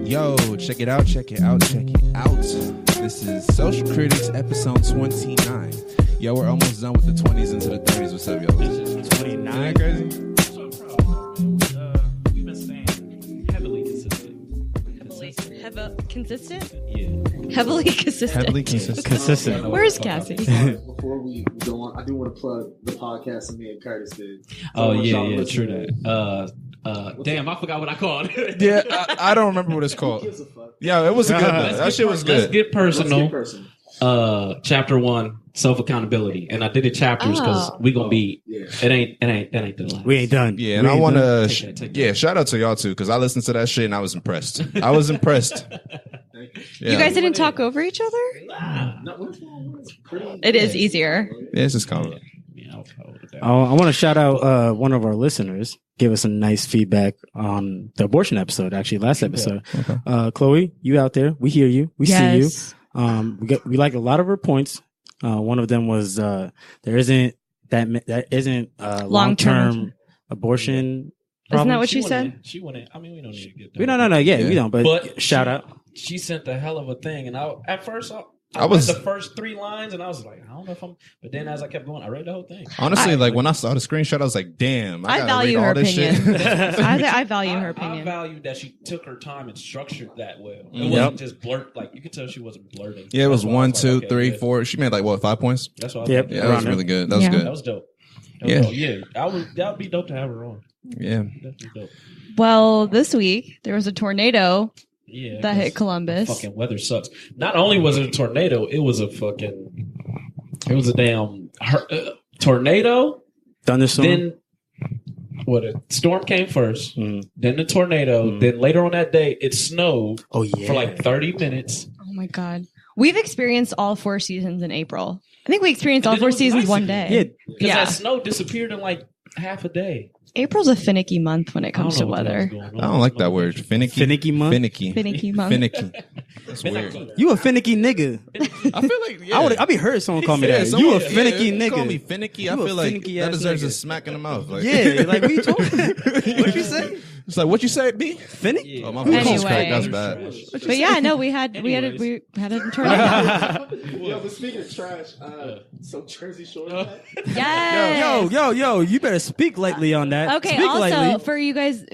Yo, check it out, check it out, check it out. This is Social Critics episode 29. Yo, we're almost done with the 20s into the 30s. What's up, y'all? 29. Isn't that crazy? We've been staying heavily consistent. Consistent? Yeah. Heavily consistent. Heavily consistent. Consistent. Where's Cassie? Before we go on, I do want to plug the podcast that me and Curtis did. Oh, yeah, true that. Damn, I forgot what I called it. Yeah, I don't remember what it's called. Who gives a fuck? Yeah, it was a good one. That shit was Let's good. get personal. Let's get personal. Chapter 1, self-accountability. And I did it chapters because we going to be, it ain't the last. We ain't done. Yeah, and I want to, Take that. shout out to y'all too, because I listened to that shit and I was impressed. I was impressed. Yeah. You guys didn't talk over each other? It is easier. Yeah, it's just kind of. Yeah, I'll with that. I want to shout out one of our listeners. Give us some nice feedback on the abortion episode, actually, last episode. Okay. Chloe, you out there. We hear you. We see you. Yes. We like a lot of her points. One of them was there isn't long-term abortion problem. Isn't that what she said? She wanted, I mean, we don't need to get that. We no, yeah, we don't. But shout out. She sent a hell of a thing. And I I was- read the first 3 lines and I was like, I don't know if I'm, but then as I kept going, I read the whole thing. Honestly, like when I saw the screenshot, I was like, damn, I gotta value read her all this opinion. shit. I value her I opinion. value that she took her time and structured that well. It Yep. wasn't just blurt, like you could tell she wasn't blurting. Yeah, it was That's why I 1, like, 2, okay, 3, good. 4. She made like what, 5 points? That's what I was Yep. like, Yeah, that was Around really good. That was Yeah. That good. was dope. Yeah. That would be dope to have her on. Yeah. Definitely dope. Well, this week there was a tornado Yeah. that hit Columbus. Fucking weather sucks. Not only was it a tornado, it was a damn tornado. Thunderstorm. Then a storm came first, Mm. then the tornado, then later on that day it snowed Oh yeah. for like 30 minutes. Oh my God. We've experienced all 4 seasons in April. I think we experienced And all then 4 it was seasons nice one again. day. Yeah. Because Yeah. that snow disappeared in like half a day. April's a finicky month when it comes to weather. I don't like that word. Finicky. Finicky month? Finicky. Finicky month. Finicky. That's weird. You a finicky nigga. I feel like I'd be hurt if someone called me Yeah, that. someone- You a finicky yeah, nigga. Call me finicky. I You a feel like finicky that ass deserves a nigga. smack in the mouth. Like, Yeah, like what you talking? What you say? It's like what you say, B. Finicky? Oh, my Anyway. voice is cracked. That's bad. But yeah, no, we had a tornado. Yo, but speaking of trash, so Jersey Shore. Yes. Yo, you better speak lightly on that. Okay. Speak Also, lightly. for you guys,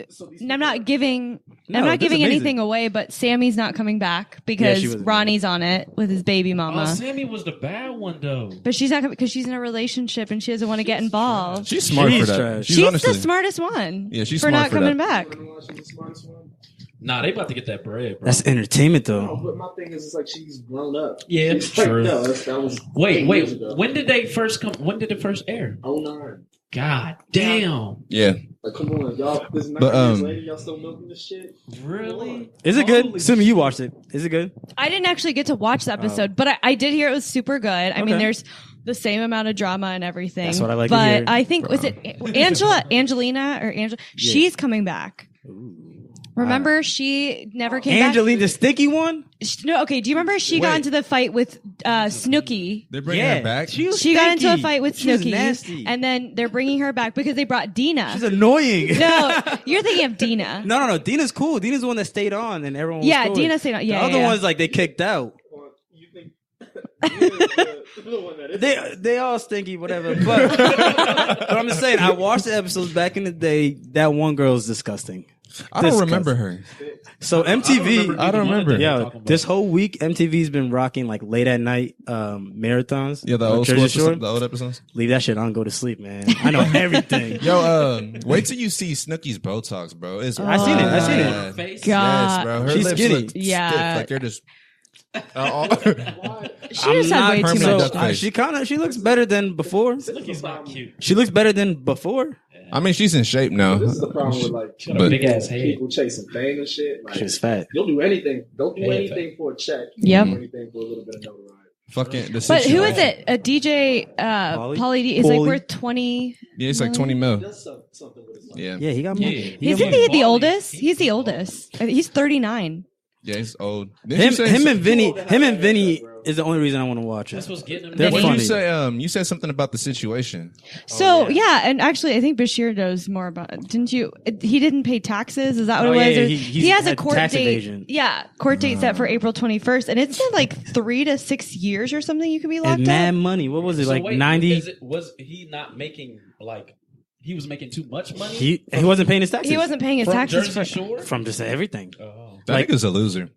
I'm not giving No, that's giving amazing. anything away, but Sammy's not coming back Yeah, because she was- Ronnie's on it with his baby mama. Oh, Sammy was the bad one though. But she's not coming because she's in a relationship and she doesn't want to get involved. She's smart She's for that. trash. She's honestly. the smartest one. Yeah, she's for smart not for coming that. back. Nah, they about to get that bread, bro. That's entertainment though. But my thing is, it's like she's grown up. Yeah, She's like, true. no, that was 8 Wait. years ago. When did they first come? When did it first air? 09. God damn. Yeah. Like, come on, y'all. This 9 But, years later, y'all still milking this shit? Really? Is it good? Holy Sumie, you watched it. Is it good? I didn't actually get to watch the episode, but I did hear it was super good. I mean, Okay. there's the same amount of drama and everything. That's what I like to But hear. I think, was it Angelina? She's coming back. Remember, she never came back. Angeline, the stinky one? No, okay. Do you remember she got Wait. into the fight with Snooki? They're bringing her back. She was She got into a stinky. fight with She was Snooki, nasty. and then they're bringing her back because they brought Dina. She's annoying. No, you're thinking of Dina. No. Dina's cool. Dina's the one that stayed on and everyone was Yeah, cool. Dina stayed on. Yeah, the other yeah. ones, like, they kicked out. Or you think you're the one that is? They all stinky, whatever. But I'm just saying, I watched the episodes back in the day. That one girl is disgusting. I don't Disgusting. remember her. So MTV, I don't remember. yeah, this whole week MTV's been rocking like late at night marathons. Yeah, the on old Jersey school Shore. episodes, the old episodes. Leave that shit on. Go to sleep, man. I know everything. Yo, wait till you see Snooki's Botox, bro. It's I seen it. I seen it. bad. Face? God. Yes, bro. Her She's lips skinny. look Yeah. stiff, like they're just. She just had way too permanent much. duck face. She looks better than before. He's not cute. She looks better than before. I mean, she's in shape now. This is the problem with like She got a big ass head. people chasing fame and shit. Like, She was fat. Don't do anything. Don't do Yeah, anything for a check. Yep. Don't do anything for a little bit of notoriety. Fucking the But who is situation. it? A DJ Pauly D is like worth 20. Yeah, it's like 20 mil. Does something with his life. Yeah, Yeah, he got money. Yeah. Isn't he the oldest? He's the oldest. He's 39. yeah, he's old. Him and Vinny is the only reason I want to watch it. That's what's getting him. They're What did funny. you say? You said something about the situation. So and actually, I think Bashir knows more about it. Didn't you? He didn't pay taxes. Is that what Oh, it was? yeah, Or- he has a had court tax date. evasion. Yeah, court date set for April 21st, and it's been like 3 to 6 years or something. You could be locked And mad up. money. What was it, So like wait, 90? Was he not making like he was making too much money? He wasn't paying his taxes. He wasn't paying his from taxes Jersey for. Shore. From just everything. Oh. That Like- nigga's a loser.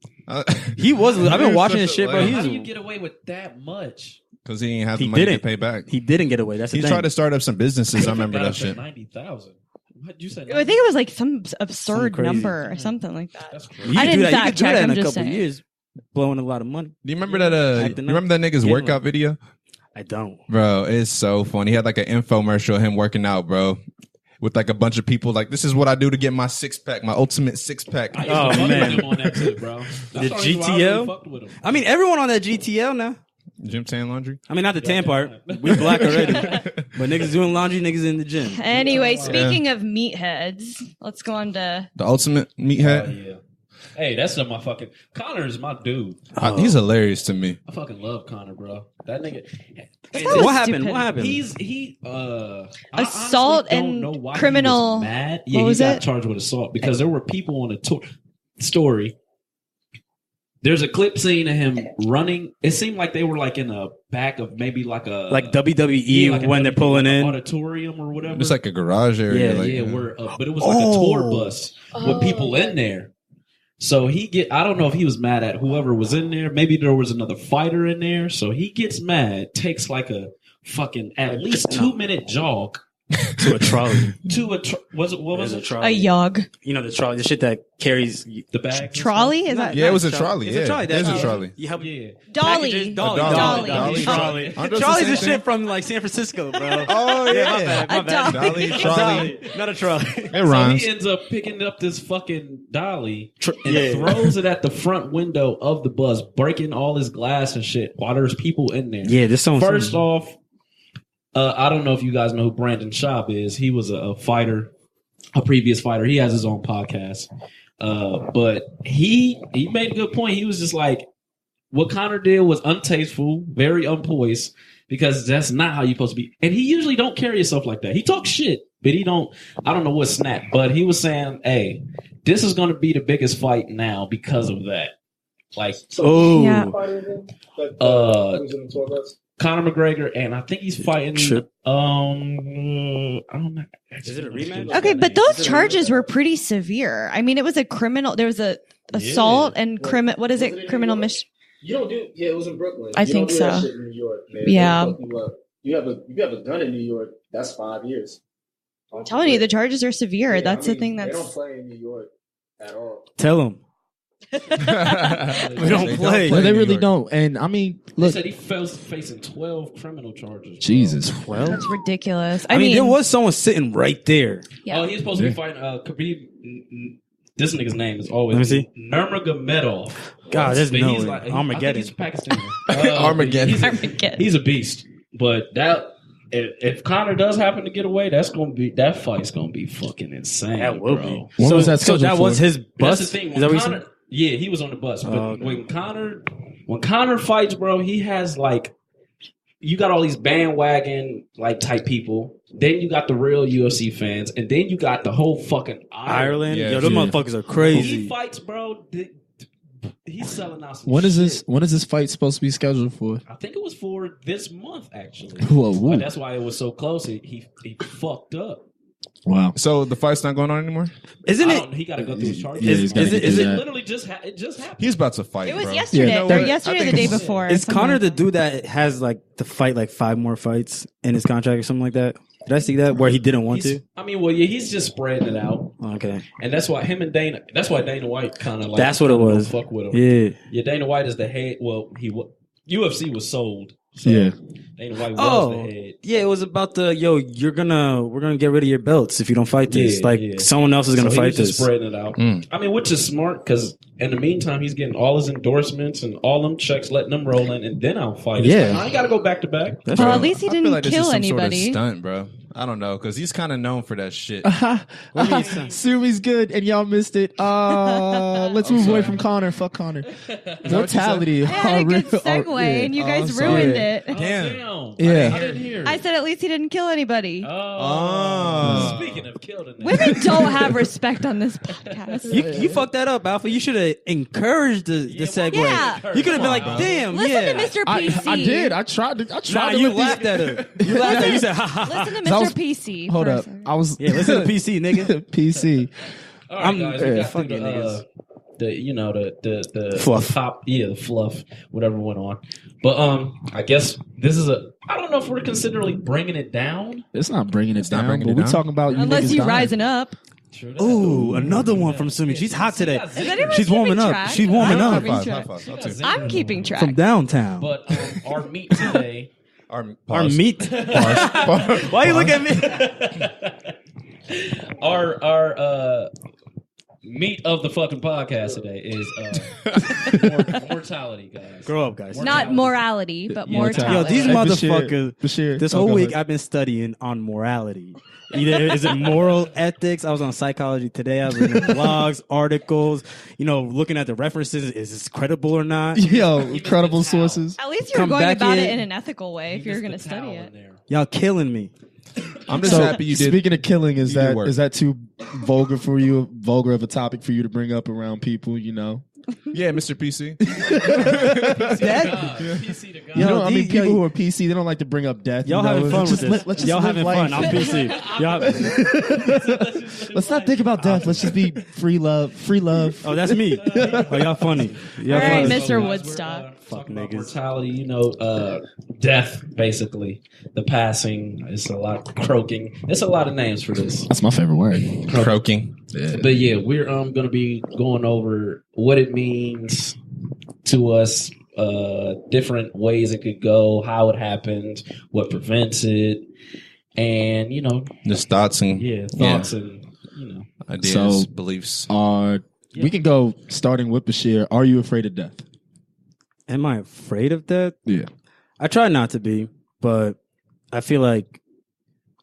He was. I've been watching his Such a shit, bro. lame. How do you He's, get away with that much? Because he didn't have He the money to didn't. pay back. he didn't get away. That's the He thing. tried to start up some businesses. I remember that shit. 90,000. What you said? I think it was like some absurd crazy. number or something like that. That's You crazy. could I do didn't that. You fact could do check, that in I'm a just couple saying. years, blowing a lot of money. Do you remember that? You Acting up. remember that nigga's Yeah. workout video, I don't. bro? It's so funny. He had like an infomercial of him working out, bro, with like a bunch of people. Like, this is what I do to get my 6-pack, my ultimate 6-pack. I used Oh, to fuck man. with him on that too, bro. That's The the only reason why I GTL? really fucked with him. I mean, everyone on that GTL now. Gym tan laundry. I mean, not the tan part. We black already. But niggas doing laundry, niggas in the gym. Anyway, speaking of meatheads, let's go on to. The ultimate Oh, meathead. yeah. Hey, that's my fucking Connor is my dude. He's hilarious to me. I fucking love Connor, bro. That nigga. That was What happened? stupid. What happened? I Assault honestly don't and know why criminal- He was mad. what Yeah, was he got it? charged with assault because there were people on the story. There's a clip scene of him running. It seemed like they were like in a back of maybe like a Like WWE yeah, like a when they're WWE, pulling like a in. auditorium or whatever. It's like a garage area. Yeah, like, yeah, where but it was like a tour bus with people in there. So I don't know if he was mad at whoever was in there. Maybe there was another fighter in there. So he gets mad, takes like a fucking at least 2-minute jog to a trolley. what was There's it? a trolley. A yog. You know the trolley, the shit that carries The bag? Trolley? Is that Yeah, it was a trolley. It's Yeah, a trolley. there's a That's- trolley. You help Yeah. dolly? packages. Dolly. Dolly. Trolley. Aren't those the Trolley's same a thing? shit from like San Francisco, bro. Oh yeah, my bad. My A bad. dolly, A trolley. dolly, not a trolley. It So rhymes. he ends up picking up this fucking dolly and yeah. throws it at the front window of the bus, breaking all his glass and shit while there's people in there. Yeah, this song. First off, I don't know if you guys know who Brandon Schaub is. He was a fighter, a previous fighter. He has his own podcast. But he made a good point. He was just like, what Connor did was untasteful, very unpoised, because that's not how you're supposed to be. And he usually don't carry himself like that. He talks shit, but I don't know what snap, but he was saying, hey, this is going to be the biggest fight now because of that. Like, Yeah. Who's in the tour bus? Conor McGregor, and I think he's fighting. Sure. I don't know. Is it a rematch? Okay, but those charges were pretty severe. I mean, it was a criminal. There was a assault and criminal. What is Was it it? in Criminal New York? mission. You don't do. Yeah, it was in Brooklyn. I You don't think do that so. shit in New York, man. Yeah. They'll fuck you up. You have a gun in New York. That's 5 years. I'm telling you, the charges are severe. Yeah, That's I the thing. They don't That's play in New York at all. Tell him. we don't play. No, they really don't. And I mean, He look, said he was facing 12 criminal charges. bro. Jesus. Well, that's ridiculous. I mean, there was someone sitting right there. Yeah. Oh, he's supposed to be fighting Khabib. This nigga's name is always Let me see. Nurmagomedov. God, there's But no he's way. like, Armageddon. He's Pakistani. Armageddon. He's a beast. But if Connor does happen to get away, that fight's gonna be fucking insane. That will bro. be. When was that So scheduled that was for? his bus. That's the thing. Is that what you Connor, said? yeah, he was on the bus. But Oh, okay. when Connor fights, bro, he has like, you got all these bandwagon like type people. Then you got the real UFC fans, and then you got the whole fucking Ireland. Yeah, Yo, those yeah. motherfuckers are When crazy. he fights, bro, he's selling out some When is shit. this? When is this fight supposed to be scheduled for? I think it was for this month, actually. Whoa, whoa. But that's why it was so close. He fucked up. Wow. So the fight's not going on anymore. Isn't it? He got to go through his charges. Yeah, he's gotta is it- get is through it that. Literally just it just happened. He's about to fight. It was bro. yesterday. Yeah. Or what? yesterday I or the think day it's- before. Is something Connor like the that. dude that has like to fight like 5 more fights in his contract or something like that? Did I see that where he didn't want to? I mean, well, yeah, he's just spreading it out, Okay, and that's why That's why Dana White kind of like. that's what it kinda was. don't Fuck with him. Yeah. Yeah, Dana White is the head. Well, UFC was sold. So Yeah. Dana White was Oh, the head. yeah. It was about we're gonna get rid of your belts if you don't fight this. Yeah, like yeah. someone else is gonna So he fight was just this. spreading it out. Mm. I mean, which is smart because in the meantime, he's getting all his endorsements and all them checks, letting them roll in, and then I'll fight. It's Yeah. like, I ain't got to go back to back. That's Well, right. at least he I feel didn't like this is kill some anybody. Sort of stunt, bro. I don't know, because he's kind of known for that shit. Sumie's good, and y'all missed it. Let's move away from Connor. Fuck Connor. Mortality. I had a good segue, and you guys ruined it. Damn. Yeah. I didn't hear. I said at least he didn't kill anybody. Speaking of killed in Women don't have respect on this podcast. You fucked that up, Alpha. You should have encouraged the segue. Yeah. You could have been like, damn, Listen yeah. to Mr. PC. I did. I tried to. Nah, you laughed at her. You laughed at her. You said, ha ha. Listen to Mr. PC. Hold for a up. second. I was. Yeah, listen to PC, nigga. PC. All right, guys, we got fuck through you niggas. the Fluff. top, the fluff, whatever went on. But I guess this is I don't know if we're considering bringing it down. It's not bringing it not down, bringing but it we're down. talking about you Unless niggas you dying. rising up. Ooh, another one from Sumie. She's hot today. Is anyone She's warming keeping up. track? She's warming I'm up. keeping High track. five. I'll take it. I'm keeping track. From downtown. But our meat today, Our Pause. meat. Pause. Why you look at me? our meat of the fucking podcast today is mortality, guys. Grow up, guys. Not morality, but Mortality. Yo, mortality. these Hey, motherfuckers. Bashir. This Oh, whole go week ahead. I've been studying on morality. Either is it moral ethics? I was on psychology today. I was reading blogs, articles, looking at the references. Is this credible or not? Yo, credible sources. At least you're Come going back about in. it in an ethical way if you're going to study it. Y'all killing me. I'm just So, happy you did. speaking of killing, is you did that work. is that too vulgar for you? Vulgar of a topic for you to bring up around people? Yeah, Mr. PC. PC to God. You know, I mean, these- people yo, who are PC, they don't like to bring up death. Y'all having fun with this. Let's just Y'all live having life. fun. I'm PC. Let's not think about death. Let's just be free love. Free love. Oh, that's me. Oh, y'all funny. Y'all All right, funny. Mr. Woodstock. Fuck niggas. mortality, death, basically. The passing. It's a lot of croaking. It's a lot of names for this. That's my favorite word. Croaking. But yeah, we're going to be going over what it means to us, different ways it could go, how it happened, what prevents it, and Just thoughts and thoughts and ideas, So- beliefs. We can go starting with Bashir. Are you afraid of death? Am I afraid of that? Yeah. I try not to be, but I feel like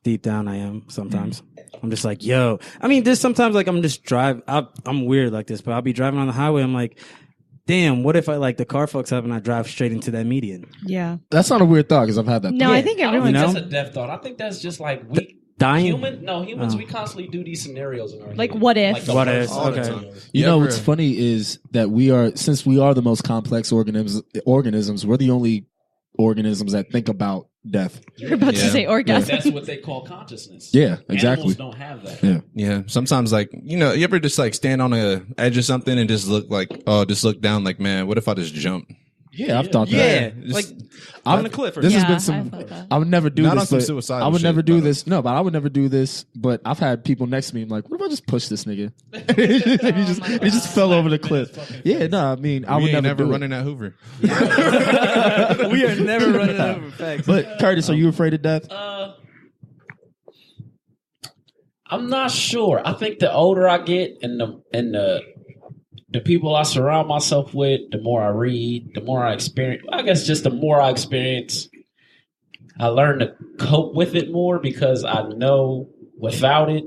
deep down I am sometimes. I'm just like, yo. I mean, there's sometimes like I'm just I'm weird like this, but I'll be driving on the highway. I'm like, damn, what if the car fucks up and I drive straight into that median? Yeah. That's not a weird thought because I've had that. No, thought. I think I don't everyone think know? that's a death thought. I think that's just like we Dying? humans. Oh. We constantly do these scenarios in our Like, head. what if? Like the What worst if? all the Okay. time. You know ever- what's funny is that since we are the most complex organisms, we're the only organisms that think about death. You're about to Yeah. say orgasm. That's what they call consciousness. Yeah, exactly. Animals don't have that. Yeah. Yeah. Sometimes, like, you ever just like stand on a edge of something and just look down, like, man, what if I just jump? Yeah, I've thought that. Yeah. Just- Like, I'm- on the cliff or This has Yeah, been I've some. thought that. I would never do Not on this. some but suicidal I would shit, never do but- this. No, but I would never do this. But I've had people next to me. I'm like, what if I just push this nigga? he just fell over the cliff. Yeah, no, I mean, I We would ain't never never do it. running at Hoover. we are never running out of facts. But Curtis, are you afraid of death? I'm not sure. I think the older I get and the people I surround myself with, the more I read, the more I experience. I guess just the more I experience, I learn to cope with it more because I know without it,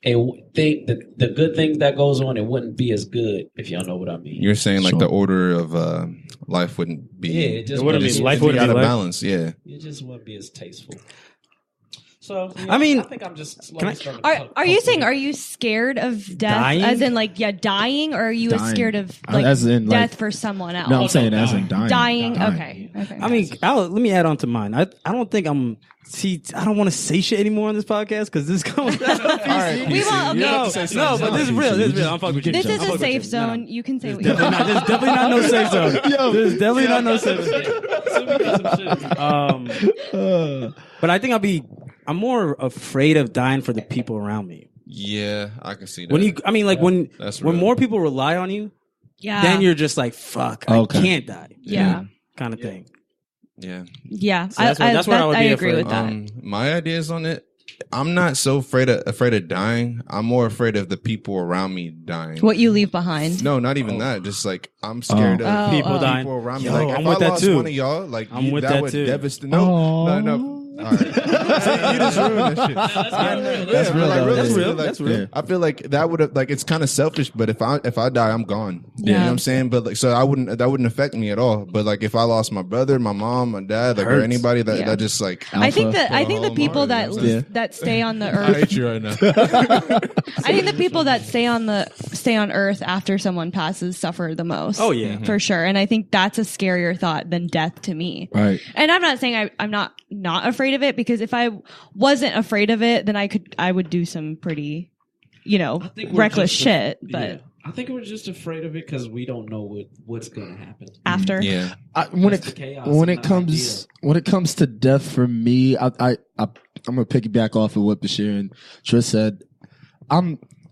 the good things that goes on, it wouldn't be as good, if y'all know what I mean. You're saying like Sure. the order of life wouldn't be. Yeah, it just It wouldn't wouldn't be- be life as- wouldn't out be of life. balance. Yeah. It just wouldn't be as tasteful. So I mean, I think I'm just slowly can I- starting to cope Are you with saying, it. are you scared of death? Dying? As in, like, dying? Or are you Dying. scared of, like, As in, like- death for someone else? No, I'm no, saying as in dying. Dying? Okay. I mean, let me add on to mine. I don't think I'm. See, I don't want to say shit anymore on this podcast because this comes. We won't. Okay. No, but this is real. This is real. I'm fucking with you. This I'm is fucking a with safe you. zone. You can say what you Definitely want. not. There's definitely not no safe zone. There's definitely not no safe zone. But I think I'm more afraid of dying for the people around me. Yeah, I can see that. When That's when real. more people rely on you, Yeah. then you're just like, fuck, Okay. I can't die, Yeah. kind of thing. Yeah. Yeah. So that's what I would I be agree afraid with that. My ideas on it. I'm not so afraid of dying. I'm more afraid of the people around me dying. What you leave behind. No, not even that. Just like I'm scared of People dying. people around me. Yo, Like I'm if with I that lost too. one of y'all, like I'm with that that would too. devastate. No. All right. See, you just ruined that shit. That's real. Like, though. really, That's real. like, That's real. Yeah. I feel like that would have like it's kind of selfish, but if I die, I'm gone. You Yeah. know what I'm saying? But like, so that wouldn't affect me at all. But like, if I lost my brother, my mom, my dad, like or Hurts. anybody that Yeah. that just like I think Alpha. the people that Yeah. that stay on the I earth. hate you right now. I think the people that stay on earth after someone passes suffer the most. Oh, yeah. for sure. And I think that's a scarier thought than death to me. Right. And I'm not saying I'm not afraid of it, because if I wasn't afraid of it, then I would do some pretty, I think we're reckless just shit. But yeah. I think we're just afraid of it because we don't know what's going to happen. after, Yeah. When That's the it chaos when and it the comes to death for me, I'm gonna piggyback off of what Bashir and Driss said.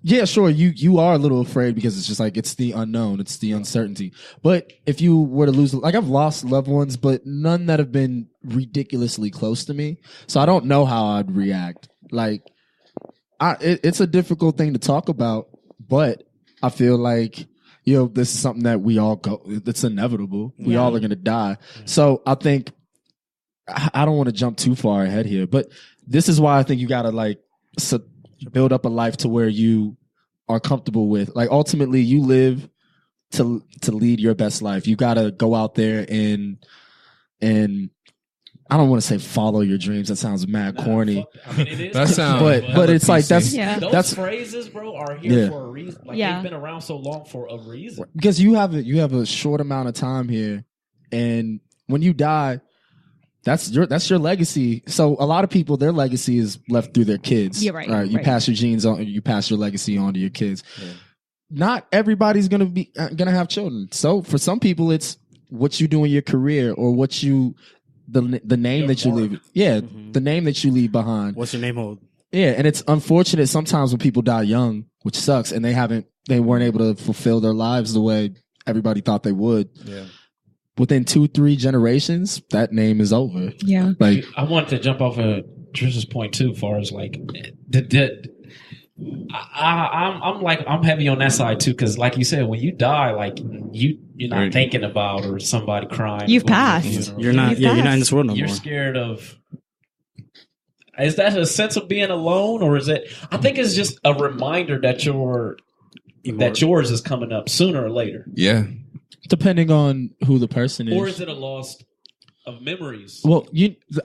Yeah, sure. You are a little afraid because it's just like it's the unknown, it's the uncertainty. But if you were to lose, like I've lost loved ones, but none that have been ridiculously close to me, so I don't know how I'd react. Like, it's a difficult thing to talk about, but I feel like this is something that we all go. It's inevitable. We all are going to die. So I think I don't want to jump too far ahead here, but this is why I think you got to build up a life to where you are comfortable with. Like ultimately, you live to lead your best life. You got to go out there and I don't want to say follow your dreams. That sounds mad corny. I mean, it is. That sounds- But it's like PC. Those that's phrases, bro, are here Yeah. for a reason. Like Yeah. they've been around so long for a reason. because you have a short amount of time here, and when you die, that's your legacy. So a lot of people, their legacy is left through their kids. Yeah, right, You right. pass your genes on. You pass your legacy on to your kids. Not everybody's gonna have children. So for some people, it's what you do in your career or what you the name Your that you mark. leave. Yeah, the name that you leave behind. What's your name hold? Yeah, and it's unfortunate sometimes when people die young, which sucks, and they weren't able to fulfill their lives the way everybody thought they would. Yeah. Within 2-3 generations, that name is over. yeah, Like, I wanted to jump off of Trish's point too, as far as like I'm heavy on that side too, because like you said, when you die, like you're not Right. thinking about or somebody crying. You've at the passed. funeral. You're not. You've Yeah, you're not in passed. this world no You're more. scared of. Is that a sense of being alone, or is it? I think it's just a reminder that yours is coming up sooner or later, Yeah. depending on who the person is. or is it a loss of memories? Well,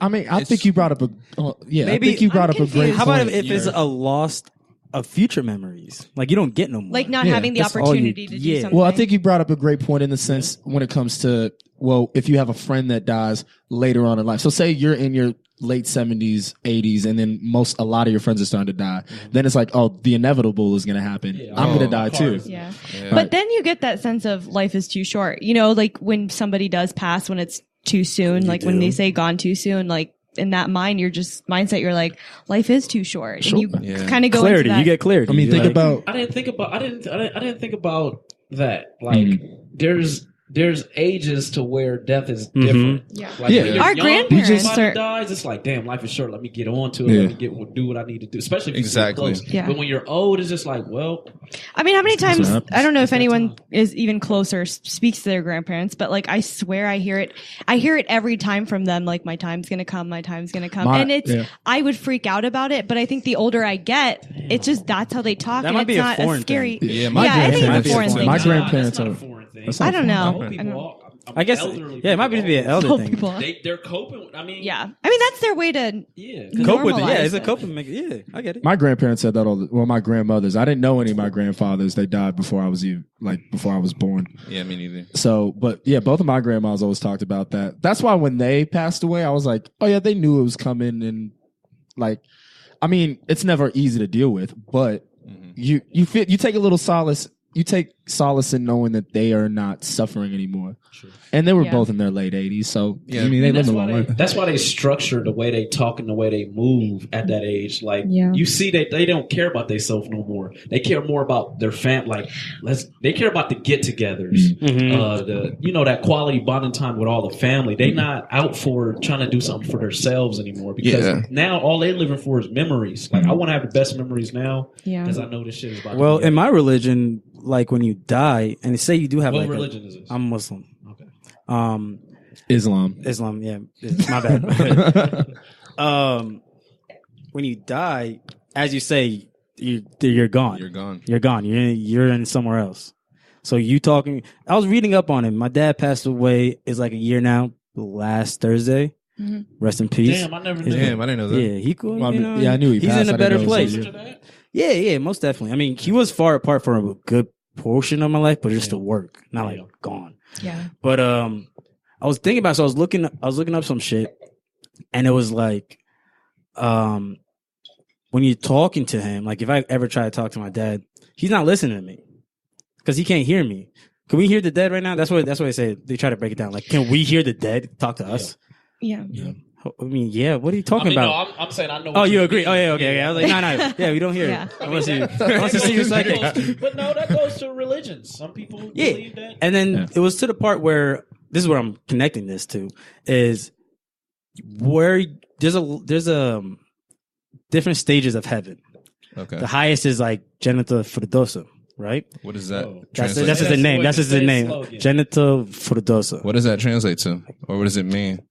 I think you brought up I think you brought up a great confused. How about point. if it's a lost of future memories? Like you don't get no more. like not Yeah, having the that's all you- opportunity to do yeah. something. Well, I think you brought up a great point in the sense when it comes to, if you have a friend that dies later on in life. So say you're in your late 70s, 80s, and then a lot of your friends are starting to die. Then it's like, oh, the inevitable is going to happen. Yeah. I'm going to Oh, die too. cars. Yeah. Yeah. But then you get that sense of life is too short. Like when somebody does pass, when it's too soon, like when they say gone too soon, like in that mindset, you're like, life is too short. Sure. And you Yeah. kind of go clarity. into that. You get clarity. I mean, You're think like, about I didn't think about that. Like there's ages to where death is different. Yeah. Like Yeah. when you're Our young, grandparents somebody are- dies, it's like, damn, life is short. Let me get on to it. Yeah. Let me do what I need to do. Especially if you Exactly. get close. Yeah. But when you're old, it's just like, well, I mean, how many times, what happens. I don't know if anyone is even closer, speaks to their grandparents, but like, I swear I hear it every time from them. Like, my time's going to come. And I would freak out about it. But I think the older I get, it's just, that's how they talk. That and might it's be a not foreign scary. thing. Yeah, I think it's a foreign thing. My nah, grandparents that's not are- a foreign thing. that's not I don't know. Old I people, don't- I guess. elderly Yeah, it might be people, an elder Old thing. people. They're coping. I mean, Yeah. I mean, that's their way to, yeah. Cope with it. Yeah, Normalize it's a it. coping mechanism. Yeah, I get it. my grandparents said that my grandmothers. I didn't know any of my grandfathers. They died before I was born. Yeah, me neither. So, but yeah, both of my grandmas always talked about that. That's why when they passed away, I was like, oh yeah, they knew it was coming. And like, I mean, it's never easy to deal with, but you take a little solace. You take solace in knowing that they are not suffering anymore. Sure. And they were Yeah. both in their late 80s. So, Yeah. I mean, they And lived a long life. that's why they structure the way they talk and the way they move at that age. Like Yeah. you see that they don't care about themselves no more. They care more about their they care about the get-togethers, that quality bonding time with all the family. They not out for trying to do something for themselves anymore because now all they're living for is memories. Like I want to have the best memories now Yeah. because I know this shit is about. Well, to be in my religion, like when you die, and say you do have what like religion is this? I'm Muslim. Okay. Islam. Islam. Yeah, it's my bad. when you die, as you say, you're gone. You're gone. You're gone. You're in somewhere else. So you talking? I was reading up on it. My dad passed away. It's like a year now. Last Thursday. Mm-hmm. Rest in peace. Damn, I never knew. Damn, I didn't know that. Yeah, he cool. Well, you know, I knew he he's passed. in a better place. Yeah. Yeah, most definitely. I mean, he was far apart for a good portion of my life, but just to work, not like gone. Yeah. But I was thinking about. So I was looking up some shit, and it was like, when you're talking to him, like if I ever try to talk to my dad, he's not listening to me because he can't hear me. Can we hear the dead right now? That's what they say. They try to break it down. Like, can we hear the dead talk to us? Yeah. I mean, yeah. What are you talking about? No, I'm saying I know. Oh, you agree? Oh, yeah, okay. I was like, no. Yeah, we don't hear it. Unless you see you psychic. But no, that goes to religions. Some people believe that. And then it was to the part where this is where I'm connecting this to is where there's a different stages of heaven. Okay. The highest is like genital frudosa, right? What is that? That's the name. That's the name. Genital frudosa. What does that translate to, or what does it mean?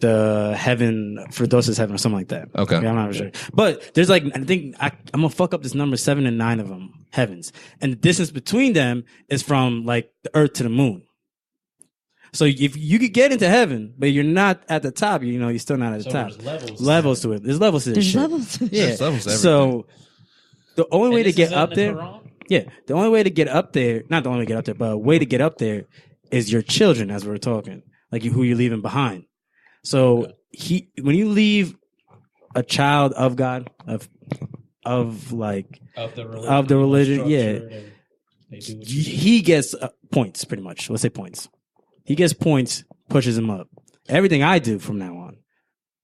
The heaven, Frudosa's heaven, or something like that. Okay. I'm not sure. But there's like, I think I'm going to fuck up this number 7 and 9 of them, heavens. And the distance between them is from like the earth to the moon. So if you could get into heaven, but you're not at the top, you're still not at the top. There's levels to it. There's levels to this shit. Levels. Yeah. There's levels to everything. So the only way to get up the there, the only way to get up there, not the only way to get up there, but a way to get up there is your children, as we're talking, like who you're leaving behind. So when you leave a child of God, of the religion, he gets points pretty much. Let's say points. He gets points, pushes him up. Everything I do from now on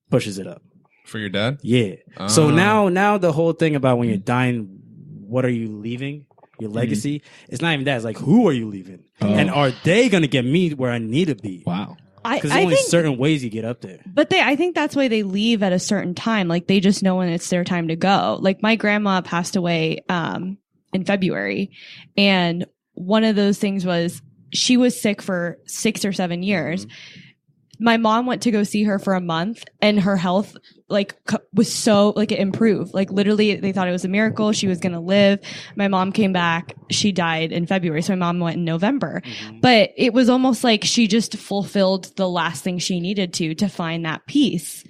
pushes it up. For your dad? Yeah. So now the whole thing about when you're dying, what are you leaving? Your legacy. It's not even that. It's like, who are you leaving? And are they going to get me where I need to be? Wow. Because there's only certain ways you get up there. But I think that's why they leave at a certain time. Like they just know when it's their time to go. Like my grandma passed away in February. And one of those things was she was sick for 6 or 7 years. My mom went to go see her for a month and her health was so it improved. Like literally they thought it was a miracle. She was going to live. My mom came back. She died in February. So my mom went in November, but it was almost like she just fulfilled the last thing she needed to find that peace.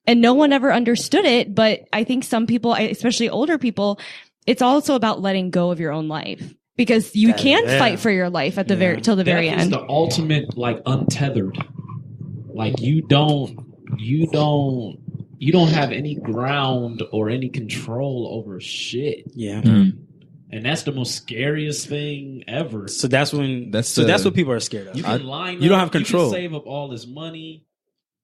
And no one ever understood it. But I think some people, especially older people, it's also about letting go of your own life. Because you can't fight for your life at the till the very end. It's the ultimate untethered. Like you don't have any ground or any control over shit. Yeah. And that's the most scariest thing ever. So that's what people are scared of. You can line up, you don't have control. You can save up all this money.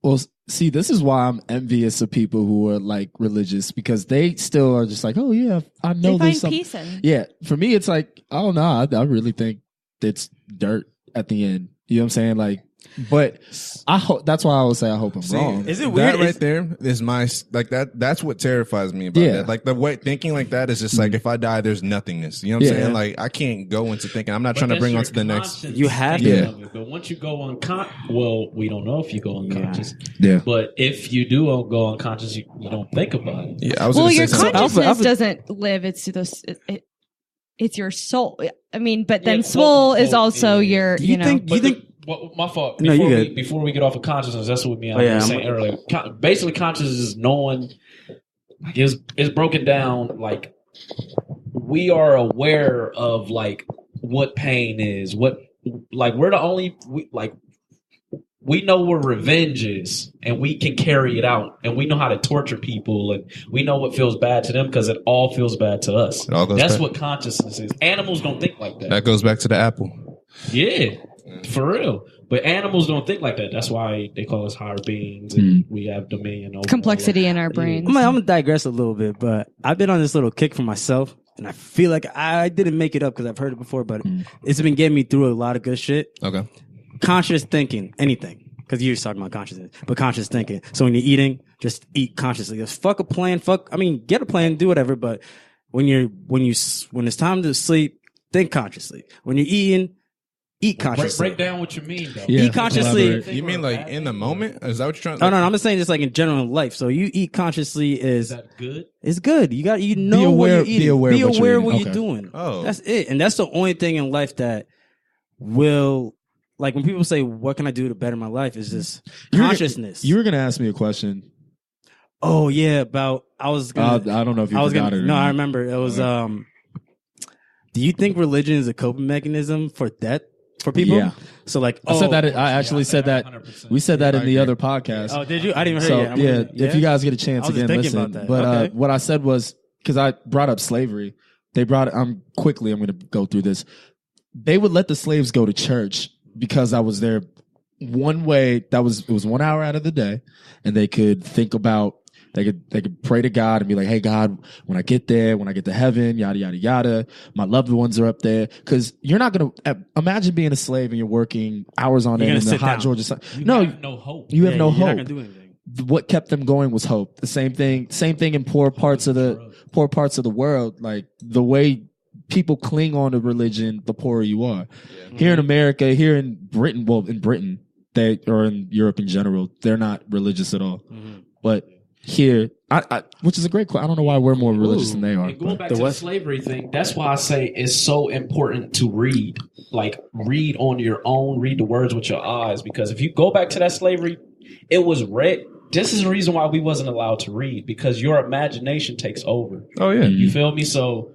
Well, see, this is why I'm envious of people who are religious because they still are just like, oh yeah, I know they there's find peace in. Yeah, for me, it's like, oh no, I really think it's dirt at the end. You know what I'm saying? But I hope that's why I would say I hope I'm wrong. Is it weird? That right there is my that. That's what terrifies me about that. Like the way thinking like that is just like if I die, there's nothingness. You know what I'm saying? Like I can't go into thinking. I'm not trying to bring on to the next. You have to. But once you go well, we don't know if you go unconscious. Yeah. But if you do go unconscious, you don't think about it. Yeah. I was your consciousness doesn't live. It's your soul. I mean, but then soul is also your. You think? Well, my fault. No, you good. Before we get off of consciousness, that's what I was saying earlier. Basically, consciousness is knowing. It's broken down like we are aware of what pain is. What we're the only we know what revenge is, and we can carry it out, and we know how to torture people, and we know what feels bad to them because it all feels bad to us. That's what consciousness is. Animals don't think like that. That goes back to the apple. Yeah. For real. But animals don't think like that. That's why they call us higher beings and we have dominion over complexity in our brains. I'm going to digress a little bit, but I've been on this little kick for myself, and I feel like I didn't make it up because I've heard it before, but it's been getting me through a lot of good shit. Okay. Conscious thinking, anything. Because you're talking about consciousness, but conscious thinking. So when you're eating, just eat consciously. Just fuck a plan. Get a plan, do whatever, but when it's time to sleep, think consciously. When you're eating, eat consciously. Break down what you mean, though. Eat consciously. You mean like in the moment? Is that what you're trying to No, I'm just saying just like in general in life. So you eat consciously Is that good? It's good. You got know aware- what you're eating. be aware of what what you're you're doing. Oh. That's it. And that's the only thing in life that will, like when people say, "What can I do to better my life?" Is just consciousness. You were gonna ask me a question. Oh yeah, about I was. Gonna, I don't know if you forgot it. Or No, not. I remember. It was. Do you think religion is a coping mechanism for death for people? Yeah. So like, I said that. I actually said that. 100%. We said that in the agree. other podcast. Oh, did you? I didn't even So hear it. yeah, if you guys get a chance I was again, just listen. thinking about that. But Okay. what I said was because I brought up slavery. They brought. I'm going to go through this. They would let the slaves go to church because I was there one way. It was 1 hour out of the day, and they could think about. They could pray to God and be like, "Hey God, when I get there, when I get to heaven, yada yada yada, my loved ones are up there." Because you're not gonna imagine being a slave and you're working hours on end in the hot Georgia sun. You have no hope. You have no You're hope. not gonna do anything. What kept them going was hope. The same thing in poor parts of the world. Like the way people cling on to religion, the poorer you are. Yeah. Here in America, here in Britain, they or in Europe in general, they're not religious at all. Mm-hmm. But here, I which is a great question. I don't know why we're more religious than they are. And going back The to what? the slavery thing, that's why I say it's so important to read. Like, read on your own, read the words with your eyes. Because if you go back to that slavery, it was read. This is the reason why we wasn't allowed to read, because your imagination takes over. Oh yeah. You feel me? So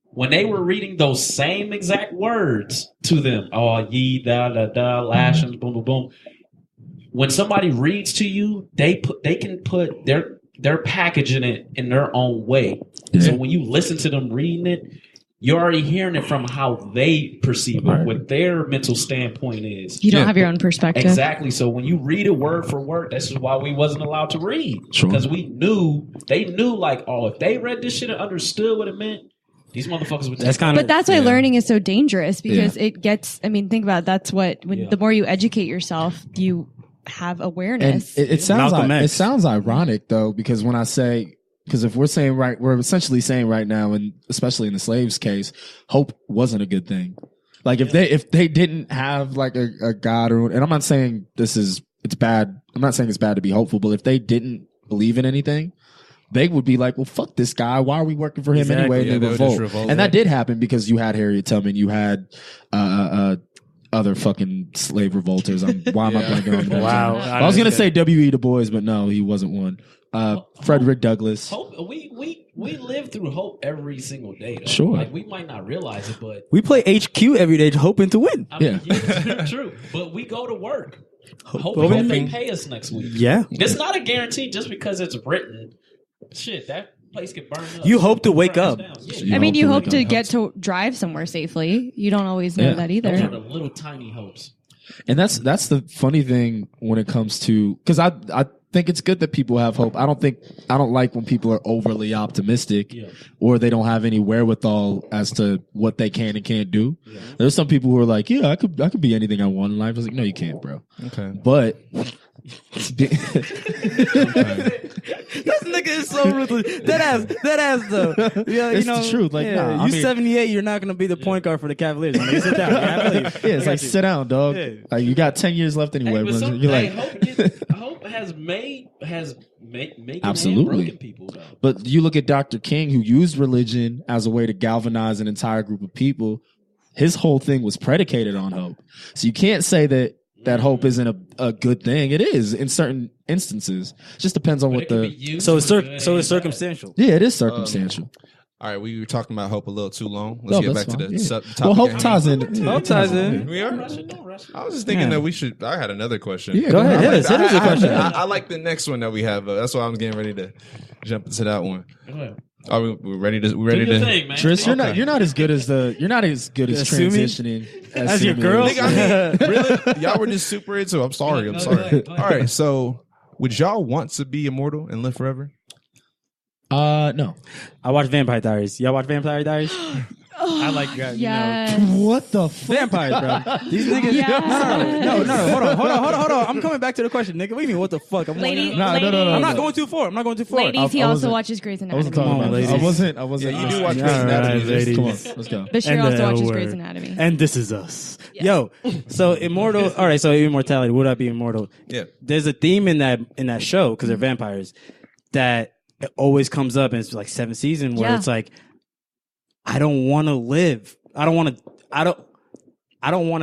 when they were reading those same exact words to them, oh, ye, da, da, da, lashings, boom, boom, boom. When somebody reads to you, they can put their packaging it in their own way. Yeah. So when you listen to them reading it, you're already hearing it from how they perceive it, what their mental standpoint is. You don't have your own perspective. Exactly. So when you read it word for word, this is why we wasn't allowed to read. Sure. Because they knew like, oh, if they read this shit and understood what it meant, these motherfuckers would take But that's why learning is so dangerous, because it gets, I mean, think about it, that's what, the more you educate yourself, you have awareness. And it sounds ironic though, because when I say, because if we're essentially saying right now, and especially in the slaves' case, hope wasn't a good thing. Like if they didn't have like a God, and I'm not saying it's bad. I'm not saying it's bad to be hopeful, but if they didn't believe in anything, they would be like, well, fuck this guy. Why are we working for him anyway? And they revolt. And that did happen because you had Harriet Tubman, you had other fucking slave revolters. Why am I blanking on that? Wow. I was gonna say W.E. Du Bois, but no, he wasn't one. Frederick Douglass. Hope, we live through hope every single day. Though. Sure. Like we might not realize it, but We play HQ every day hoping to win. I mean, yeah, true. But we go to work. Hope they pay us next week. Yeah. It's not a guarantee just because it's written. Shit, that place could burn up. You hope to wake up. Yeah, I mean, you hope to get to drive somewhere safely. You don't always know that either. those are the little tiny hopes. And that's the funny thing when it comes to, because I think it's good that people have hope. I don't like when people are overly optimistic or they don't have any wherewithal as to what they can and can't do. Yeah. There's some people who are like, yeah, I could be anything I want in life. I was like, no, you can't, bro. Okay. But This nigga is so ruthless. That ass though. Yeah, it's the truth. Like, you 78, you're not gonna be the point guard for the Cavaliers. Like, sit down. It's like sit down, dog. Yeah. Like you got 10 years left anyway. Hey, You're like, hope has made absolutely broken people. Though. But you look at Dr. King, who used religion as a way to galvanize an entire group of people. His whole thing was predicated on hope. So you can't say that hope isn't a good thing. It is in certain instances. It just depends on what the. So it's circumstantial. Yeah, it is circumstantial. All right, we were talking about hope a little too long. Let's get back to the topic. Well, hope ties in. Hope ties in. We are. I was just thinking that we should. I had another question. Yeah, Go ahead. Hit us a question. I like the next one that we have. That's why I'm getting ready to jump into that one. Are we ready to? We ready to? Thing, man. Driss, you're not as good as transitioning as your girl. I mean, really? Y'all were just super into. I'm sorry. Go ahead. All right. So, would y'all want to be immortal and live forever? No. I watch Vampire Diaries. Y'all watch Vampire Diaries? I like Yes. What the fuck? Vampires, bro. These niggas. Yes. No. Hold on. I'm coming back to the question, nigga. What do you mean? What the fuck? I'm Ladies, No. I'm not going too far. Ladies, he also watches Grey's I Anatomy. wasn't talking about ladies. I wasn't. Yeah, you do watch Grey's Anatomy. ladies. Come on, let's go. Bashir And also the watches L Grey's word. Anatomy. And this is us. Yo, so immortal. All right, so immortality. Would I be immortal? Yeah. There's a theme in that show because they're vampires that it always comes up, and it's like 7th season where it's like, I don't want to live. I don't want to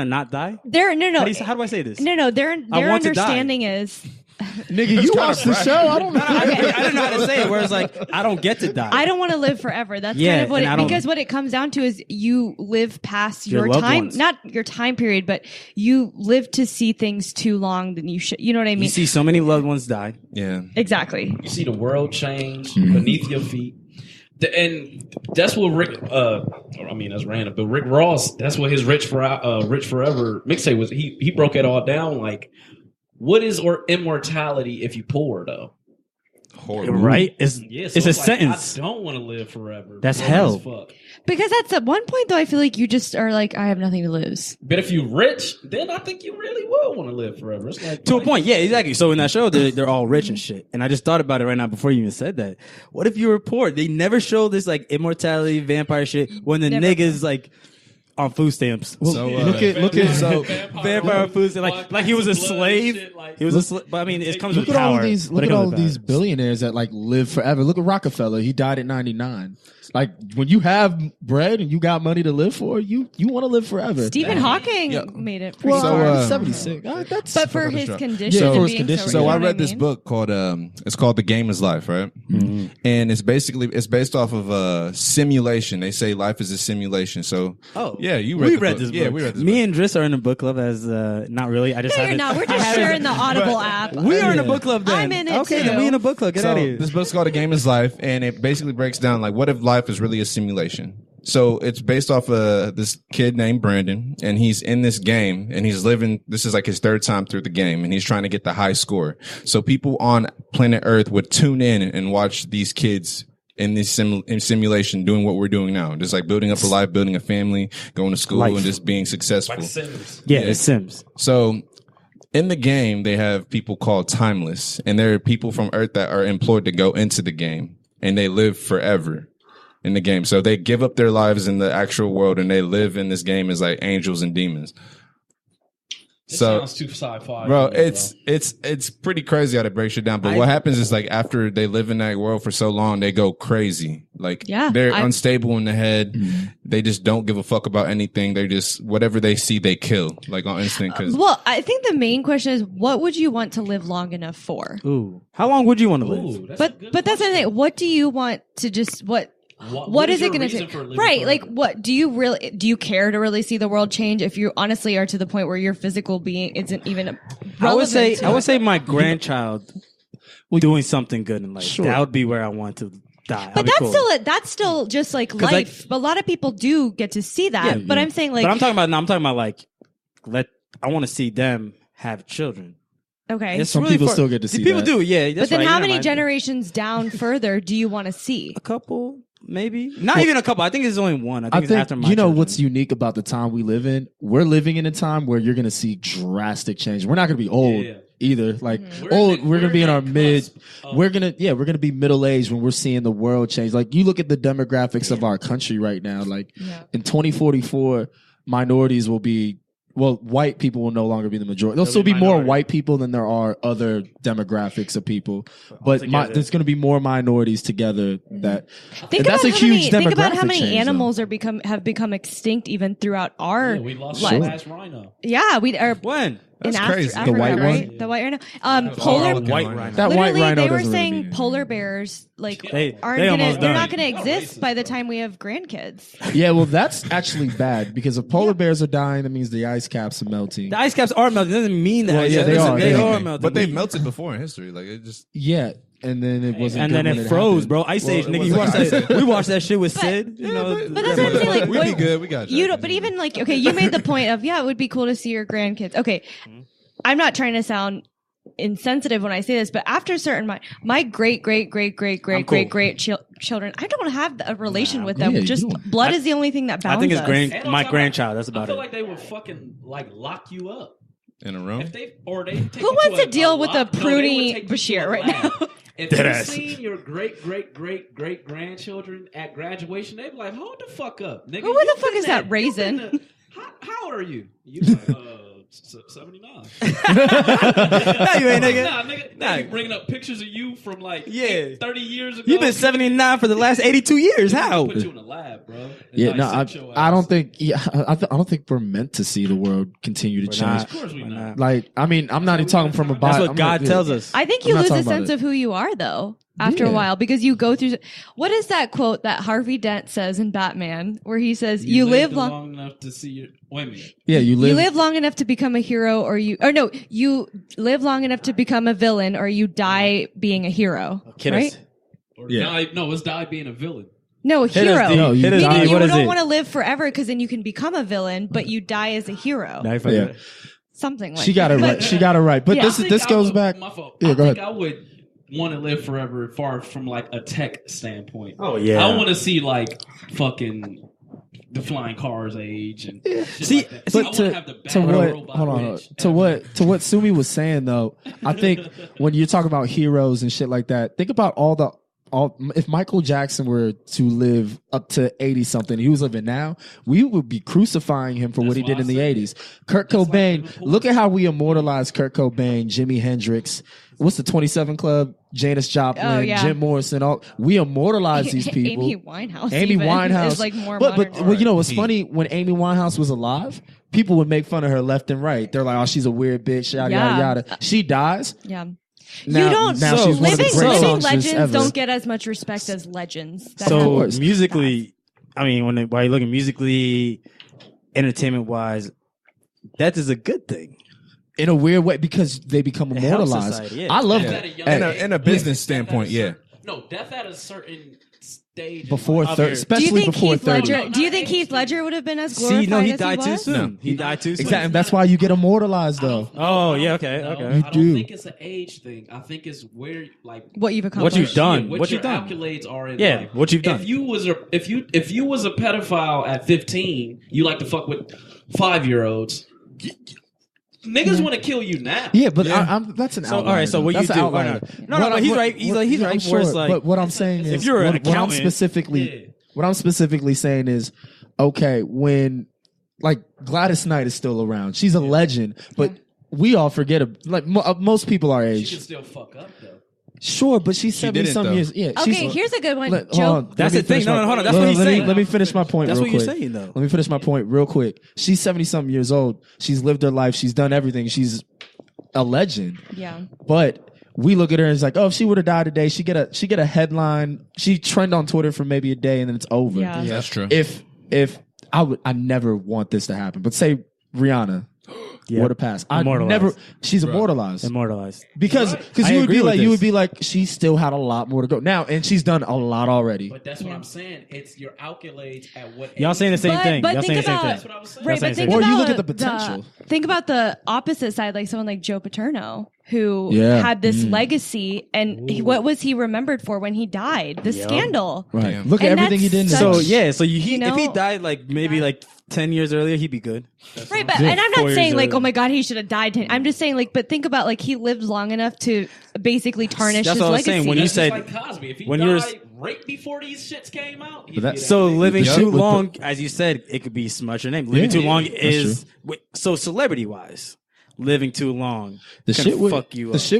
not die. How do I say this? No. Their understanding is. Nigga, you watched the show? I don't know. I don't know how to say it. Where it's like, I don't get to die. I don't want to live forever. That's kind of what because what it comes down to is you live past your time, not your time period, but you live to see things too long than you should. You know what I mean? You see so many loved ones die. Yeah, exactly. You see the world change beneath your feet. And that's what Rick. That's random, but Rick Ross. That's what his Rich Forever mixtape was. He broke it all down. Like, what is immortality if you poor though? Horrible, right? It's a sentence. I don't want to live forever. That's hell. Because at one point though, I feel like you just are like, I have nothing to lose. But if you're rich, then I think you really will want to live forever. It's like to a point, yeah, exactly. So in that show, they're all rich and shit. And I just thought about it right now before you even said that. What if you were poor? They never show this like immortality vampire shit when the niggas like on food stamps. So look at vampire food stamps, like he was a slave. He was a slave. But I mean, it comes with power. Look at all these billionaires that like live forever. Look at Rockefeller. He died at 99. Like when you have bread and you got money to live for, you want to live forever. Stephen Hawking made it pretty far. 76. But for his condition. So I read this book called it's called The Game is Life, right? Mm-hmm. And it's based off of a simulation. They say life is a simulation. So we read this book. Yeah, we read this book. Me and Driss are in a book club as not really. I just haven't. No, we're just sharing the Audible app. We are in a book club then. I'm in it okay, too. then we in a book club. Get out of here. This book's called The Game is Life, and it basically breaks down like what if life is really a simulation. So it's based off of this kid named Brandon, and he's in this game, and he's living. This is like his 3rd time through the game, and he's trying to get the high score. So people on planet Earth would tune in and watch these kids in this simulation doing what we're doing now, just like building up a life, building a family, going to school, and just being successful. Like Sims. Yeah, it's Sims. So in the game, they have people called timeless, and there are people from Earth that are employed to go into the game, and they live forever in the game. So they give up their lives in the actual world, and they live in this game as like angels and demons. It sounds too sci-fi. Bro, it's pretty crazy how they break shit down. But what happens is like after they live in that world for so long, they go crazy. Like they're unstable in the head. Mm-hmm. They just don't give a fuck about anything. They just whatever they see, they kill like on instinct. Well, I think the main question is, what would you want to live long enough for? Ooh, how long would you want to live? But that's the thing. What do you want to just what is it going to take? Right. Like, what do you care to really see the world change if you honestly are to the point where your physical being isn't even relevant? I would say my grandchild doing something good in life. Sure. That would be where I want to die. But that's still just like life. But a lot of people do get to see that. Yeah, but I'm saying like, but I'm talking about like, I want to see them have children. Okay. Some people still get to see people do, yeah. But then how many generations down further do you want to see? A couple. Maybe not even a couple. I think it's only one. I think it's after my children. What's unique about the time we live in? We're living in a time where you're going to see drastic change. We're not going to be old either. Like we're going to be in our mid. We're going to be middle aged when we're seeing the world change. Like you look at the demographics of our country right now. Like in 2044, minorities will be. Well, white people will no longer be the majority. There'll still be more white people than there are other demographics of people. But there's going to be more minorities together. That's a huge demographic. Think about how many change, animals have become extinct even throughout our we lost life. the last rhino. Yeah, we are. When? That's crazy. Africa, the white right? one? The white rhino. White rhino. That white rhino. They were saying polar bears they're not gonna exist by the time we have grandkids. Yeah, well, that's actually bad because if polar bears are dying, that means the ice caps are melting. The ice caps are melting. It doesn't mean that. Well, yeah, they are melting. But they've melted before in history. Like it just and then it wasn't. And then it froze, bro. Ice Age, nigga. We watched that shit with Sid. But that's what I'm saying. Like, we'd be good. We got you. But even like, okay, you made the point of it would be cool to see your grandkids. Okay, I'm not trying to sound insensitive when I say this, but after a certain my great children, I don't have a relation with them. Just blood is the only thing that bounds us. I think it's my grandchild. That's about it. I feel like they would fucking lock you up in a room. Who wants to deal with a pruny Bashir right now? If you've seen your great grandchildren at graduation, they'd be like, hold the fuck up, nigga. Who the fuck is that raisin? How old are you? You like 79. No, you ain't, nigga. Nah, nigga. Nah, you bringing up pictures of you from like 30 years ago. You've been 79 for the last 82 years. How? Put you in the lab, bro. Yeah, no, I don't think. Yeah, I don't think we're meant to see the world continue to change. Of course we're not. Like, I mean, I'm not even talking from a That's what God tells us. I think you lose a sense of who you are, though, after a while, because you go through. What is that quote that Harvey Dent says in Batman, where he says, "You live long enough to see your." Wait a minute. Yeah, you live long enough to become a hero, you live long enough to become a villain, or you die being a hero. Right? It's die being a villain. No, hero. No, meaning you don't want to live forever because then you can become a villain, but you die as a hero. Yeah. Something like she got it right. She got it right. But this goes back. My fault. Yeah, go ahead. I would want to live forever, far from like a tech standpoint. Oh yeah. I want to see like fucking the flying cars age and see, like but I want to have the to what? robot Hold on. rich. To what Sumie was saying though, I think when you're talking about heroes and shit like that, think about if Michael Jackson were to live up to 80 something, he was living now, we would be crucifying him for what he did in the 80s. Kurt Cobain, look at how we immortalized Kurt Cobain, Jimi Hendrix, what's the 27 Club, Janis Joplin, Jim Morrison, we immortalized these people. Amy Winehouse is like more but well, you know what's funny? When Amy Winehouse was alive, people would make fun of her left and right. They're like, oh, she's a weird bitch, yada yada yada. She dies. Yeah. Now she's one of the great living songsters legends ever. don't get as much respect as legends. So musically, I mean, while you're looking musically, entertainment wise, that is a good thing. In a weird way, because they become immortalized. Society, I love that. In a business standpoint, yeah. No, death at a certain stage. Before 30, especially before 30. Do you think Heath Ledger would have been as glorified he as died he too was? soon. No. He died too soon. Exactly, and that's why you get immortalized, though. Oh yeah, okay. You I don't do. think it's an age thing. I think it's where like what you've accomplished, what you've done, what your accolades are in life. What you've done. If you was a pedophile at 15, you like to fuck with 5-year-olds. Niggas want to kill you now. Yeah, but that's an outlier. All right, so what you do? No, he's right. He's right. Sure, like, but what I'm saying is, if you're an what I'm accountant, what I'm specifically saying is, okay, when like Gladys Knight is still around, she's a legend, but we all forget like most people our age. She can still fuck up though. Sure, but she's 70-some years. Yeah. Okay, here's a good one, Joe. That's the thing. No, hold on. That's what he's saying. Let me finish my point. That's real what quick. you're saying, though. Let me finish my point real quick. She's 70-something years old. She's lived her life. She's done everything. She's a legend. Yeah. But we look at her and it's like, oh, if she would have died today, she get a headline. She trend on Twitter for maybe a day and then it's over. Yeah, that's true. If I never want this to happen. But say Rihanna. Would have passed. She's immortalized. Because you would be like she still had a lot more to go now, and she's done a lot already. But that's what I'm saying. It's your accolades at what y'all saying the same thing. But y'all think saying the same about thing. That's what I was saying. right. But think or about you look at the potential. Think about the opposite side, like someone like Joe Paterno, who had this legacy, and what was he remembered for when he died? The scandal. Right. Damn. Look at everything he did. So if he died like maybe like 10 years earlier, he'd be good. Right, but and I'm not saying like, oh my god, he should have died. I'm just saying like, but think about like he lived long enough to basically tarnish his legacy. That's what I was saying when you said like Cosby. If he when died right before these shits came out, living too long, as you said, it could be smudge your name. Living too long is so celebrity wise. Living too long, the shit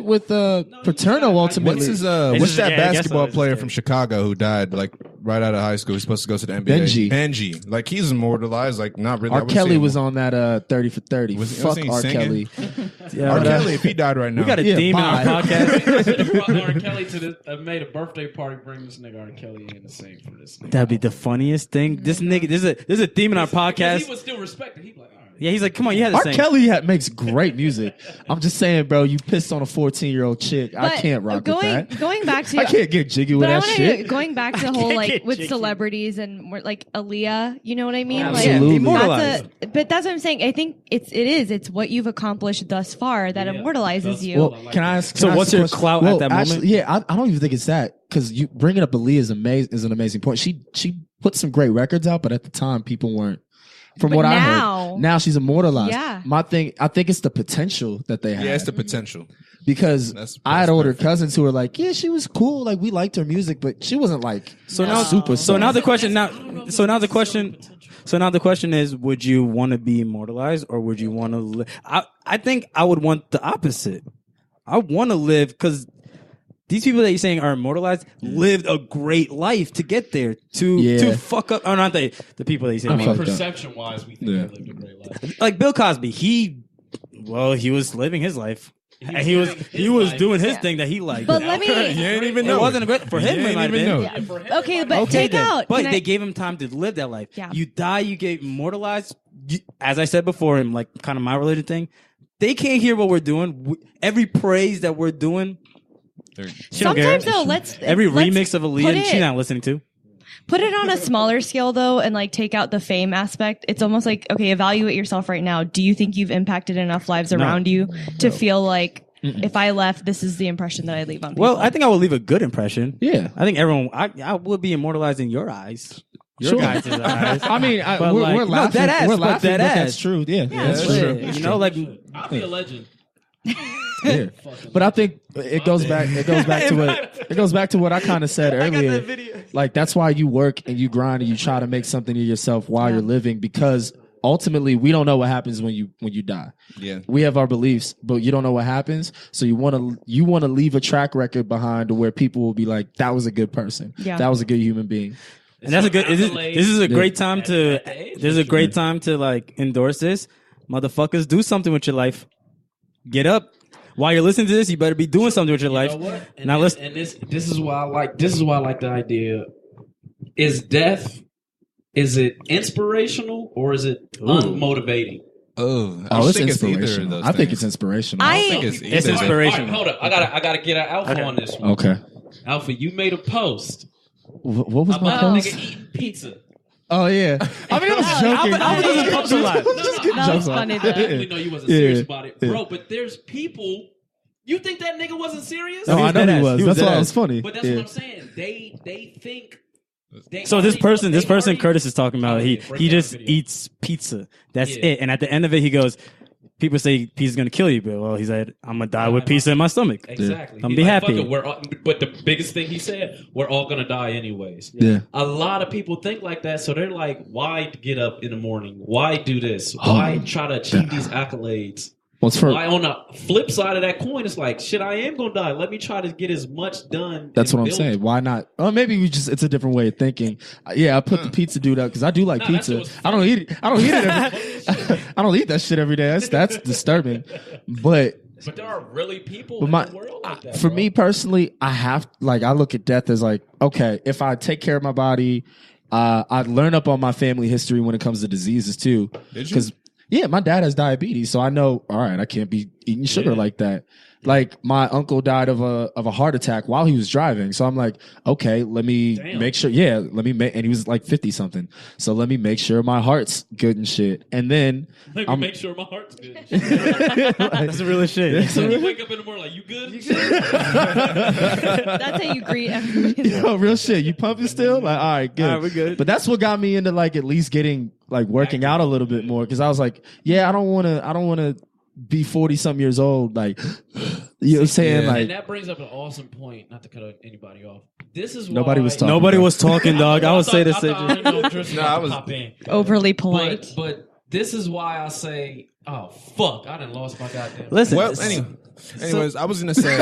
with Paterno ultimately. What's that basketball player from Chicago who died like right out of high school? He's supposed to go to the NBA. Benji, like he's immortalized. Like not really. R. Kelly was on that 30 for 30. Fuck R. Kelly. R. Kelly, if he died right now, we got a demon on our podcast. Brought R. Kelly to made a birthday party. Bring this nigga R. Kelly in to sing for this. That'd be the funniest thing. This nigga, there's a demon on our podcast. He was still respected. He like. Yeah, he's like, come on, you had to R. sing. Kelly makes great music. I'm just saying, bro, you pissed on a 14-year-old chick. I can't rock with that. Going back to, I can't get jiggy with that shit. Going back to the whole like with celebrities and more like Aaliyah, you know what I mean? Absolutely. Like, but that's what I'm saying. I think it's what you've accomplished thus far that immortalizes you. Well, can I ask? So what's your clout at that moment? Yeah, I don't even think it's that because you bringing up Aaliyah is an amazing point. She put some great records out, but at the time people weren't. From what I heard, now she's immortalized. Yeah. My thing, I think it's the potential that they have. Yeah, it's the potential. because I had older cousins who were like, yeah, she was cool, like we liked her music, but she wasn't like super. So now the question is, would you want to be immortalized or would you want to live? I think I would want the opposite. I want to live because these people that you're saying are immortalized lived a great life to get there. To fuck up. Oh, not the people that you say. I mean, perception wise, we think they lived a great life. Like Bill Cosby, he was living his life. And he was doing his thing that he liked. But let me. You ain't even know. It wasn't great for him. It might have been. Okay, but take out. But they gave him time to live that life. Yeah. You die, you get immortalized. As I said before, in like kind of my religion thing, they can't hear what we're doing. Every praise that we're doing. Sometimes though, every remix of Aaliyah, she's not listening to. Put it on a smaller scale though, and like take out the fame aspect. It's almost like, okay, evaluate yourself right now. Do you think you've impacted enough lives around you to feel like if I left, this is the impression that I leave on people? Well, I think I would leave a good impression. Yeah, I think everyone. I would be immortalized in your eyes. Your guys' eyes. I mean, we're laughing. We're laughing, but that's true. Yeah, that's true. You know, like I'll be a legend. Yeah. But I think it goes back to what I kind of said earlier. Like that's why you work and you grind and you try to make something of yourself while you're living, because ultimately we don't know what happens when you die. Yeah. We have our beliefs, but you don't know what happens. So you want to leave a track record behind where people will be like, that was a good person. Yeah. That was a good human being. And that's a good. This is a great time to. This is a great time to like endorse this. Motherfuckers, do something with your life. Get up. While you're listening to this, you better be doing something with your life. Now listen. And this is why I like. This is why I like the idea. Is death? Is it inspirational or is it unmotivating? It's inspirational. I think it's inspirational. I don't think it's either. It's inspirational. Right, hold up. I gotta get an alpha on this one. Okay. Alpha, you made a post. What was my post? Nigga eating pizza. Oh yeah. I mean, I was joking. I doesn't punch a lot. That was funny. I definitely know you wasn't serious about it, bro. But there's people. You think that nigga wasn't serious? No, I know he was. That's why it was funny. But that's what I'm saying. They think. So this person Curtis is talking about, he just eats pizza. That's it. And at the end of it, he goes, people say pizza's gonna kill you, but he's like, I'm gonna die with pizza in my stomach. Exactly. I'm be happy. But the biggest thing he said, we're all gonna die anyways. Yeah. A lot of people think like that, so they're like, why get up in the morning? Why do this? Why try to achieve these accolades? Why on the flip side of that coin, it's like, shit, I am gonna die. Let me try to get as much done. That's what I'm saying. Why not? Oh, maybe it's a different way of thinking. Yeah, I put the pizza dude up because I do like pizza. I don't eat it. I don't eat that shit every day. That's disturbing. But there are really people in the world like that. For me personally, I look at death as like, okay, if I take care of my body, I learn up on my family history when it comes to diseases too. Because yeah, my dad has diabetes, so I know, all right, I can't be eating sugar like that. Like my uncle died of a heart attack while he was driving. So I'm like, okay, let me make sure. Yeah, and he was like 50 something. So let me make sure my heart's good and shit. And then make sure my heart's good. That's the real shit. So you wake up in the morning like, you good? That's how you greet everybody. Yo, real shit. You pumping still? Like, all right, good. All right, we're good. But that's what got me into like at least getting like working out a little bit more, because I was like, yeah, I don't want to be 40 something years old, like, you know what I'm saying? Like, and that brings up an awesome point, not to cut anybody off. This is why nobody was talking, dog. I would say the same. I was overly polite. But this is why I say, oh fuck, I done lost my goddamn. Listen. Well, anyways, I was gonna say,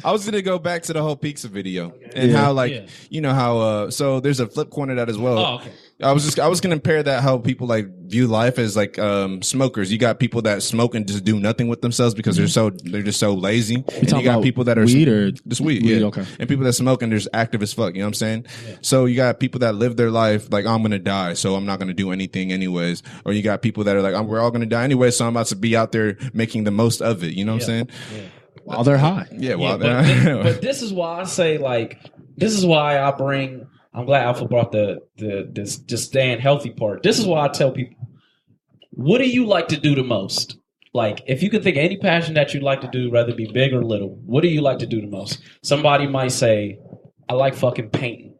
I was gonna go back to the whole pizza video and how, like, you know how so there's a flip coin to that as well. Oh, okay. I was gonna compare that how people like view life as like smokers. You got people that smoke and just do nothing with themselves because they're just so lazy. And you got people that are weed or just weed, yeah. Okay. And people that smoke and there's active as fuck. You know what I'm saying? Yeah. So you got people that live their life like, I'm gonna die, so I'm not gonna do anything anyways. Or you got people that are like, we're all gonna die anyway, so I'm about to be out there making the most of it. You know what I'm saying? Yeah. While they're high. Yeah, while they're high. But this is why I say, like, this is why I bring. I'm glad Alpha brought this just staying healthy part. This is why I tell people, what do you like to do the most? Like, if you can think of any passion that you'd like to do, whether it be big or little, what do you like to do the most? Somebody might say, I like fucking painting.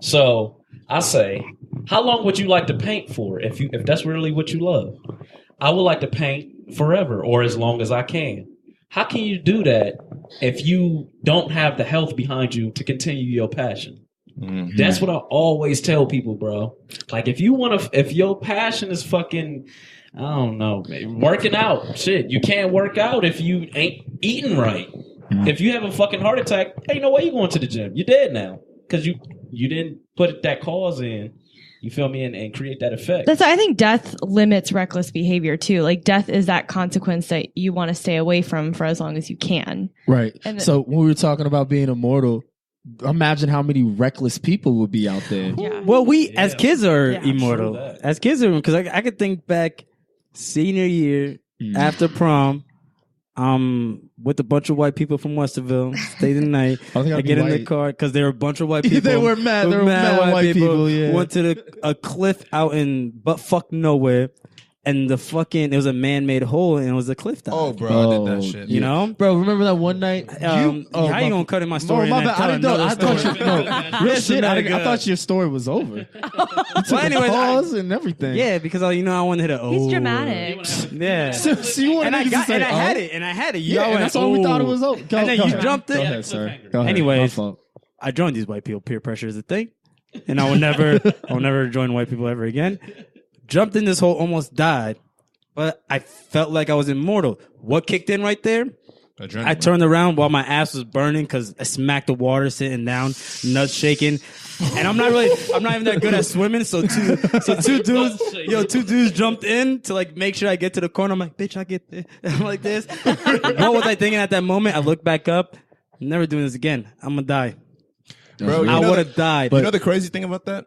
So I say, how long would you like to paint for if that's really what you love? I would like to paint forever or as long as I can. How can you do that if you don't have the health behind you to continue your passion? Mm-hmm. That's what I always tell people, bro. Like, if your passion is fucking, I don't know, working out, shit, you can't work out if you ain't eating right. Mm-hmm. If you have a fucking heart attack, ain't no way you going to the gym. You're dead now because you didn't put that cause in. You feel me? And create that effect. I think death limits reckless behavior too. Like, death is that consequence that you want to stay away from for as long as you can. Right. So when we were talking about being immortal, imagine how many reckless people would be out there. Yeah. Well, as kids are immortal. As kids are, because I could think back senior year after prom. With a bunch of white people from Westerville, stayed the night. I get in the car because there were a bunch of white people. They were mad. They were mad white people. Yeah. Went to a cliff out in butt nowhere, and it was a man-made hole, and it was a cliff dive. Oh, bro, I did that shit. You know, bro. Remember that one night? How you gonna cut in my story? My bad. I didn't know. I thought real shit. I thought your story was over. Well, anyways, pause and everything. Yeah, because I wanted to hit a. He's dramatic. Yeah. So you wanted to say, I had it. Yeah, and that's all we thought it was over. And then you jumped in. Go ahead, sir. Go ahead. Anyways, I joined these white people. Peer pressure is a thing, and I will never join white people ever again. Jumped in this hole, almost died. But I felt like I was immortal. What kicked in right there? Adrenaline. I turned around while my ass was burning because I smacked the water sitting down, nuts shaking. And I'm not even that good at swimming. So two dudes jumped in to like make sure I get to the corner. I'm like, bitch, I get there. I'm like this. What was I thinking at that moment? I looked back up. I'm never doing this again. I'm gonna die. Bro, I would have died. You know the crazy thing about that?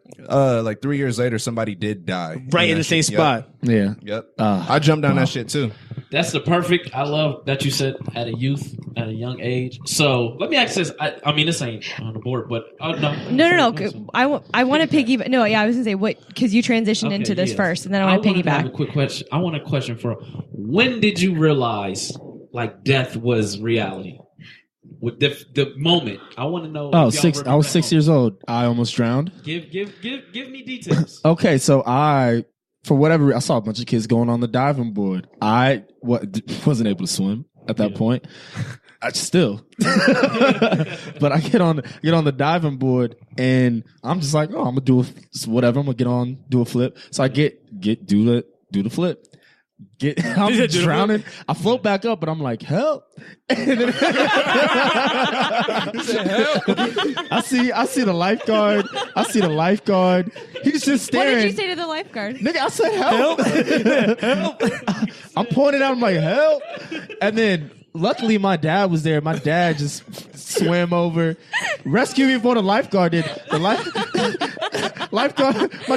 Like 3 years later, somebody did die. Right in the same spot. Yep. Yep. I jumped down that shit too. That's the perfect. I love that you said at a young age. So let me ask this. I mean, this ain't on the board, but no. I want to piggyback. No, yeah, I was gonna say what because you transitioned into this first, and then I want to piggyback. A quick question. I want a question for when did you realize like death was reality? With the moment, I want to know. I was 6 years old. I almost drowned. Give me details. Okay, so for whatever I saw a bunch of kids going on the diving board. I wasn't able to swim at that point. I still, but I get on the diving board and I'm just like, oh, I'm gonna do whatever. I'm gonna get on, do a flip. So I do the flip. I'm drowning. I float back up, but I'm like, help! And then, I see the lifeguard. He's just staring. What did you say to the lifeguard? Nigga, I said help. Help! I'm pointing out. I'm like, help! And then luckily my dad was there. My dad just swam over, rescued me before the lifeguard did. Lifeguard. My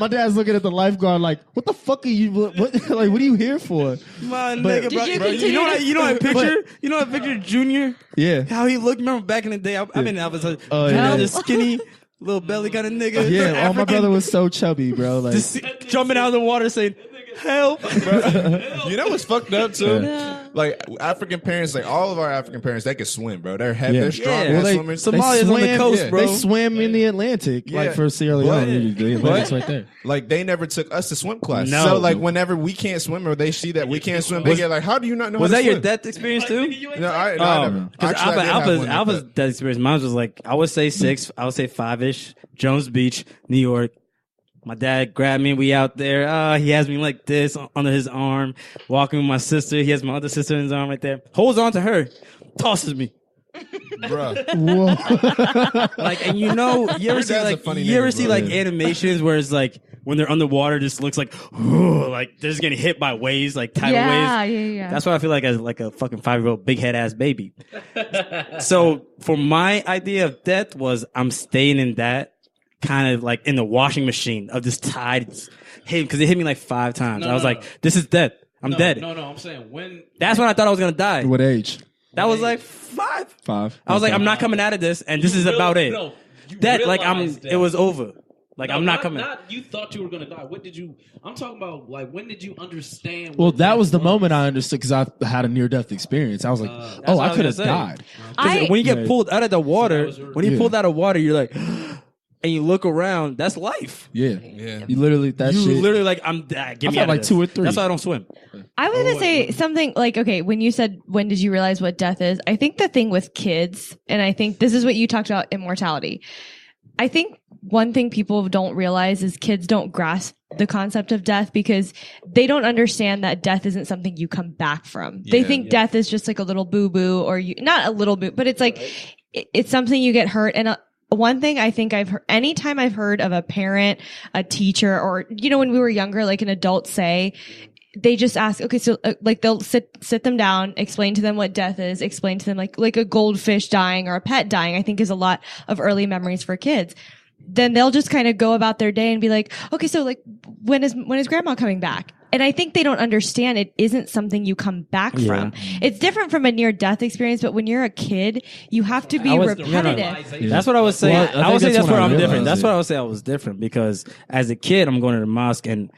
dad's looking at the lifeguard like, what the fuck are you? What are you here for? My nigga, bro. You know what I picture Junior? Yeah. How he looked. Remember back in the day? I've been I was just skinny, little belly kind of nigga. Yeah. My brother was so chubby, bro. Like just jumping out of the water saying, help. Bro. You know what's fucked up too? Yeah. Like African parents, like all of our African parents, they can swim, bro. They're heavy, they're strong swimmers. Somalia's on the coast, bro. They swim in the Atlantic, like for Sierra Leone. The Atlantic's right there. Like they never took us to swim class. No. So like whenever we can't swim or they see that we can't swim, they get like, how do you not know? Was how that to swim? your death experience too? No, I never. Alpha's death experience. Mine was like, I would say 6, I would say 5-ish. Jones Beach, New York. My dad grabbed me. We out there. He has me like this under his arm, walking with my sister. He has my other sister in his arm right there. Holds on to her, tosses me. Bro. Like, and you ever see like animations where it's like when they're underwater, just looks like they're just getting hit by waves, like tidal waves. Yeah. That's what I feel like as like a fucking 5-year-old big head ass baby. So for my idea of death was I'm staying in that. Kind of like in the washing machine of this tide hit because it hit me like 5 times. I was like, this is death. I'm dead. No, I'm saying when. That's when I thought I was going to die. What age? That was like 5. 5. I was like, I'm not coming out of this and this is about it. That like it was over. Like I'm not coming. You thought you were going to die. I'm talking about like when did you understand? Well, that was the moment I understood because I had a near death experience. I was like, I could have died. When you get pulled out of the water, pulled out of water, you're like. and you look around, that's life. Yeah. Yeah. You literally like I'm. Give me had like 2 or 3. That's why I don't swim. I was gonna say something like, okay, when you said when did you realize what death is? I think the thing with kids, and I think this is what you talked about, immortality. I think one thing people don't realize is kids don't grasp the concept of death because they don't understand that death isn't something you come back from. They think death is just like a little boo-boo, or not a little boo, but it's like, it's something you get hurt. And one thing I think I've heard, anytime I've heard of a parent, a teacher, or, when we were younger, like an adult say, they just ask, okay, so like they'll sit them down, explain to them what death is, explain to them like a goldfish dying or a pet dying, I think is a lot of early memories for kids. Then they'll just kind of go about their day and be like, okay, so like when is grandma coming back? And I think they don't understand it isn't something you come back from. It's different from a near death experience, but when you're a kid, you have to be repetitive. That's what I was saying. Well, I would say that's where I'm realized different. That's it. what I would say I was different because as a kid, I'm going to the mosque, and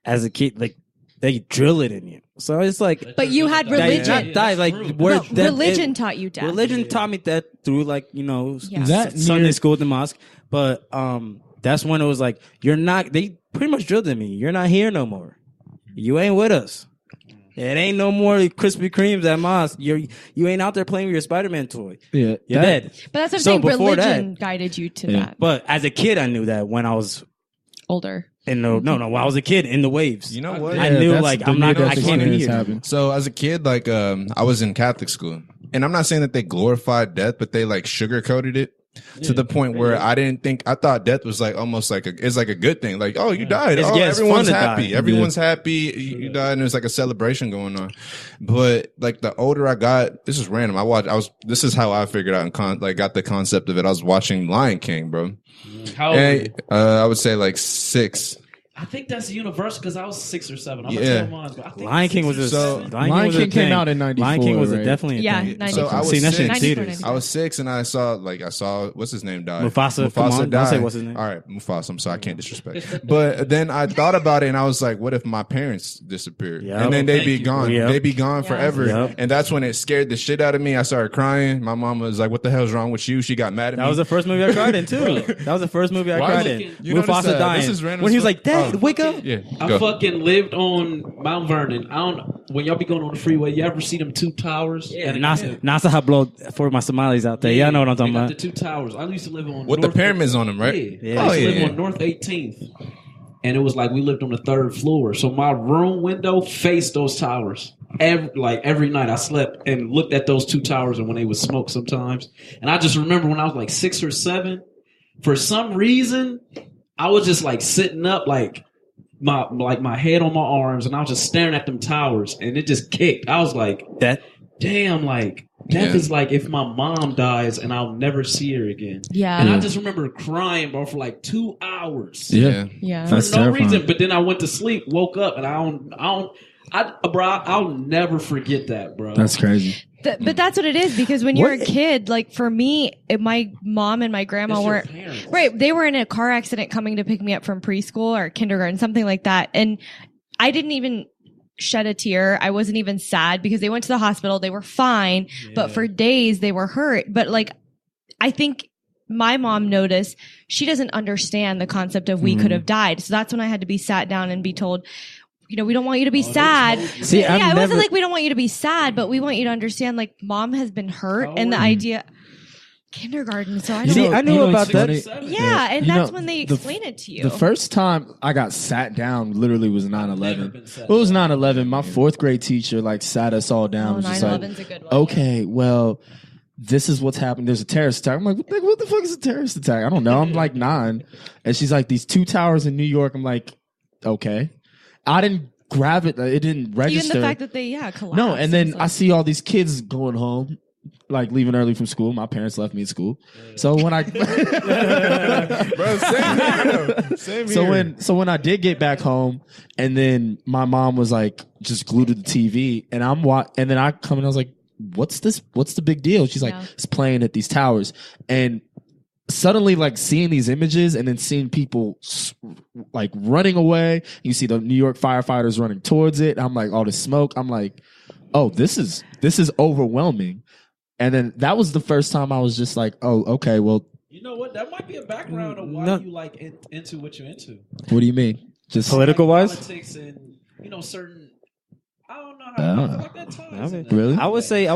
as a kid, like they drill it in you. So it's like, But you had religion. Not die, like where Religion taught you death. Religion taught me that through like That Sunday near- school at the mosque. But that's when it was like they pretty much drilled in me. You're not here no more. You ain't with us. It ain't no more Krispy Kremes at mosque. You ain't out there playing with your Spider-Man toy. Yeah. You're dead. But that's what I'm So saying. before Religion guided you to that. But as a kid, I knew that when I was Older. when I was a kid in the waves. You know what? I knew like I'm not. I can't be here. Happen. So as a kid, like I was in Catholic school, and I'm not saying that they glorified death, but they like sugarcoated it to the point where I thought death was like almost like it's like a good thing. Like, oh, you died. It's- Oh, yeah, it's everyone's fun to happy. die. Everyone's happy. You died, and there's like a celebration going on. But like the older I got, this is random. This is how I figured out and got the concept of it. I was watching Lion King, bro. How old were you? I would say like 6. I think that's universal because I was 6 or 7. I'm Yeah. gonna tell mine, but I think Lion King was Lion King came out in 94. Lion King was right? definitely a thing. 94. So I was Seen that shit in 6. theaters. I was 6 and I saw what's his name die. Mufasa, come on, don't say what's his name. All right, Mufasa. I'm sorry, I can't disrespect. But then I thought about it and I was like, what if my parents disappeared Yep. and then they'd be Thank you. gone? Yep. They'd be gone forever. Yep. And that's when it scared the shit out of me. I started crying. My mom was like, "What the hell's wrong with you?" She got mad at me. That was the first movie I cried in too. That was the first movie I Why cried is in. You notice Mufasa that? dying. This is random When he was stuff. like, "Dad, wake up!" Yeah, I go. fucking lived on Mount Vernon. When y'all be going on the freeway, you ever see them 2 towers? Nasa Hablo for my Somalis out there. Y'all know what I'm talking they got about. the 2 towers. I used to live on With North the pyramids on them, right? Yeah. Yeah. I used to live yeah. on North 18th. And it was like we lived on the 3rd floor. So my room window faced those towers. Every night I slept and looked at those 2 towers and when they would smoke sometimes. And I just remember when I was like 6 or 7, for some reason, I was just like sitting up like my head on my arms and I was just staring at them towers and it just kicked. I was like, damn, like death is like if my mom dies and I'll never see her again. Yeah. And I just remember crying, bro, for like 2 hours. Yeah. Yeah. For That's no terrifying. reason. But then I went to sleep, woke up, and I'll never forget that, bro. That's crazy. But that's what it is because when you're a kid, like for me, my mom and my grandma It's your weren't parents. right. They were in a car accident coming to pick me up from preschool or kindergarten, something like that, and I didn't even shed a tear. I wasn't even sad because they went to the hospital. They were fine, but for days they were hurt. But like, I think my mom noticed she doesn't understand the concept of we could have died. So that's when I had to be sat down and be told, we don't want you to be sad. See, yeah, I've it wasn't never- like we don't want you to be sad, but we want you to understand like mom has been hurt and the idea kindergarten. So I don't See, know. I knew about that. Yeah, and You that's know, when they the- explain it to you. The first time I got sat down literally was 9/11. been sat It was 9/11. My 4th grade teacher like sat us all down. Oh, Was just like, 9/11's a good one. okay, well, this is what's happened. There's a terrorist attack. I'm like, what the fuck is a terrorist attack? I don't know. I'm like 9. And she's like, these 2 towers in New York. I'm like, okay. I didn't grab it. It didn't register. Even the fact that they collapsed. No, and then It's I like- see all these kids going home, like leaving early from school. My parents left me at school. So when I Bro, same here. Same here. so when I did get back home, and then my mom was like just glued to the TV, and and then I come and I was like, "What's this? What's the big deal?" She's like, Yeah. "It's playing at these towers," and suddenly like seeing these images and then seeing people like running away. You see the New York firefighters running towards it. I'm like, all the smoke. I'm like, oh, this is overwhelming. And then that was the first time I was just like, oh, okay, well, You know what? That might be a background of why you like into what you're into. What do you mean? Just political wise? Politics and certain. I don't know how I feel like that ties. Really? I would say.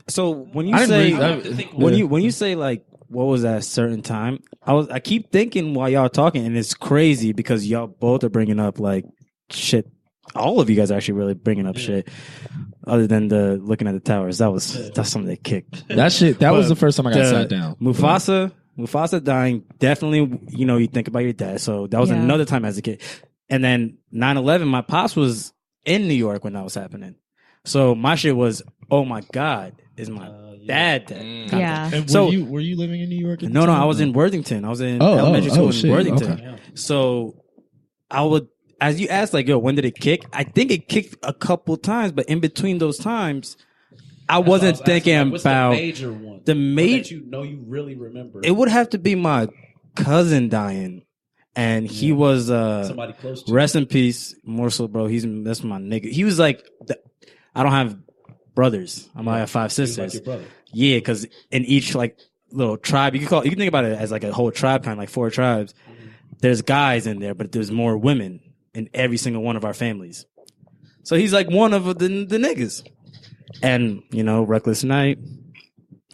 So when you when you say like what was that certain time, I keep thinking while y'all talking, and it's crazy because y'all both are bringing up like shit. All of you guys are actually really bringing up shit. Other than the looking at the towers, that's something they kicked. That shit. That was the first time I got sat down. Mufasa dying, definitely, you think about your dad. So that was another time as a kid. And then 9/11, my pops was in New York when that was happening. So my shit was, oh my God, is my dad dead? Yeah. And were you living in New York? No, I was in Worthington. I was in elementary school in Worthington. Okay. So I would, as you asked, like, yo, when did it kick? I think it kicked a couple times, but in between those times, I wasn't thinking about the major one. The major, that you really remember. It would have to be my cousin dying, and he was somebody close to rest in peace, Morsel, bro. That's my nigga. He was like, I don't have brothers. I have 5 sisters. Like your brother. Yeah, because in each like little tribe, you can think about it as like a whole tribe, kind of like 4 tribes. Mm-hmm. There's guys in there, but there's more women in every single one of our families. So he's like one of the niggas. And, reckless night,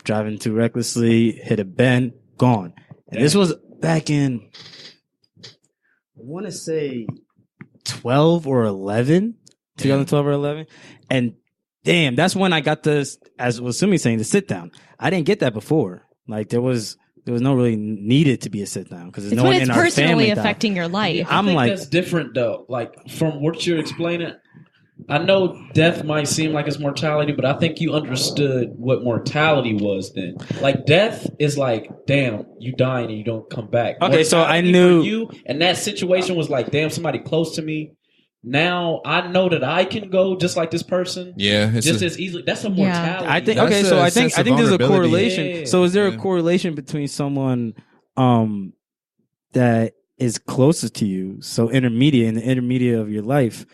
driving too recklessly, hit a bend, gone. And this was back in, I want to say 2012 or 11. And damn, that's when I got this, as was Sumie saying, the sit down. I didn't get that before. Like there was no really needed to be a sit down because there's no one in our family. It's personally affecting your life. I think that's different though. Like from what you're explaining, I know death might seem like it's mortality, but I think you understood what mortality was then. Like death is like, damn, you dying and you don't come back. Okay, mortality so I knew you, and that situation was like, damn, somebody close to me. Now I know that I can go just like this person. Yeah, it's just as easily. That's a mortality. I think. Okay, so I think there's a correlation. Yeah. So is there a correlation between someone that is closest to you, so intermediate in the intermediate of your life,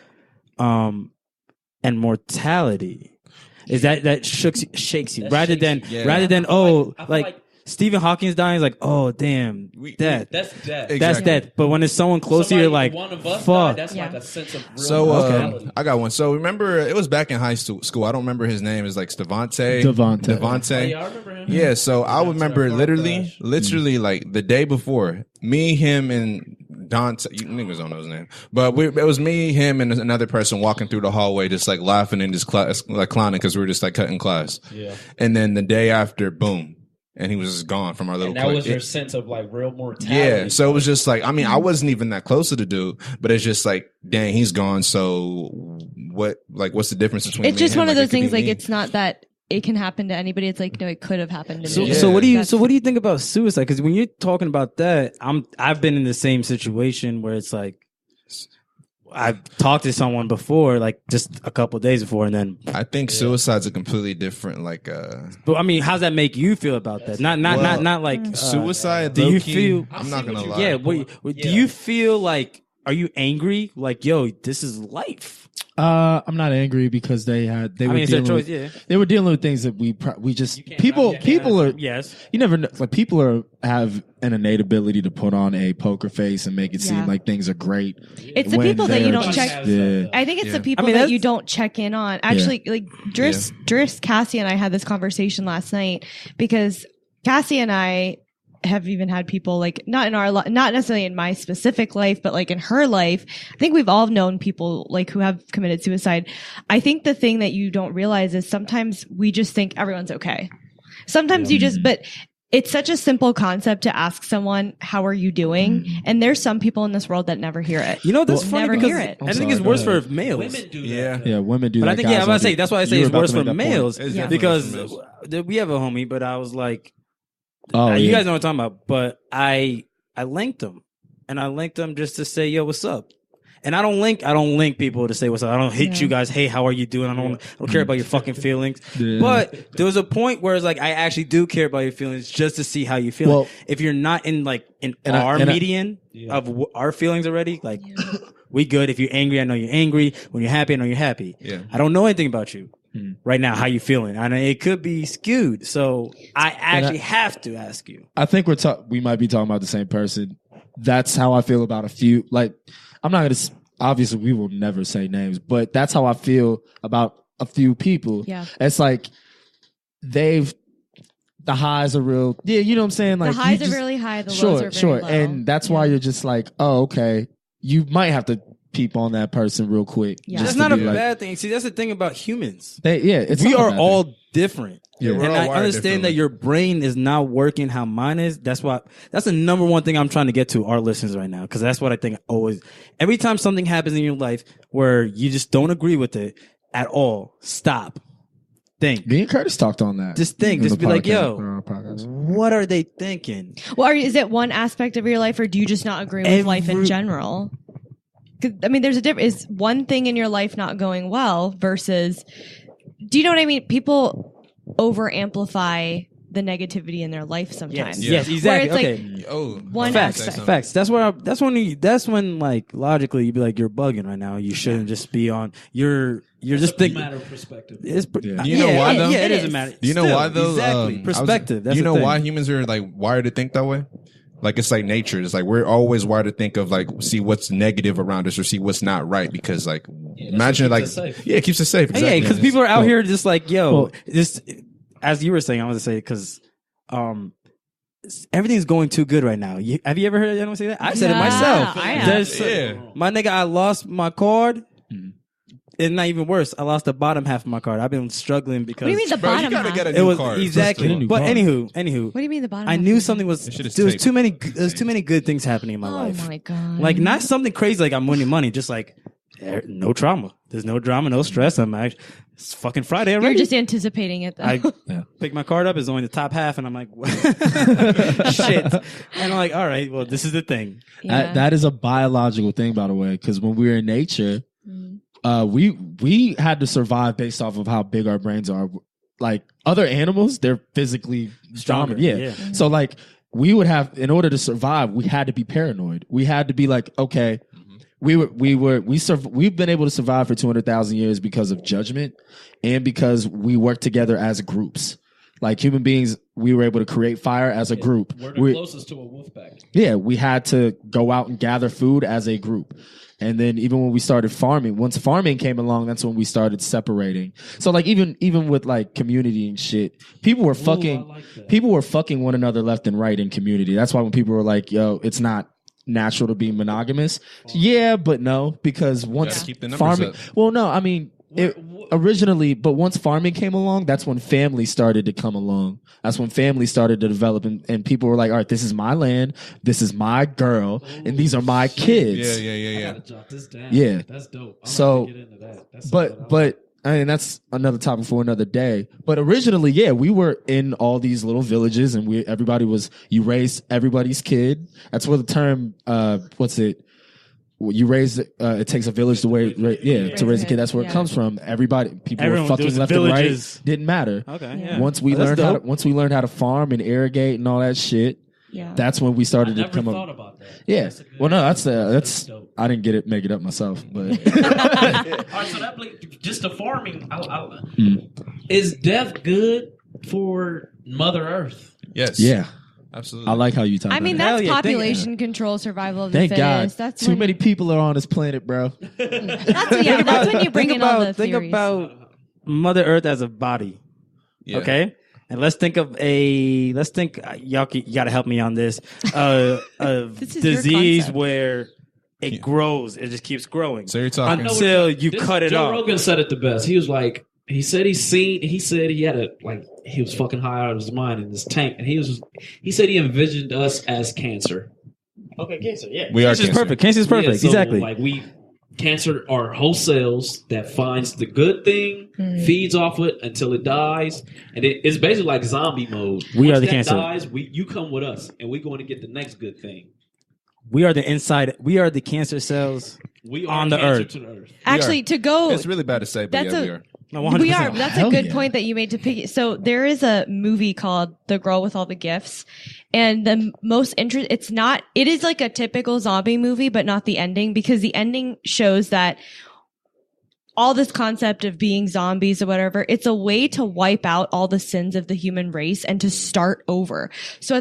and mortality? Is that shakes you that rather shakes than rather than like Stephen Hawking's dying is like, oh damn, death. That's death. Exactly. That's death. But when it's someone close to you, you're like, one of us fuck. Died, that's like a sense of real So I got one. So remember, it was back in high school. I don't remember his name. It's like Devontae. Oh, yeah, I remember him. Yeah. So I remember literally like the day before, me, him, and Dante. You niggas don't know his name, but it was me, him, and another person walking through the hallway, just like laughing and just like clowning because we were just like cutting class. Yeah. And then the day after, boom. And he was just gone from our little clique. That was your sense of like real mortality. Yeah. So it was just like, I mean, I wasn't even that close to the dude, but it's just like, dang, he's gone. So what's the difference between it's just one of those things like it's not that it can happen to anybody. It's like, no, it could have happened to me. So what do you think about suicide? Because when you're talking about that, I've been in the same situation where it's like, I've talked to someone before, like just a couple of days before, and then I think suicide's a completely different, like. But I mean, how's that make you feel about that? Not like suicide. Do you feel? I'm not gonna lie. Yeah. Do you feel like? Are you angry? Like, yo, this is life. I'm not angry because they were dealing with things that we just people are you never know, like people have an innate ability to put on a poker face and make it seem like things are great. It's the people that you don't check. I think it's the people that you don't check in on. Actually, like Driss, Cassie, and I had this conversation last night because Cassie and I have even had people like not necessarily in my specific life, but like in her life. I think we've all known people like who have committed suicide. I think the thing that you don't realize is sometimes we just think everyone's okay. Sometimes but it's such a simple concept to ask someone, how are you doing? And there's some people in this world that never hear it. That's funny never because hear it. I think it's worse for males. Women do that. Yeah, women do but that. I think, I'm about to say, that's why I say it's worse for males. Because we have a homie, but I was like, you guys know what I'm talking about, but I linked them, and I linked them just to say, "Yo, what's up?" And I don't link people to say what's up. I don't hit you guys. Hey, how are you doing? I don't care about your fucking feelings. Yeah. But there was a point where it's like I actually do care about your feelings just to see how you feel. Well, if you're not in our median of our feelings already, we good. If you're angry, I know you're angry. When you're happy, I know you're happy. Yeah. I don't know anything about you. right now, how you feeling? And it could be skewed. So I actually have to ask you. I think we might be talking about the same person. That's how I feel about a few. Like, I'm not going to, obviously we will never say names, but that's how I feel about a few people. Yeah. It's like the highs are real. Yeah, you know what I'm saying? Like, the highs are really high, the lows are very low. And that's why you're just like, oh, okay. You might have to peep on that person real quick. Yeah. That's not a bad thing. See, that's the thing about humans. We are all different. Yeah, and I understand that your brain is not working how mine is. That's the number one thing I'm trying to get to our listeners right now. Because that's what I think always, every time something happens in your life where you just don't agree with it at all, stop. Think. Me and Curtis talked on that. Just think. Just be like, yo, what are they thinking? Well, is it one aspect of your life, or do you just not agree with life in general? I mean, there's a difference. Is one thing in your life not going well versus, do you know what I mean? People over amplify the negativity in their life sometimes. Yes, exactly. Where it's okay. One Facts. That's when like logically you'd be like, you're bugging right now. You shouldn't just be on. You're just thinking. Matter of perspective. Do you know why though? Yeah, it doesn't matter. Do you know why though? Exactly. Perspective. Do you know why humans are like wired to think that way? Like, it's like nature. It's like we're always wired to think of like, see what's negative around us or see what's not right, because like, imagine like, it keeps us safe. Exactly. Yeah, because people are out here just like, yo, just as you were saying, I was to say because everything's going too good right now. Have you ever heard anyone say that? I said it myself. My nigga, I lost my card. It's not even worse. I lost the bottom half of my card. I've been struggling because. What do you mean the bottom half? You gotta get a new card. Exactly. But anywho. What do you mean the bottom? I knew something was. There was too many good things happening in my life. Oh my god! Like, not something crazy like I'm winning money. Just like no trauma. There's no drama, no stress. It's fucking Friday already. You're just anticipating it though. I pick my card up. It's only the top half, and I'm like, shit. And I'm like, all right, well, this is the thing. Yeah. That is a biological thing, by the way, because when we were in nature. We had to survive based off of how big our brains are. Like other animals, they're physically stronger. Yeah. So like we would have, in order to survive, we had to be paranoid. We had to be like, okay, we've been able to survive for 200,000 years because of judgment and because we work together as groups. Like human beings, we were able to create fire as a group. We're the closest to a wolf pack. Yeah, we had to go out and gather food as a group. And then even when we started farming, once farming came along, that's when we started separating. So like even with like community and shit, people were fucking one another left and right in community. That's why when people were like, yo, it's not natural to be monogamous. Yeah, but no, because once keep the numbers farming, up. well, no, I mean, originally, but once farming came along, that's when families started to come along. That's when families started to develop, and people were like, all right, this is my land, this is my girl, and these are my kids. Yeah. I gotta jot this down. Yeah. That's dope. So, get into that. but I mean, that's another topic for another day. But originally, yeah, we were in all these little villages, and you raised everybody's kid. That's where the term, you raise it takes a village to raise a kid. That's where it comes from. People were fucking left and right. Didn't matter. Okay. Yeah. Once we learned how to farm and irrigate and all that shit, that's when we started to come up. Thought about that. Yeah. Well, no, that's I didn't make it up myself, but. All right, so that just the farming. Is death good for Mother Earth? Yes. Yeah. Absolutely. I like how you talk about it. I mean, that's population control, survival of the Thank fittest. God. That's Too many people are on this planet, bro. That's when you bring in all the theories. Think about Mother Earth as a body. Yeah. Okay? And let's think, y'all you got to help me on this. A disease where it grows. It just keeps growing. So you're talking until you cut it off. Joe Rogan said it the best. He was like, he said he had he was fucking high out of his mind in this tank, and he said he envisioned us as cancer. Okay, cancer, yeah. We are Cancer's perfect. Cancer's perfect. Yeah, so exactly. Like cancer are whole cells that finds the good thing, feeds off it until it dies, and it's basically like zombie mode. We Once are the that cancer. dies, you come with us, and we're going to get the next good thing. We are the inside. We are the cancer cells We are on the cancer earth. to the earth. Actually, to go. It's really bad to say, but we are. No, 100%. We are. That's Hell a good yeah. point that you made to pick. So there is a movie called The Girl with All the Gifts. And the most it is like a typical zombie movie, but not the ending, because the ending shows that all this concept of being zombies or whatever, it's a way to wipe out all the sins of the human race and to start over. So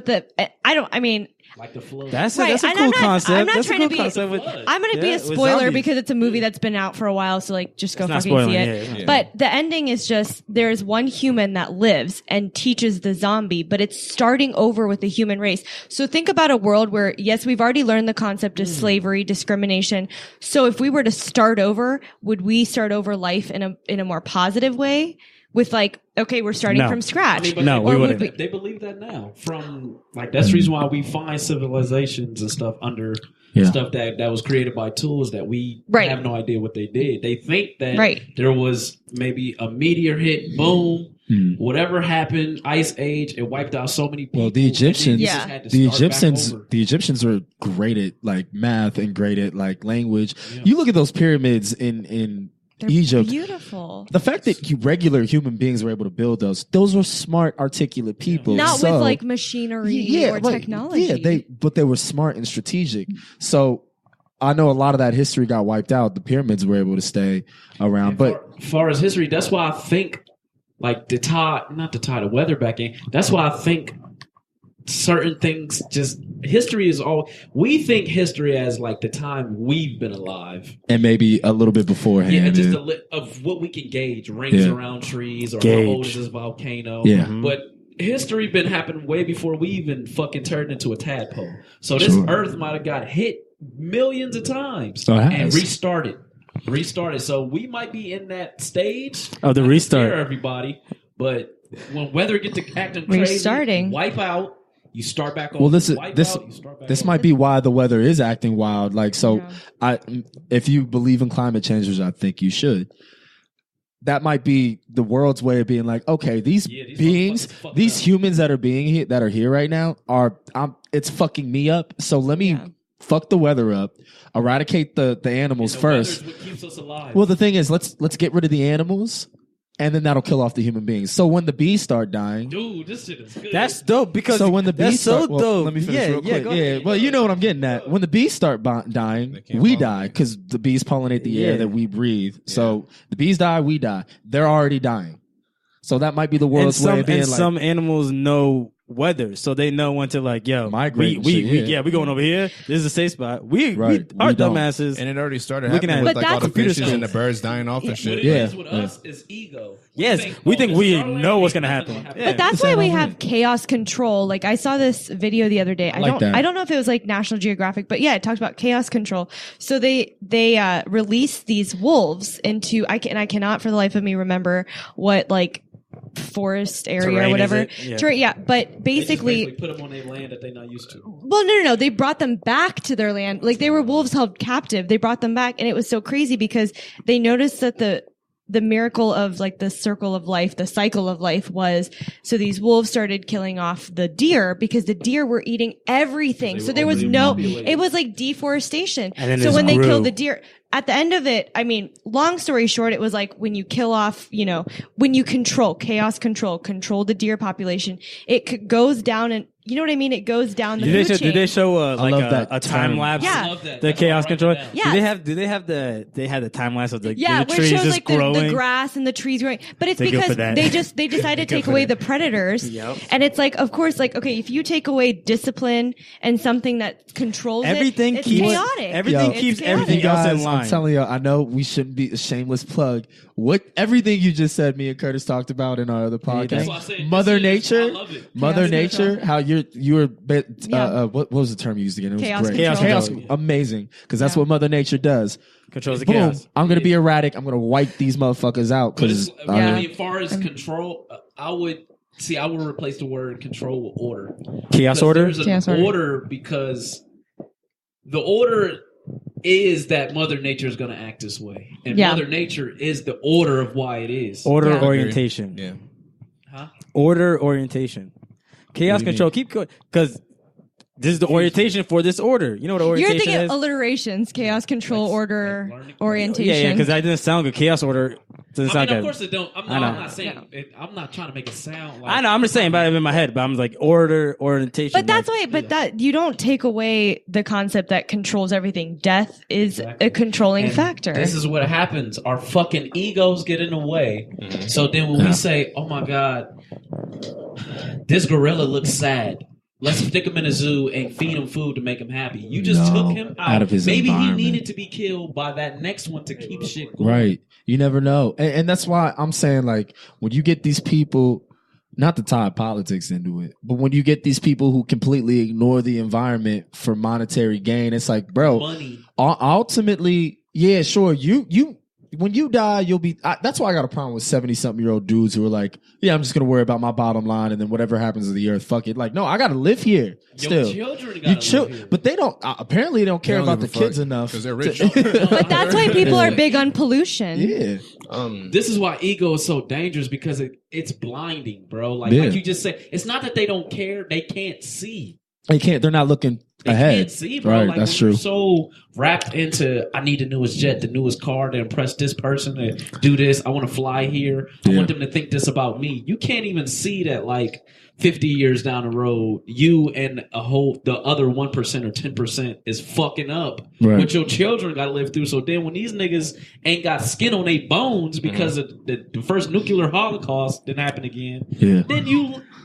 like the flood. That's right. a cool concept. I'm not that's trying a to cool be. concept I'm going to be a spoiler because it's a movie that's been out for a while. So like, just go fucking see it. Yeah. But the ending is just there's one human that lives and teaches the zombie, but it's starting over with the human race. So think about a world where yes, we've already learned the concept of slavery, discrimination. So if we were to start over, would we start over life in a more positive way? With like, okay, we're starting from scratch. We wouldn't. They believe that now. From like that's the reason why we find civilizations and stuff under stuff that was created by tools that we have no idea what they did. They think that there was maybe a meteor hit, boom, whatever happened, ice age, it wiped out so many people. Well, the Egyptians were great at like math and great at like language. Yeah. You look at those pyramids in They're Egypt. Beautiful. The fact that regular human beings were able to build those were smart, articulate people. Not with like machinery or technology. Yeah, but they were smart and strategic. So I know a lot of that history got wiped out. The pyramids were able to stay around. But as far as history, that's why I think like the weather back in. That's why I think certain things history is all we think history as like the time we've been alive and maybe a little bit beforehand. Yeah, just of what we can gauge, rings around trees or how old is this volcano. Yeah. But history been happening way before we even fucking turned into a tadpole. So this earth might have got hit millions of times and restarted. So we might be in that stage of the restart. Everybody, but when weather get to acting crazy, wipe out. You start back over. Well, this might be why the weather is acting wild. Like, so if you believe in climate change, which I think you should, that might be the world's way of being like, okay, these beings, these humans that are here right now it's fucking me up. So let me fuck the weather up, eradicate the animals first. What keeps us alive. Well, the thing is, let's get rid of the animals. And then that'll kill off the human beings. So when the bees start dying, dude, this shit is good. That's dope because so when the bees start, dope. Let me finish real quick. Yeah, well, you know what I'm getting at. When the bees start dying, we die because the bees pollinate the air that we breathe. So the bees die, we die. They're already dying. So that might be the world's way of being like. Some animals know weather, so they know when to like, yo, migrate. We going over here. This is a safe spot. Our dumbasses, and it already started happening with like all the fishes and the birds dying off and shit. What it is with us is ego. Yes, we think we know what's gonna happen. But that's why we have chaos control. Like I saw this video the other day. I don't know if it was like National Geographic, but yeah, it talked about chaos control. So they released these wolves into I cannot for the life of me remember what like forest area or whatever. But basically put them on their land that they're not used to. Well, no. They brought them back to their land. Like they were wolves held captive. They brought them back, and it was so crazy because they noticed that the miracle of like the circle of life, the cycle of life was, so these wolves started killing off the deer because the deer were eating everything. So there was it was like deforestation. So when they killed the deer, at the end of it, I mean, long story short, it was like when you kill off, when you control the deer population, it goes down and, you know what I mean? It goes down the food chain. Did they show a time lapse? Yeah. The chaos control. Yeah. Do they have the time lapse of the trees where it shows just like growing? The grass and the trees growing. But it's because they decided to take away the predators. Yep. And it's like, of course, like, okay, if you take away discipline and something that controls it's chaotic. Everything keeps everything else in line. I'm telling you, I know we shouldn't be a shameless plug. Everything you just said, me and Curtis talked about in our other podcast. Mother Nature, how you were what was the term you used again? It was great. Chaos. Amazing, because that's what Mother Nature does. Controls the chaos. I'm gonna be erratic. I'm gonna wipe these motherfuckers out. Because as far as control, I would replace the word control with order. Chaos order. There's an order because the order is that Mother Nature is going to act this way, and Mother Nature is the order of why it is. Order orientation. Yeah. Huh? Order orientation. Chaos control. Keep going because this is the orientation for this order. You know what orientation is? You're thinking alliterations, chaos control, order, orientation. Yeah, because that didn't sound good. Chaos order. So it's I mean, like of course it don't. I'm I know. not saying. I'm not trying to make it sound like. I know. I'm just saying about it in my head, but I'm like orientation. But that's like, why. But that you don't take away the concept that controls everything. Death is a controlling factor. This is what happens. Our fucking egos get in the way. So then when we say, "Oh my god, this gorilla looks sad. Let's stick him in a zoo and feed him food to make him happy." You just took him out of his Maybe he environment. needed to be killed by that next one to keep shit going. Right. You never know. And that's why I'm saying, like, when you get these people, not to tie politics into it, but when you get these people who completely ignore the environment for monetary gain, it's like, bro, Money. ultimately, yeah, sure, you when you die, you'll be. That's why I got a problem with 70-something-year-old dudes who are like, yeah, I'm just gonna worry about my bottom line, and then whatever happens to the earth, fuck it. Like, no, I gotta live here still. Your children gotta live here. But they don't. Apparently, they don't care don't about the give a fuck kids enough because they're rich. But that's why people are big on pollution. Yeah. This is why ego is so dangerous because it's blinding, bro. Like you just said, it's not that they don't care; they can't see. They can't. They're not looking They ahead. can't see, bro. Right. Like, That's when true. You're so wrapped into, I need the newest jet, the newest car to impress this person, to do this. I want to fly here. I want them to think this about me. You can't even see that, like, 50 years down the road, you and the other 1% or 10% is fucking up what your children got to live through. So then when these niggas ain't got skin on their bones because of the first nuclear holocaust didn't happen again, then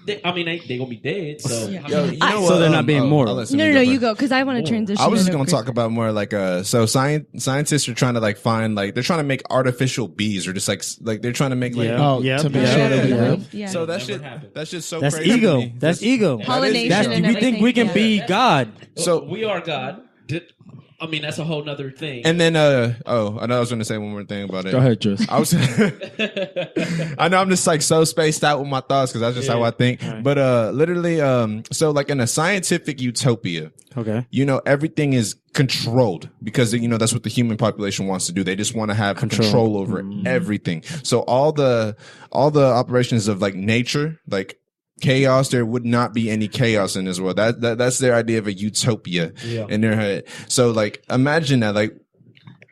they gonna be dead. So so they're not being moral. No, you go because I want to transition. I was just into going to talk about more like so scientists are trying to like find like they're trying to make artificial bees or just like they're trying to make like to make sure that we live. Yeah. So that's just so That's crazy to ego. me. That's ego. Pollination and we think we can be God. So we are God. I mean, that's a whole nother thing. and then I know I was going to say one more thing about it. Go ahead, Driss. I was I know I'm just like so spaced out with my thoughts because that's just how I think. Right. But literally so like in a scientific utopia, Okay. you know, everything is controlled because, you know, that's what the human population wants to do. They just want to have control over everything. So all the operations of like nature, like chaos, there would not be any chaos in this world. That's their idea of a utopia in their head. So like imagine that, like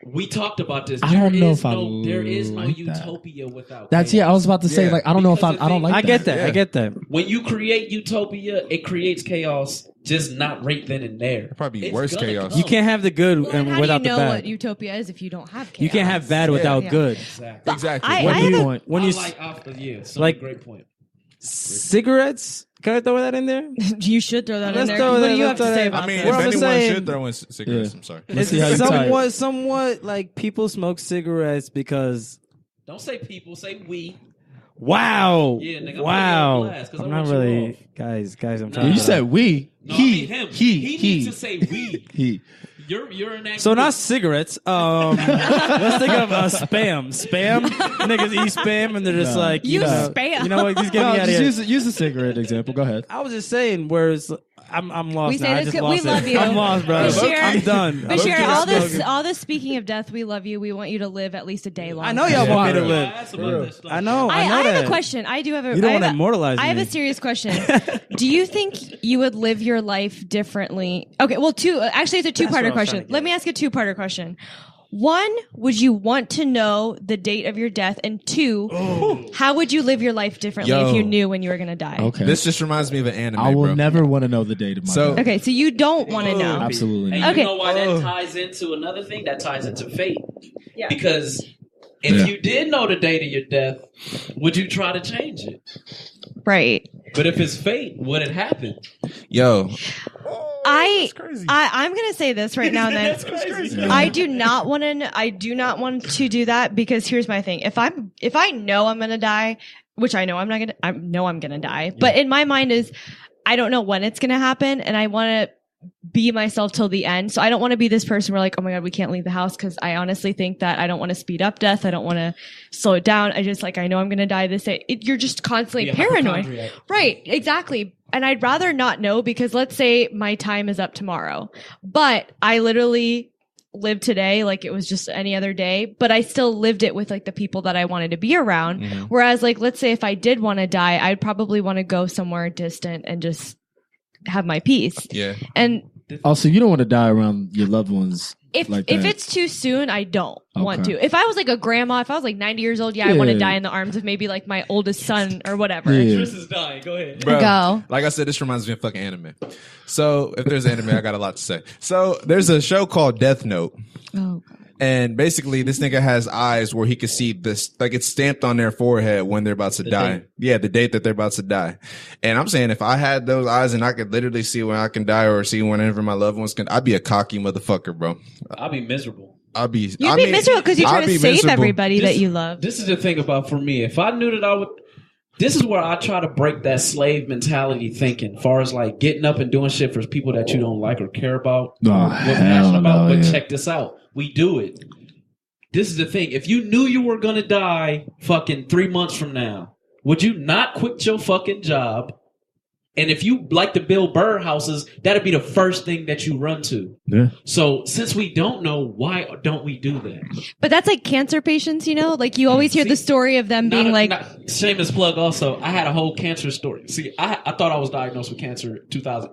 we talked about this. I don't know if there is no like utopia without That's chaos. I was about to say, like, I don't know if I Because don't like I that. get that. I get that. When you create utopia, it creates chaos, just not right then and there. probably It's worse gonna chaos. come. You can't have the good Well, then how without do you the know bad. what utopia is if you don't have chaos? You can't have bad without Yeah. good. Exactly. Exactly. I When have you a- when you like- great point. cigarettes, can I throw that in there? You should throw that in Let's there. throw What that- do you let's have to throw say that- about I mean, that? Well, if I'm just anyone saying- should throw in cigarettes, Yeah. I'm sorry. Let's see how you tie it. somewhat like people smoke cigarettes because Don't say people, say we. wow, Yeah, nigga, I'm wow. putting you on blast 'cause I I'm not want you really off. guys. I'm No, trying. You to said we. No, I mean him. He needs to he. say we. He. You're an So not cigarettes. Let's think of spam. Spam niggas eat spam and they're just like You know, spam. You know what? Just get No, me out of just here. use the cigarette example. Go ahead. I was just saying. Whereas I'm lost We now. say I this just 'cause lost we it. love you. I'm lost, bro. Bashir. I'm done. Bashir, all this speaking of death, we love you. We want you to live at least a day longer. I know y'all want me to live. live. I know. I know have that. a question. I do have a. You don't I have want to a- immortalize I have me. a serious question. Do you think you would live your life differently? Okay, well, actually, it's a two-parter what I was question. trying to Let get me ask a two-parter question. One, would you want to know the date of your death? And two, how would you live your life differently if you knew when you were going to die? Okay. This just reminds me of an anime, I will bro. never want to know the date of my So- death. Okay, so you don't want to know. Absolutely And not. Okay. you know why that ties into another thing? That ties into fate. Because if you did know the date of your death, would you try to change it? Right. But if it's fate, would it happen? Yo, I'm going to say this right now. Then I do not want to. I do not want to do that because here's my thing. If I know I'm going to die, which I know I'm not going to. I know I'm going to die, but in my mind is I don't know when it's going to happen, and I want to be myself till the end. So I don't want to be this person where like, oh my God, we can't leave the house, because I honestly think that I don't want to speed up death. I don't want to slow it down. I just I know I'm going to die this day. You're just constantly paranoid. Hypochondriac. Right, exactly. And I'd rather not know, because let's say my time is up tomorrow, but I literally lived today like it was just any other day, but I still lived it with like the people that I wanted to be around. Mm-hmm. Whereas like, let's say if I did want to die, I'd probably want to go somewhere distant and just have my peace. yeah. And Also, you don't want to die around your loved ones. If like if that. it's too soon, I don't want to. If I was like a grandma, if I was like 90 years old, I want to die in the arms of maybe like my oldest son or whatever. Driss is dying. Go ahead. Bro, Go. Like I said, this reminds me of fucking anime. So if there's anime, I got a lot to say. So there's a show called Death Note. Oh, God. And basically, this nigga has eyes where he can see this, like it's stamped on their forehead when they're about to die. Yeah, the date that they're about to die. And I'm saying, if I had those eyes and I could literally see when I can die or see whenever my loved ones can, I'd be a cocky motherfucker, bro. I'll be miserable. You'd be miserable because you're trying to save everybody that you love. This is the thing about for me. If I knew that I would, this is where I try to break that slave mentality thinking, as far as like getting up and doing shit for people that you don't like or care about. But check this out. We do it. This is the thing. If you knew you were going to die fucking 3 months from now, would you not quit your fucking job? And if you like to build bird houses, that'd be the first thing that you run to. Yeah. So since we don't know, why don't we do that? But that's like cancer patients, you know? Like you always hear the story of them being shameless plug also, I had a whole cancer story. See, I thought I was diagnosed with cancer in 2000.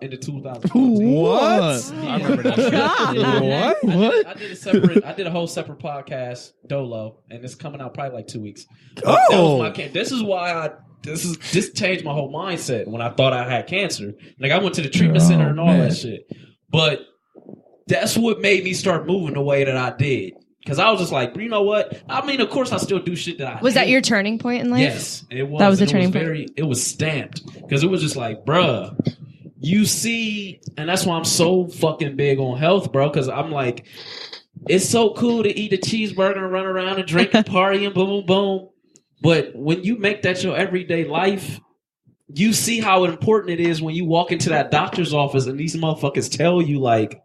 What? I remember that shit. What? I did a whole separate podcast, Dolo, and it's coming out probably like 2 weeks. Oh. That was my This is why this changed my whole mindset when I thought I had cancer. Like I went to the treatment center and all that shit. But that's what made me start moving the way that I did. Because I was just like, you know what? I mean, of course, I still do shit that I Was hate. that your turning point in life? Yes, it was. That was a turning point. It was stamped. Because it was just like, bruh, you see, and that's why I'm so fucking big on health, bro. Because I'm like, it's so cool to eat a cheeseburger and run around and drink and party and boom, boom, boom. But when you make that your everyday life, you see how important it is when you walk into that doctor's office and these motherfuckers tell you, like,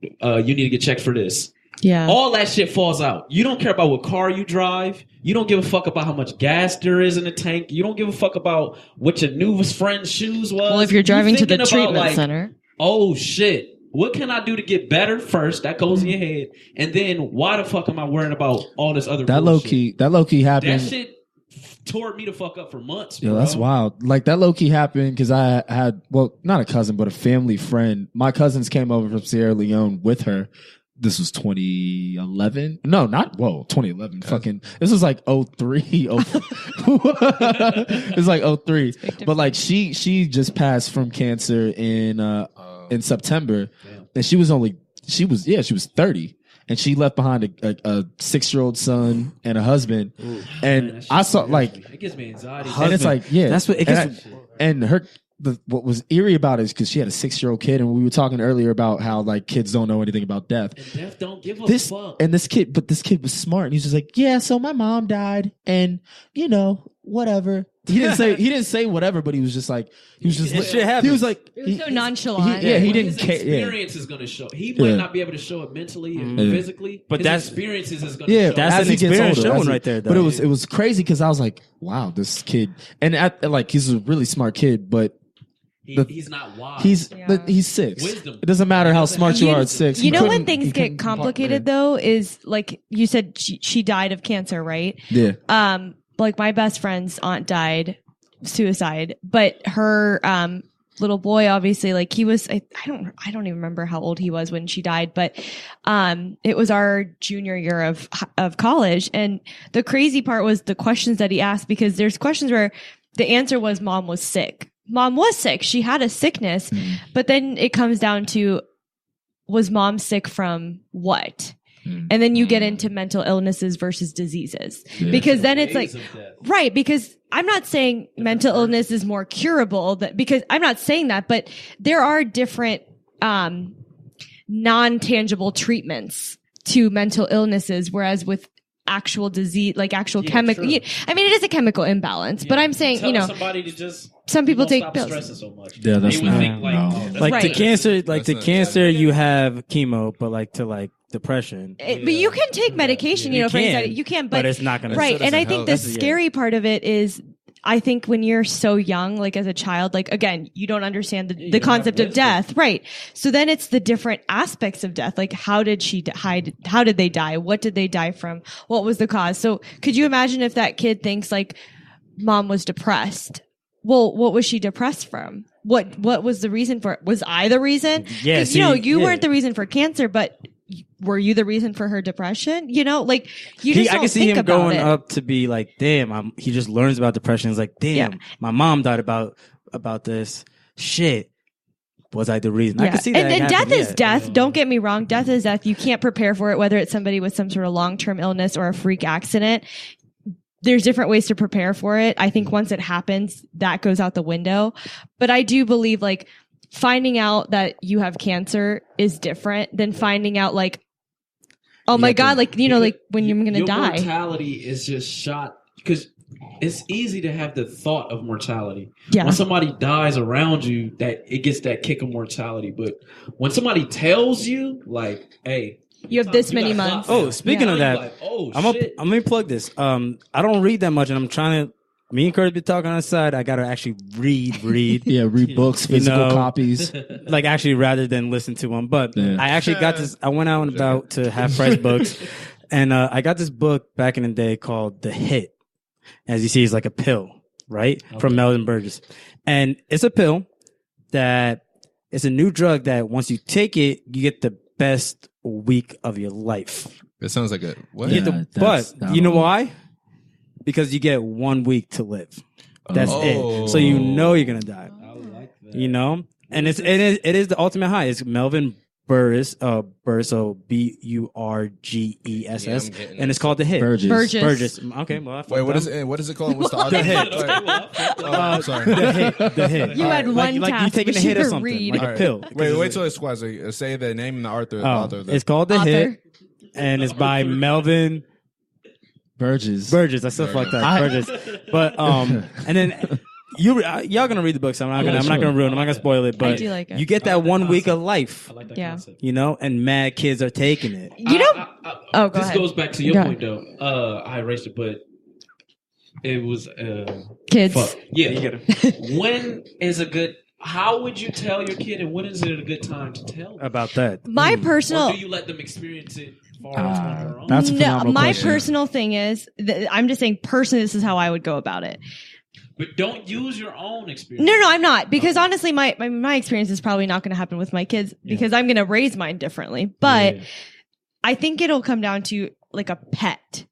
you need to get checked for this. Yeah. All that shit falls out. You don't care about what car you drive. You don't give a fuck about how much gas there is in the tank. You don't give a fuck about what your newest friend's shoes was. Well, if you're driving to the treatment center. Oh, shit. What can I do to get better first? That goes in your head. And then why the fuck am I worrying about all this other bullshit? That low key happened. That shit tore me the fuck up for months, bro. Yo, that's wild. Like that low key happened because I had, well, not a cousin, but a family friend. My cousins came over from Sierra Leone with her. This was 2011. No, not 2011. Fucking, this was like 03. It was like 03. But like she just passed from cancer in September. Damn. And she was 30. And she left behind a 6-year-old son and a husband. Ooh, and man, I saw like, it gives me anxiety. And it's like, yeah, that's what it gets. And her, what was eerie about it is because she had a 6-year-old kid, and we were talking earlier about how like kids don't know anything about death. And death don't give a fuck. And this kid was smart, and he's just like, yeah, so my mom died, and you know, whatever. He didn't say whatever, but he was just like, he was just shit happens. He was like, it was so nonchalant. He didn't care. His experience is going to show. He might not be able to show it mentally and physically, but his experiences is going to show. That's an experience showing right there. Though. But it was crazy because I was like, wow, this kid, and like he's a really smart kid, but. He's not wise. He's 6. Wisdom. It doesn't matter how smart you are at 6. You know when things get complicated though is like you said she died of cancer, right? Yeah. Like my best friend's aunt died suicide, but her little boy obviously like he was I don't even remember how old he was when she died, but it was our junior year of college, and the crazy part was the questions that he asked, because there's questions where the answer was mom was sick. Mom was sick. She had a sickness, but then it comes down to, was mom sick from what? And then you get into mental illnesses versus diseases, because then it's like, right. Because I'm not saying mental illness is more curable, because I'm not saying that, but there are different, non-tangible treatments to mental illnesses. Whereas with actual disease, like actual chemical, I mean, it is a chemical imbalance, but I'm saying, somebody to just, some people take pills. Stress so much. Yeah, that's not. Like the cancer, you have chemo, but like to like depression. But you can take medication, for anxiety. You can, but it's not going to. Right, and I think the scary part of it is, I think when you're so young, like as a child, like again, you don't understand the concept of death, right? So then it's the different aspects of death, like how did she die? How did they die? What did they die from? What was the cause? So could you imagine if that kid thinks like mom was depressed? Well, what was she depressed from? what was the reason for it? Was I the reason? Yeah, 'Cause, you weren't the reason for cancer, but were you the reason for her depression? Like you just I don't can see think him about going it. up to be like, damn, he just learns about depression. He's like, damn, my mom died about this. Shit. Was I the reason? I can see that. And death happening. is death. Don't get me wrong. Death is death. You can't prepare for it, whether it's somebody with some sort of long-term illness or a freak accident. There's different ways to prepare for it. I think once it happens, that goes out the window. But I do believe like finding out that you have cancer is different than finding out like, oh my God, like, like when you're going to die. Mortality is just shot because it's easy to have the thought of mortality. Yeah. When somebody dies around you, that it gets that kick of mortality. But when somebody tells you, like, hey, you have this many months. Oh, speaking of that, like, oh, I'm gonna plug this. I don't read that much, and I'm trying to. Me and Curtis be talking on the side. I gotta actually read. Yeah, read books, physical copies. Like actually, rather than listen to them. But I actually got this. I went out and about to half price books, and I got this book back in the day called The Hit. As you see, it's like a pill, right? Okay. From Melvin Burgess. And it's a pill that it's a new drug that once you take it, you get the best week of your life. It sounds like a what? But you know why? Because you get 1 week to live. That's it. So you know you're gonna die. I like that. And it is the ultimate high. It's Melvin Burgess, so Burgess, and it's called The Hit. Burgess. Okay, well, wait, what is it? What is it called? What's the author? The Hit. I'm sorry. The Hit. You had one task. Like you taking a hit or something, read. like a pill. Wait till it's squads. Say the name and the author. It's called The Hit, and it's by Melvin Burgess. I still fucked up. Burgess. But and then y'all gonna read the book, so I'm not gonna ruin it. I'm not gonna spoil it. But I do like it. you get that 1 week of life. I like that Yeah. concept. And mad kids are taking it. Go this ahead. goes back to your point, though. I erased it, but it was Kids. fuck. Yeah. When is a good? How would you tell your kid, and when is it a good time to tell them? About that. My personal. Or do you let them experience it far on their own? That's a phenomenal my question. personal thing is, I'm just saying personally, this is how I would go about it. But don't use your own experience. No, I'm not. Because honestly, my experience is probably not going to happen with my kids because I'm going to raise mine differently. But I think it'll come down to like a pet.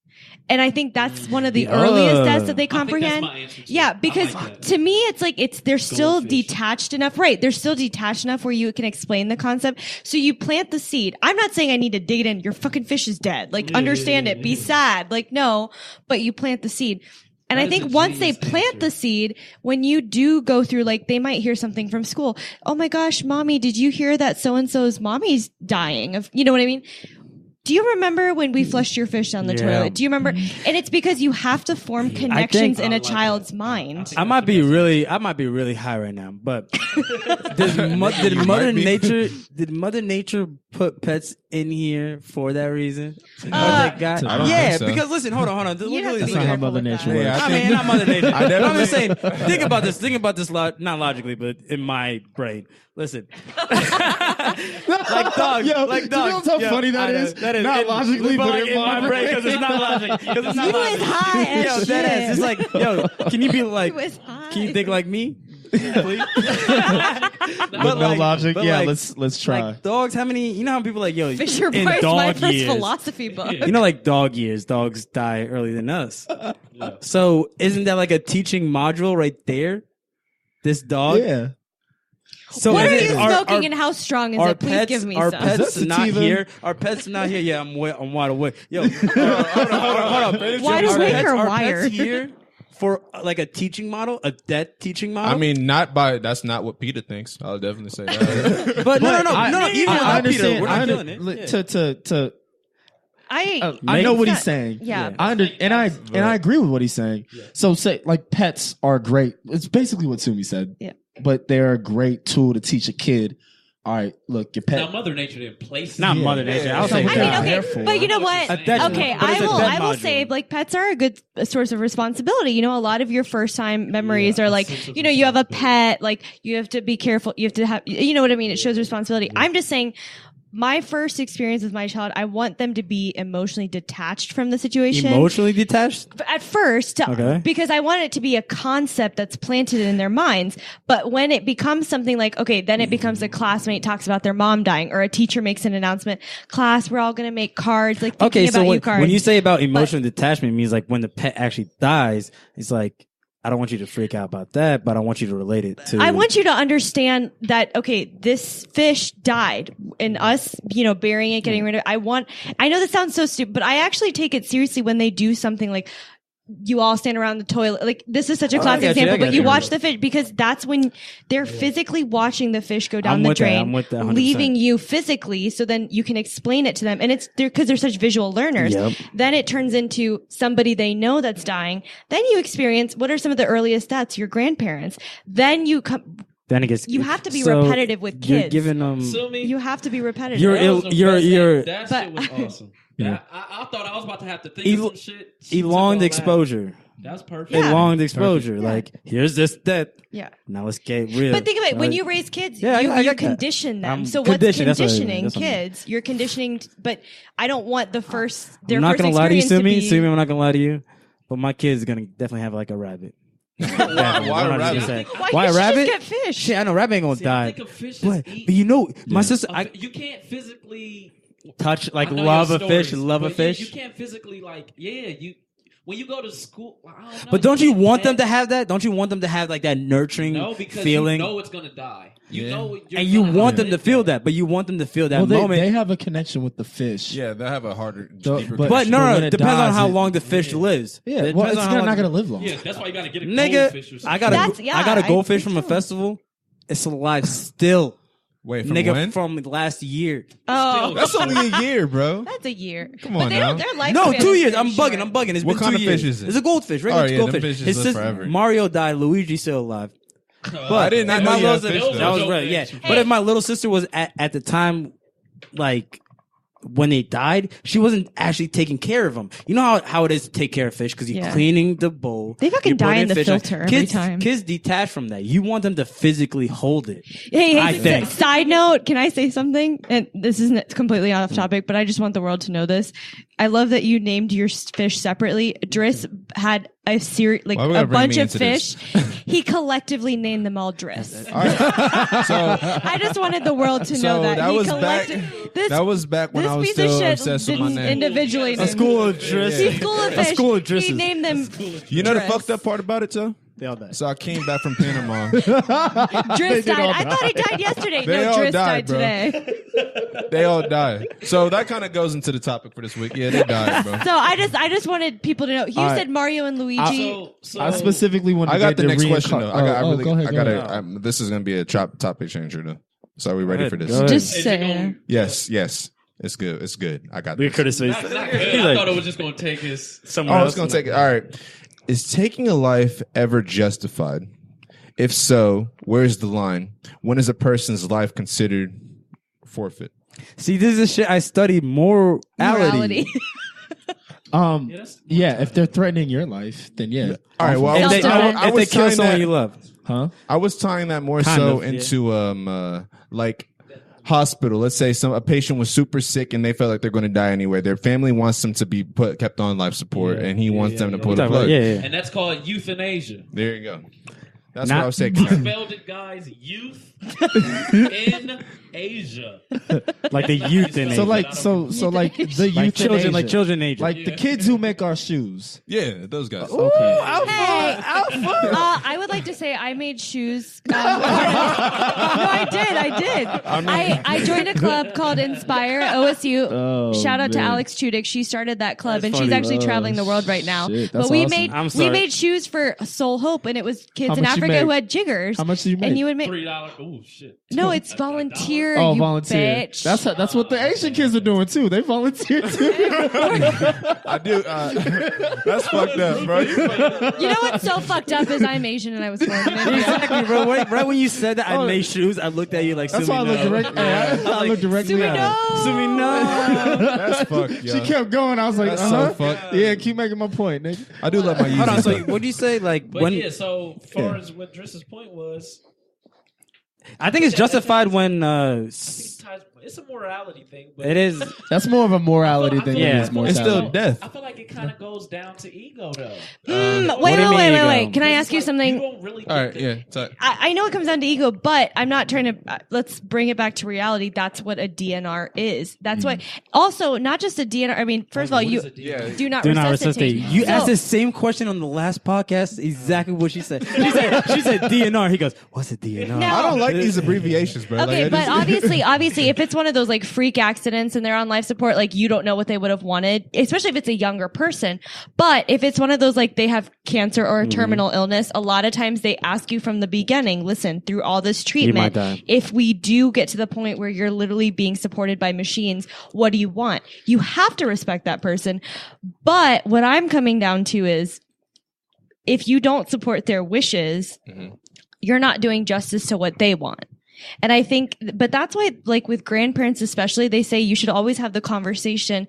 And I think that's one of the earliest deaths that they comprehend. I think that's my answer too. Yeah, because to me, it's like they're still detached enough. Right. They're still detached enough where you can explain the concept. So you plant the seed. I'm not saying I need to dig it in. Your fucking fish is dead. Like, understand it. Be sad. Like, no, but you plant the seed. And I think once they plant the seed, when you do go through, like, they might hear something from school. Oh my gosh, mommy, did you hear that so-and-so's mommy's dying of, you know what I mean? Do you remember when we flushed your fish down the toilet? Do you remember? And it's because you have to form connections in a child's mind. I might be really high right now, but did Mother Nature put pets in here for that reason? I don't think so. Because listen, hold on. That's not how Mother Nature works. I mean, not Mother Nature. I'm just saying. Think about this. Not logically, but in my brain. Listen, like dogs. Yo, like dogs. Do you know how funny that is? Not logically, but in my brain. Because it's not logic. Because it's not You logic. was high as Yo, shit. that ass. It's like, yo, can you be like? You was high. Can you think like me? Please. With no logic. Yeah, let's try. Like dogs, how many? You know how people like, yo, Fisher in Price, my dog first years. philosophy book. You know, like dog years, dogs die earlier than us. So isn't that like a teaching module right there? This dog. Yeah. So What are is you it- smoking and how strong is our it? Please pets, give me our some. pets Is that not sativa? here. Our pets not here. Yeah, I'm wide awake. Yo, hold on. Wide Our awake pets- or our wired? pets here for like a teaching model, a death teaching model. I mean, that's not what Peter thinks. I'll definitely say that. but no. Even I without Peter, understand. we're not killing it. I know what he's saying. Yeah. And I agree with what he's saying. So say like pets are great. It's basically what Sumie said. Yeah. But they're a great tool to teach a kid. All right, look, your pet. Now, Mother Nature didn't place Not it. Mother Nature. I'll say I mean, that. careful. But you know what? A dead- Okay, but it's a dead I will module. say, like, pets are a good source of responsibility. You know, a lot of your first time memories are like, you know, you have a pet, like, you have to be careful. You have to have, you know what I mean? It shows responsibility. I'm just saying, my first experience with my child, I want them to be emotionally detached from the situation. Emotionally detached? At first, because I want it to be a concept that's planted in their minds. But when it becomes something like, okay, then it becomes a classmate talks about their mom dying, or a teacher makes an announcement, class, we're all going to make cards, like thinking about you cards. When you say about emotional detachment, it means like when the pet actually dies, it's like, I don't want you to freak out about that, but I want you to relate it to. I want you to understand that, okay, this fish died, and us, burying it, getting rid of it. I know this sounds so stupid, but I actually take it seriously when they do something like you all stand around the toilet. Like, this is such a classic example, but you watch the fish, because that's when they're physically watching the fish go down the drain, leaving you physically, so then you can explain it to them. And it's because they're such visual learners. Yep. Then it turns into somebody they know that's dying. Then you experience, what are some of the earliest deaths? Your grandparents. Then you come. Then it gets. You have to be repetitive with kids. You're giving them. You have to be repetitive. That shit was awesome. Yeah. I thought I was about to have to think of some shit. Elonged exposure. That's perfect. Yeah. Elonged exposure. Yeah. Like, here's this death. Yeah. Now let's get real. But think of it. When you raise kids, you condition them. So what's conditioning kids? You're conditioning, but I don't want their first I'm not going to lie to you, Sumie. Sumie, I'm not going to lie to you. But my kid's going to definitely have like a rabbit. Why a rabbit? Why a rabbit? Just get fish. Shit, I know rabbit ain't gonna die. I think a fish but my sister, you can't physically touch, like, love a fish. You can't physically, like, when you go to school, I don't know. But don't you want them to have that? Don't you want them to have like that nurturing feeling? You know it's gonna die. You know, and you want them to feel that, but you want them to feel that moment. They have a connection with the fish. Yeah, they have a harder, deeper connection. No. Depends on how long the fish lives. Yeah, it's not going to live long. Yeah, that's why you got to get a goldfish or something. I got a goldfish from a festival. It's alive still. Wait, from when? From last year. Oh, that's only a year, bro. That's a year. Come on, now. Their life 2 years. I'm bugging. It's what been kind 2 of years. fish is it? It's a goldfish. Right? Goldfish. His sister, forever. Mario died. Luigi's still alive. But I did not know you had fish. That was right. Yeah. Hey. But if my little sister was at the time, like, when they died, she wasn't actually taking care of them. You know how it is to take care of fish, because you're cleaning the bowl. They fucking die in the filter every time. Kids detach from that. You want them to physically hold it. Hey, side note, can I say something? And this isn't completely off topic, but I just want the world to know this. I love that you named your fish separately. Driss had a bunch of fish. He collectively named them all Driss. Right. So I just wanted the world to know that. That was back when I was still obsessed with my name. Individually, a school of Driss. A school of Driss. He named them. You know the fucked up part about it, too? They all died. So I came back from Panama. Driss died. I thought he died yesterday. Driss died today. They all died. So that kind of goes into the topic for this week. Yeah, they died, bro. So I just wanted people to know. You said Mario and Luigi. I specifically wanted. I got the next question though. Go ahead. This is gonna be a topic changer though. So are we ready for this? Just saying. Yes. It's good. I got this. We could have said. I thought it was just gonna take us somewhere else. It's gonna take it. All right. Is taking a life ever justified? If so, where's the line? When is a person's life considered forfeit? See, this is shit I studied morality. If they're threatening your life, then yeah. All right. Well, if they kill someone you love, I was tying that more into like hospital. Let's say a patient was super sick and they felt like they're going to die anyway. Their family wants them to be kept on life support, and he wants them to pull the plug. And that's called euthanasia. There you go. That's what I was saying. I spelled it, guys. Youth in Asia. Like the youth in Asia. So like the youth children, like children in Asia. Like the kids who make our shoes. Yeah, those guys. Okay. Alpha. I would like to say I made shoes. No, I did. I joined a club called Inspire OSU. Shout out to Alex Chudik. She started that club, and she's actually traveling the world right now. But we made shoes for Soul Hope, and it was kids in Africa who had jiggers. How much did you make? And you would make $3. Oh shit! No, it's volunteer. Oh, you volunteer. Bitch. That's what the Asian kids are doing too. They volunteer too. I do. That's fucked up, bro. You know what's so fucked up is I'm Asian and I was born in India. Exactly, bro. Right when you said that, I made shoes. I looked at you like. That's why I looked directly. I looked directly at her. Sumie, no. That's fucked. Yo. She kept going. I was like, so fucked. Yeah, keep making my point, nigga. I do love my. Hold on. So what do you say? Like but when? So far as what Driss's point was. I think it's justified when it's it's a morality thing. But It is. That's more of a morality I feel thing like- than Yeah. it's mortality. It's still death. I feel like it kind of goes down to ego, though. Wait. Can I ask you something? You don't really All right, yeah. So, I know it comes down to ego, but I'm not trying to. Let's bring it back to reality. That's what a DNR is. That's what. Also, not just a DNR. I mean, first of all, you do not resuscitate. You asked the same question on the last podcast. Exactly what she said. She said DNR. He goes, "What's a DNR?" No. I don't like these abbreviations, bro. Okay, Like, but obviously, if it's one of those like freak accidents and they're on life support, like you don't know what they would have wanted, especially if it's a younger person. But if it's one of those like they have cancer or a terminal illness, a lot of times they ask you from the beginning, listen, through all this treatment, if we do get to the point where you're literally being supported by machines, what do you want? You have to respect that person. But what I'm coming down to is if you don't support their wishes, you're not doing justice to what they want. And I think, but that's why, like with grandparents especially, they say you should always have the conversation.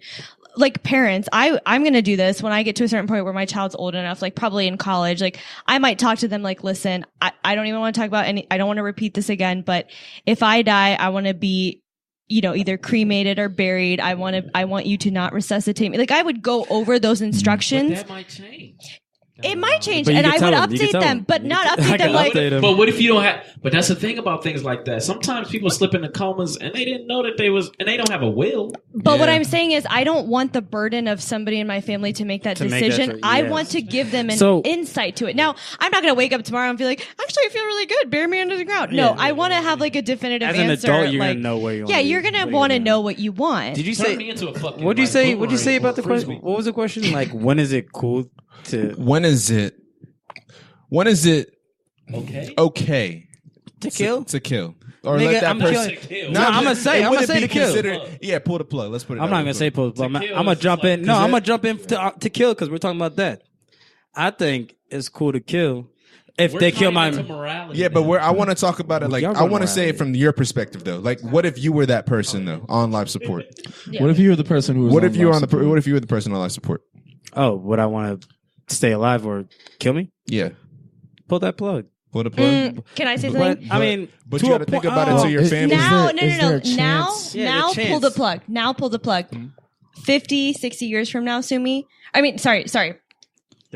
Like parents, I'm going to do this when I get to a certain point where my child's old enough, like probably in college, like I might talk to them like, listen, I don't even want to talk about I don't want to repeat this again, but if I die, I want to be, either cremated or buried. I want you to not resuscitate me. Like I would go over those instructions. But that might change. It might change, But you and can I would tell them. You can update tell them, them. but not update them like. But what if you don't have? But that's the thing about things like that. Sometimes people slip into comas and they didn't know that and they don't have a will. But what I'm saying is, I don't want the burden of somebody in my family to make that decision. I want to give them an insight to it. Now, I'm not going to wake up tomorrow and be like, actually, I feel really good. Bury me under the ground. No, I want to have like a definitive answer. As an adult, you're going to know where you want. Yeah, you're going to want to know what you want. Did you Turn say? me into a fucking, What did you say? What did you boomerang say about or the question? frisbee. What was the question? Like, when is it cool to? when is it Okay. To kill? To kill. Or Nigga, let that I'm person. killing. No, I'm gonna say to kill. Yeah, pull the plug. Let's put it. I'm not gonna say pull, but I'm kill gonna is jump like- in. No, I'm gonna jump in to kill because we're talking about that. I think it's cool to kill if they kill my. Yeah, but I want to talk about it. Like Y'all I want to going say it from your perspective, though. Like, what if you were that person though on life support? What if you were the person who was What on if you were life on the? support? What if you were the person on life support? Oh, would I want to stay alive or kill me? Yeah, Pull that plug. pull the plug. Can I say But something? I mean, But you got to think about it to your family. Now, Is there a Now, chance? Yeah, now the pull the chance. plug. Now pull the plug. 50, 60 years from now, Sumie. I mean, sorry.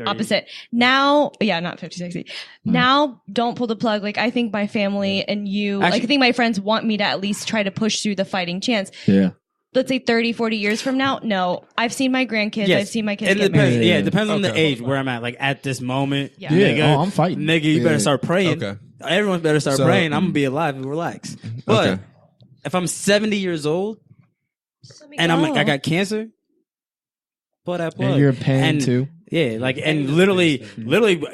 Opposite. Now, not 50, 60. Now, don't pull the plug. Like, I think my family and you, Actually- I think my friends want me to at least try to push through the fighting chance. Yeah. Let's say 30, 40 years from now. No, I've seen my grandkids. Yes. I've seen my kids It get depends. married. Yeah, it depends on the Okay. age where I'm at. Like at this moment, Yeah. nigga, I'm fighting. Nigga, you better start praying. Okay. Everyone better start So- praying. I'm gonna be alive and relax. But Okay. if I'm 70 years old and I got cancer, pull that plug. And you're in pain And- too. Yeah, like and literally,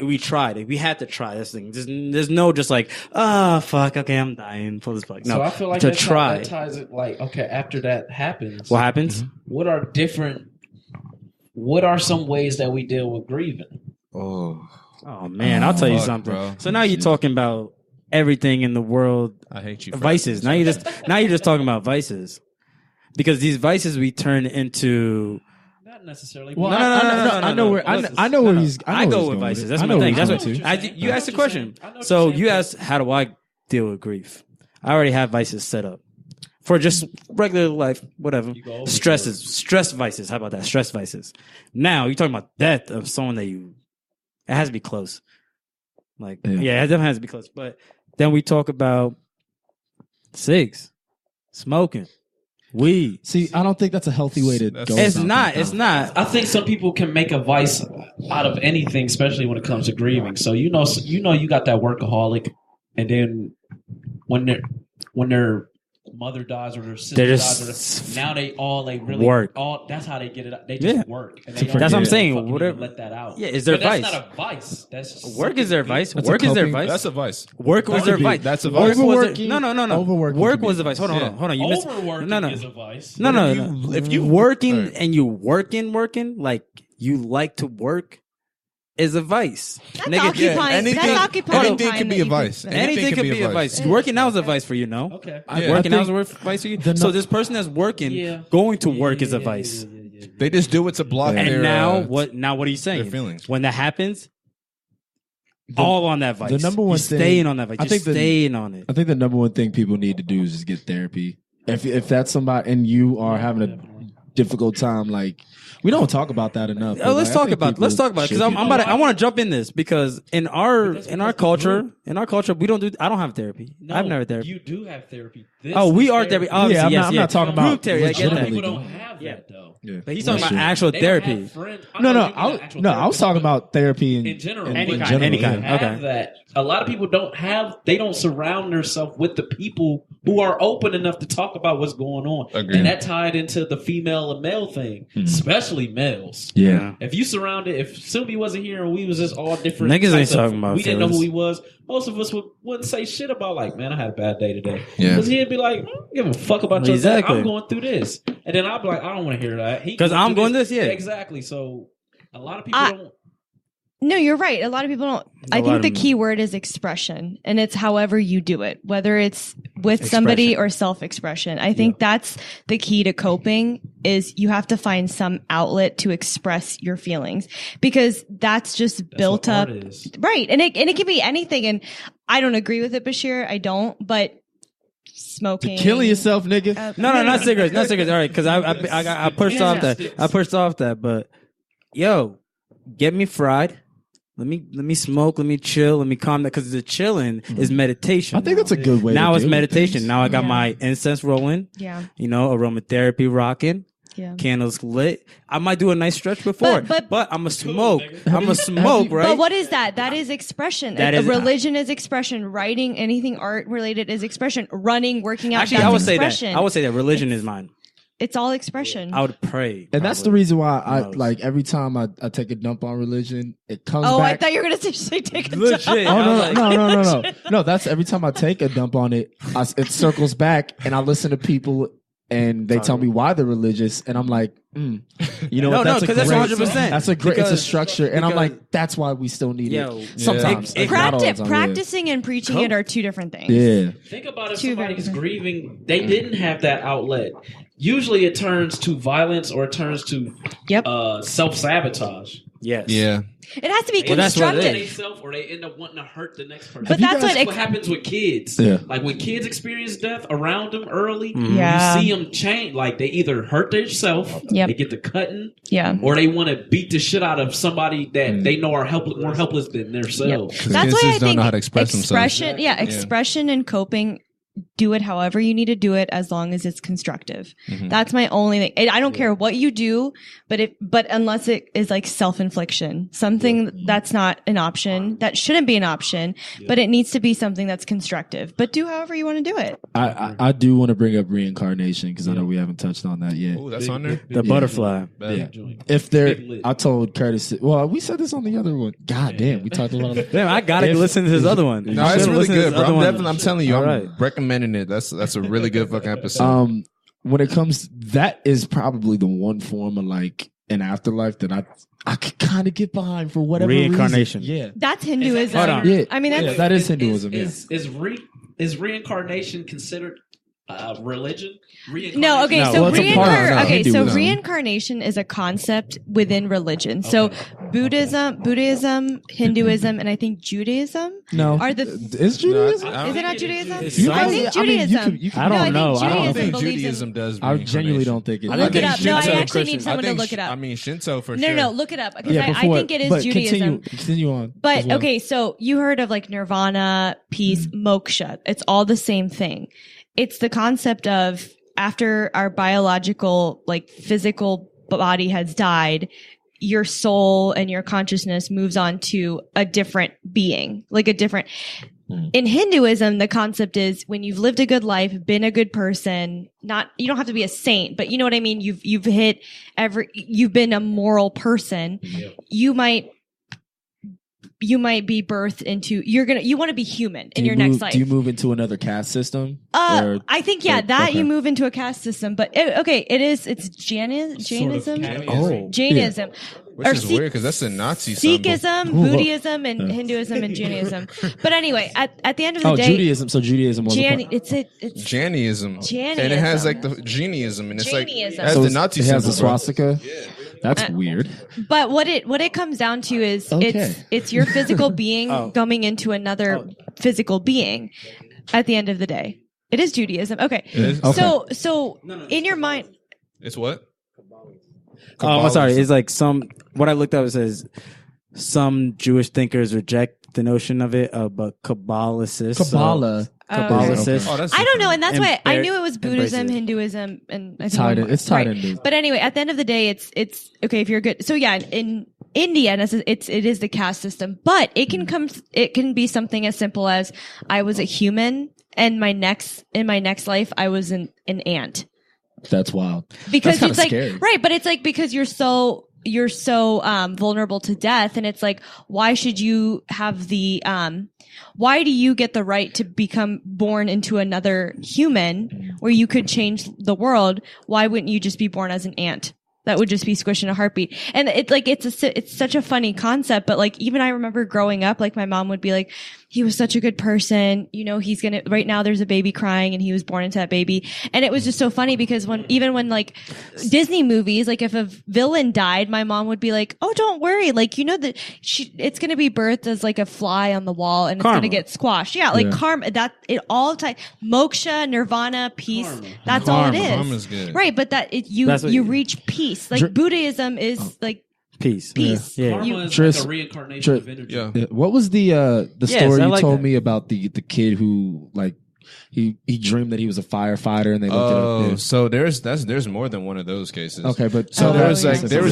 we tried it. We had to try this thing. There's no just like, fuck, okay, I'm dying. Pull this plug. No, So I feel like to that try. that ties it. Like, okay, after that happens, What happens? what are some ways that we deal with grieving? Oh, Oh man, I'll tell you fuck, something. bro. So now you're talking about everything in the world. I hate you. for Vices. Now you're just talking about vices, because these vices we turn into. Not necessarily. Well, No. I know where he's. I go with vices. That's my thing. That's what going to. you asked the question. I know what So you're saying. you asked, how do I deal with grief? I already have vices set up for just regular life, whatever. You go over Stress vices. How about that? Stress vices. Now you're talking about death of someone that it has to be close. Like, yeah, it definitely has to be close. But then we talk about cigs, smoking, weed. See, I don't think that's a healthy way to go. It's about not. that. It's not. I think some people can make a vice out of anything, especially when it comes to grieving. So you got that workaholic, and then when their mother dies or their sister They're dies, just now they really work. That's how they get it out. They just work. And they That's what I'm don't saying. fucking Whatever. let that out. Yeah, is there But that's vice? not a vice. That's Work is their vice. That's a Work is their coping- vice. That's a vice. Work was their vice. That's a Work vice. was Overworking- their, no. overworking Work can be was the vice. Hold on. You missed. Overworking No. is a vice. No. If you working Right. and you working, like you like to work, is a vice. That's Nigga, occupying. anything- That's occupying anything time can be that a you vice. Anything could be a vice. Working now is a vice for you, no? Okay. Working now is a vice for you. The So no- this person that's working, Yeah. going to work is a vice. They just do it to block And their. now what? Now what are you saying? their feelings. When that happens, all on that vice. the number one You're thing- staying on that vice. I You're think staying on it. I think the number one thing people need to do is just get therapy if that's somebody and you are having a difficult time, like we don't talk about that enough. Let's talk about it because I want to jump in this because in our culture we don't do. I don't have therapy. No, I've never therapy. You do have therapy. We are therapy. Obviously, I'm not talking about therapy. I get that. People don't have that though. Yeah. But he's talking about actual therapy. I was talking about therapy in general. Any kind. Okay. That a lot of people don't have. They don't surround themselves with the people who are open enough to talk about what's going on. Agreed. And that tied into the female and male thing, especially males. Yeah. If you surrounded, if Sumie wasn't here and we was just all different, niggas ain't talking about. We didn't know who he was. Most of us wouldn't say shit about like, man, I had a bad day today. Yeah. Because he'd be like, I don't give a fuck about your day. Exactly. I'm going through this, and then I'd be like, I don't want to hear that. Because I'm going this. Yeah. Exactly. So a lot of people don't. No, you're right. A lot of people don't. I think the key word is expression, and it's however you do it, whether it's with somebody or self-expression. I think that's the key to coping is you have to find some outlet to express your feelings because that's just built up. Right. And it can be anything. And I don't agree with it, Bashir. I don't, but smoking. Killing yourself, nigga. No, not cigarettes. Not cigarettes. All right. Because I pushed off that. I pushed off that. But yo, get me fried. Let me smoke. Let me chill. Let me calm down. Because the chilling is meditation. I think that's a good way. Now to it's do meditation. things. Now I got my incense rolling. Yeah. You know, aromatherapy rocking. Yeah. Candles lit. I might do a nice stretch before, but I'm a smoke. I'm a smoke, right? But what is that? That is expression. Religion is expression. Writing, anything art related is expression. Running, working out. Actually, I would say that. I would say that religion is mine. It's all expression. I would pray. And that's the reason why I like every time I take a dump on religion, it comes back. I thought you were going to say take a legit. dump. No, that's every time I take a dump on it, it circles back and I listen to people and they tell me why they're religious and I'm like, you know what? That's 100%. That's a great, it's a structure. And I'm like, that's why we still need it. Sometimes. Practicing and preaching it are two different things. Yeah. Think about if somebody's grieving, they didn't have that outlet. Usually it turns to violence or it turns to self-sabotage. Yes. Yeah. It has to be constructive. Or they end up wanting to hurt the next person. But that's what happens with kids. Yeah. Like when kids experience death around them early, Yeah. you see them change. Like they either hurt themselves, they get to cutting, or they want to beat the shit out of somebody that they know are more helpless than themselves. Yep. That's why I think don't know how to express themselves. Expression and coping. Do it however you need to do it as long as it's constructive. That's my only thing. I don't care what you do, but unless it is like self-infliction, something that's not an option, that shouldn't be an option, but it needs to be something that's constructive. But do however you want to do it. I do want to bring up reincarnation because I know we haven't touched on that yet. Oh, that's on there? The butterfly. Yeah. If there, I told Curtis, well, we said this on the other one. God damn, we talked about it. Damn, I gotta listen to his other one. No, it's really good, bro. I'm telling you, All I'm recommending it. That's a really good fucking episode. When it comes, that is probably the one form of like an afterlife that I could kind of get behind for whatever reincarnation. reason. Yeah, that's Hinduism. Hold on. Yeah, I mean that is Hinduism. Is reincarnation considered religion? No, okay, No, so well, Hinduism. reincarnation is a concept within religion. So Buddhism, Hinduism, and I think Judaism are the. Is Judaism? Is it not Judaism? I think Judaism. I don't know. I don't think believes in- Judaism does. I genuinely don't think it. Look it up. No, I Shinto, actually need someone to look it up. I mean, Shinto for sure. No, look it up because I think it is Judaism. Continue on. But as well. okay, so you heard of like nirvana, peace, moksha. It's all the same thing. It's the concept of after our biological, like physical body has died, your soul and your consciousness moves on to a different being, like a different. In Hinduism, the concept is when you've lived a good life, been a good person, you don't have to be a saint, but you know what I mean? You've been a moral person. You might be birthed into, you want to be human in your next life. Do you move into another caste system? I think, you move into a caste system, but it's Jainism. Jainism. Which is weird because that's a Nazi symbol. Sikhism, Buddhism, and Hinduism and Jainism. But anyway, at the end of the day, Judaism. So Judaism was it's Jainism. And it has like the Jainism, and it's like it has so the Nazi it symbol. has the swastika. Yeah. That's weird. But what it comes down to is it's your physical being coming into another physical being at the end of the day. It is Judaism. Okay. It is? Okay. So in your mind, It's what? I'm sorry. It's like what I looked up, it says some Jewish thinkers reject the notion of it, but Kabbalicists. Kabbalah. Kabbalicists. Oh, that's I don't know, and that's why I Embrace- knew it was Buddhism, Hinduism, and I think It's tied right. into. But anyway, at the end of the day, it's okay if you're good. So yeah, in India, it is the caste system, but it can be something as simple as I was a human, and in my next life I was an ant. That's wild. Because That's it's like scary. right, but it's like because you're so vulnerable to death, and it's like why should you have the why do you get the right to become born into another human where you could change the world? Why wouldn't you just be born as an ant? That would just be squished in a heartbeat. And it's such a funny concept, but like, even I remember growing up, like my mom would be like, he was such a good person. You know, right now there's a baby crying and he was born into that baby. And it was just so funny because even when like Disney movies, like if a villain died, my mom would be like, oh, don't worry. Like, you know that it's going to be birthed as like a fly on the wall and it's going to get squashed. Yeah. Like karma, moksha, nirvana, peace. Karma. That's all it is. Karma's good. Right. But you reach peace. Like Buddhism is like peace. Yeah. Karma is Driss- like a reincarnation of energy. Yeah. What was the Yes, story I you like told that. me about the kid who like he dreamed that he was a firefighter and they looked Oh, it up? so there's more than one of those cases. Okay, but So there was yeah.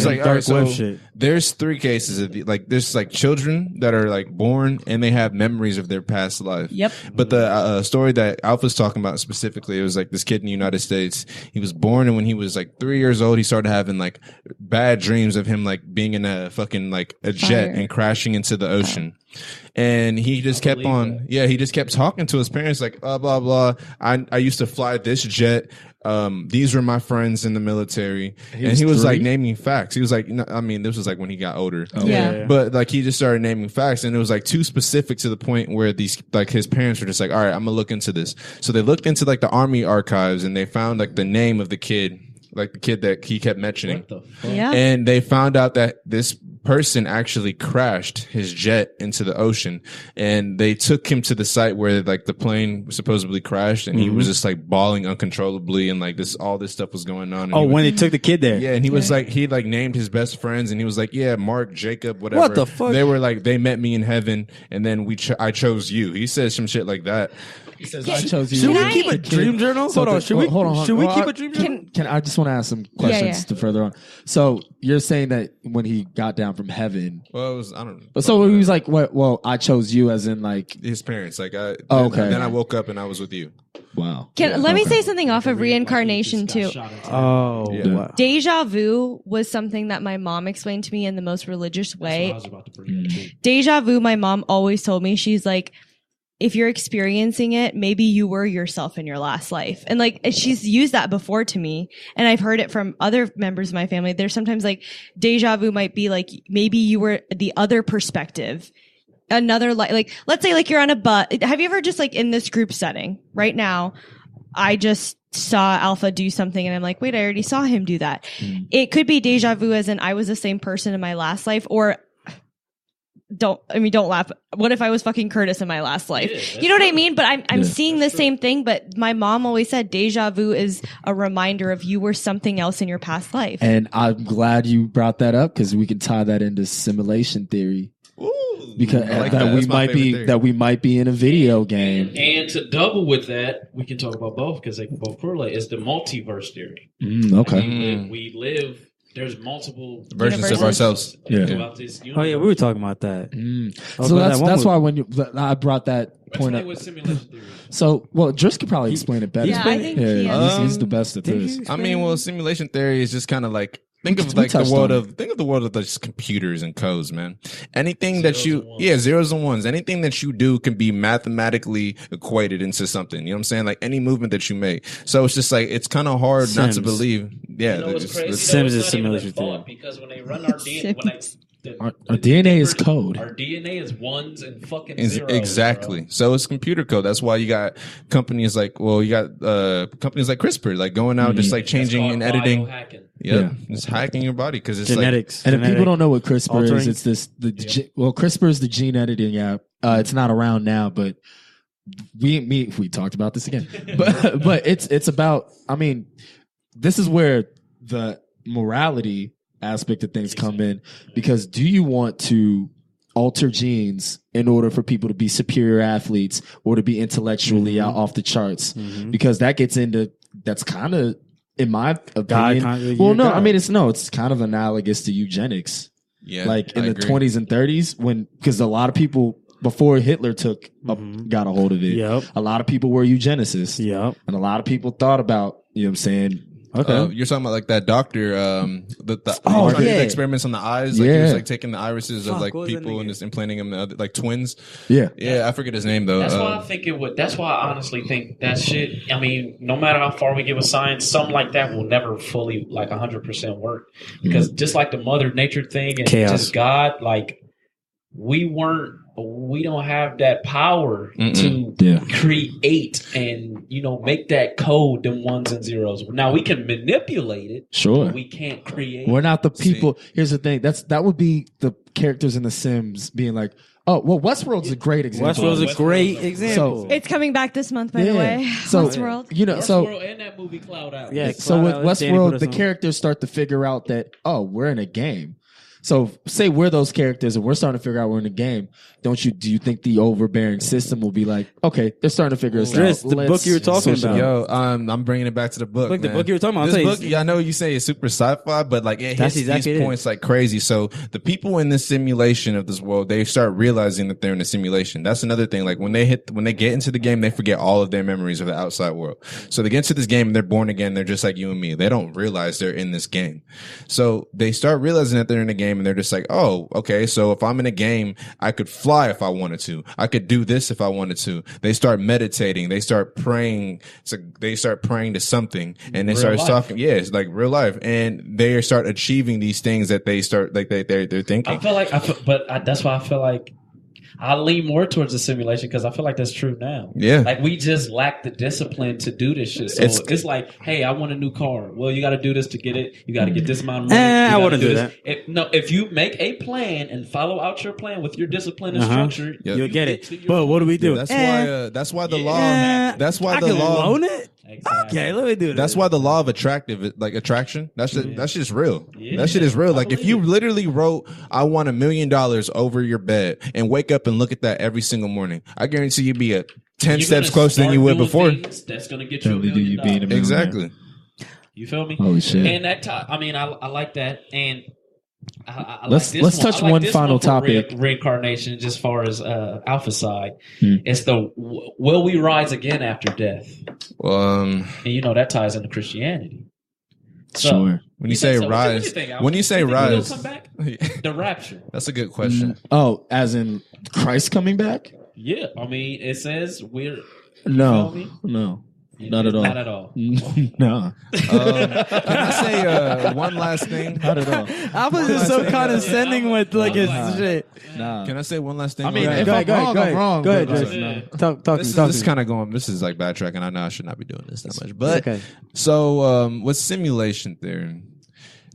like all Dark right, so web shit. there's 3 cases of like there's like children that are like born and they have memories of their past life. Yep. But the story that Alpha's talking about specifically, it was like this kid in the United States. He was born, and when he was like 3 years old, he started having like bad dreams of him like being in a fucking like a jet Fire. and crashing into the ocean. And he just kept on, he just kept talking to his parents like, blah, blah, blah. I used to fly this jet. These were my friends in the military. And he was like naming facts. He was like, I mean, this was like when he got older. Yeah. But like he just started naming facts, and it was like too specific to the point where these like his parents were just like, all right, I'm gonna look into this. So they looked into like the army archives, and they found like the name of the kid, like the kid that he kept mentioning. What the fuck? Yeah. And they found out that this person actually crashed his jet into the ocean, and they took him to the site where like the plane supposedly crashed, and he was just like bawling uncontrollably, and like all this stuff was going on. And Oh, he was- when they took the kid there. yeah, and he was like, he like named his best friends, and he was like, yeah, Mark, Jacob, whatever. What the fuck? They were like, they met me in heaven, and then I chose you. He says some shit like that. He says, I chose you. Should Can we I- keep a dream journal? So Hold on. the- Should we hold on. Should we Well, keep I- a dream journal? Can I just want to ask some questions yeah. to further on? So you're saying that when he got down from heaven, Well, it was, I don't know. so he was like, "What? Well, I chose you," as in like, His parents, like, okay. Then I woke up and I was with you. wow. Let me okay. say something off of reincarnation Like he too. just got shot into Oh, Yeah. wow. Deja vu was something that my mom explained to me in the most religious That's what way. I was about to bring up, too. Deja vu, my mom always told me, she's like, if you're experiencing it, maybe you were yourself in your last life. And like, she's used that before to me. And I've heard it from other members of my family. There's sometimes like deja vu might be like, maybe you were the other perspective. Another, like, let's say like you're on a bus. Have you ever just like in this group setting right now, I just saw Alpha do something and I'm like, wait, I already saw him do that. It could be deja vu as in I was the same person in my last life, or don't laugh. What if I was fucking Curtis in my last life? Yeah, You know what I mean? But I'm Yeah. seeing the same thing, but my mom always said deja vu is a reminder of you were something else in your past life. And I'm glad you brought that up because we can tie that into simulation theory. Because I like that that. we That's my might favorite be theory. that we might be in a video game. And to double with that, we can talk about both because they can both correlate. It's the multiverse theory. Okay. We live. There's multiple Versions of Universes. ourselves. Yeah. throughout this universe. Oh yeah, we were talking about that. So that's why when I brought that point Explain up. what simulation theory is. So Driss could probably explain it better. Yeah, I think he he's the best at this. I mean, well, simulation theory is just kind of like think We of like the touched world on of just computers and codes, man. Anything that Zeros and ones. zeros and ones. Anything that you do can be mathematically equated into something. You know what I'm saying? Like any movement that you make. So it's just like it's kind of hard not to Sims. believe. Yeah, You know what's it's- crazy? it's- Sims is It's not even a simulation thought, theory. because when they run our DNA, Our DNA is code. Our DNA is ones and fucking Is- zeros. exactly. Bro. So it's computer code. That's why you got companies like, companies like CRISPR, like going out just like That's changing called and editing. biohacking. Yeah, just hacking your body because it's Genetics. And if people don't know what CRISPR is, altering. it's CRISPR is the gene editing app. It's not around now, but we talked about this again, but it's about. I mean, this is where the morality aspect of things come in, because do you want to alter genes in order for people to be superior athletes or to be intellectually out off the charts? Because that gets into, that's kind of, in my opinion, it's kind of analogous to eugenics. Yeah, like in the 20s and 30s, because a lot of people before Hitler got a hold of it, a lot of people were eugenicists, and a lot of people thought about, you know what I'm saying. Okay, you're talking about like that doctor, the experiments on the eyes. Like he was like taking the irises of like people and just implanting them like twins. Yeah. I forget his name though. That's why I think it would. That's why I honestly think that shit. I mean, no matter how far we get with science, something like that will never fully like 100% work, because just like the Mother Nature thing and just God, like we don't have that power to create and, you know, make that code, them ones and zeros. Now we can manipulate it. Sure. But we can't create. We're not the people. Here's the thing. That would be the characters in The Sims being like, oh, well, Westworld's a great example. Westworld's a great example. It's coming back this month, by the way. So, Westworld. You know, Westworld and that movie Cloud Out. Yeah. So with Westworld, the characters start to figure out that, oh, we're in a game. So say we're those characters and we're starting to figure out we're in a game. Do you think the overbearing system will be like, okay, they're starting to figure us Driss, out. The book you were talking about. Yo, I'm bringing it back to the book. Look, the book you were talking about. This book, I know you say it's super sci-fi, but like it hits these points like crazy. So the people in this simulation of this world, they start realizing that they're in a simulation. That's another thing. Like when they get into the game, they forget all of their memories of the outside world. So they get into this game and they're born again. They're just like you and me. They don't realize they're in this game. So they start realizing that they're in a game and they're just like, oh, okay. So if I'm in a game, I could fly if I wanted to. I could do this if I wanted to. They start meditating. They start praying. So they start praying to something, and they start talking. Yeah, it's like real life, and they start achieving these things that they start like they're thinking. That's why I feel like I lean more towards the simulation, because I feel like that's true now. Yeah. Like we just lack the discipline to do this shit. So it's like, hey, I want a new car. Well, you got to do this to get it. You got to get this amount of money. I wouldn't do that. If you make a plan and follow out your plan with your discipline and structure, you'll get it. But what do we do? That's why the law. That's why the law. Loan it. Exactly. Okay, let me do that. That's why the law of attraction. That's just real. Yeah. That shit is real. Like if you literally wrote, "I want $1 million" over your bed and wake up and look at that every single morning, I guarantee you'd be 10 steps closer than you would before. That's gonna get you $1 million. Exactly. You feel me? Holy shit! And I like that. And let's touch one final topic. Reincarnation, just as far as alpha side, it's the will we rise again after death? And you know that ties into Christianity. So, sure. When you say rise, come back? The rapture. That's a good question. Oh, as in Christ coming back? Yeah, I mean it says we're no. Not at all. Not at all. No. Can I say one last thing? Not at all. I was just so condescending with like his shit. Nah. Can I say one last thing? I mean, if I'm wrong, I'm wrong. Go ahead, Driss. Talk. This is kind of going. This is like backtracking. I know I should not be doing this that much. But so with simulation theory,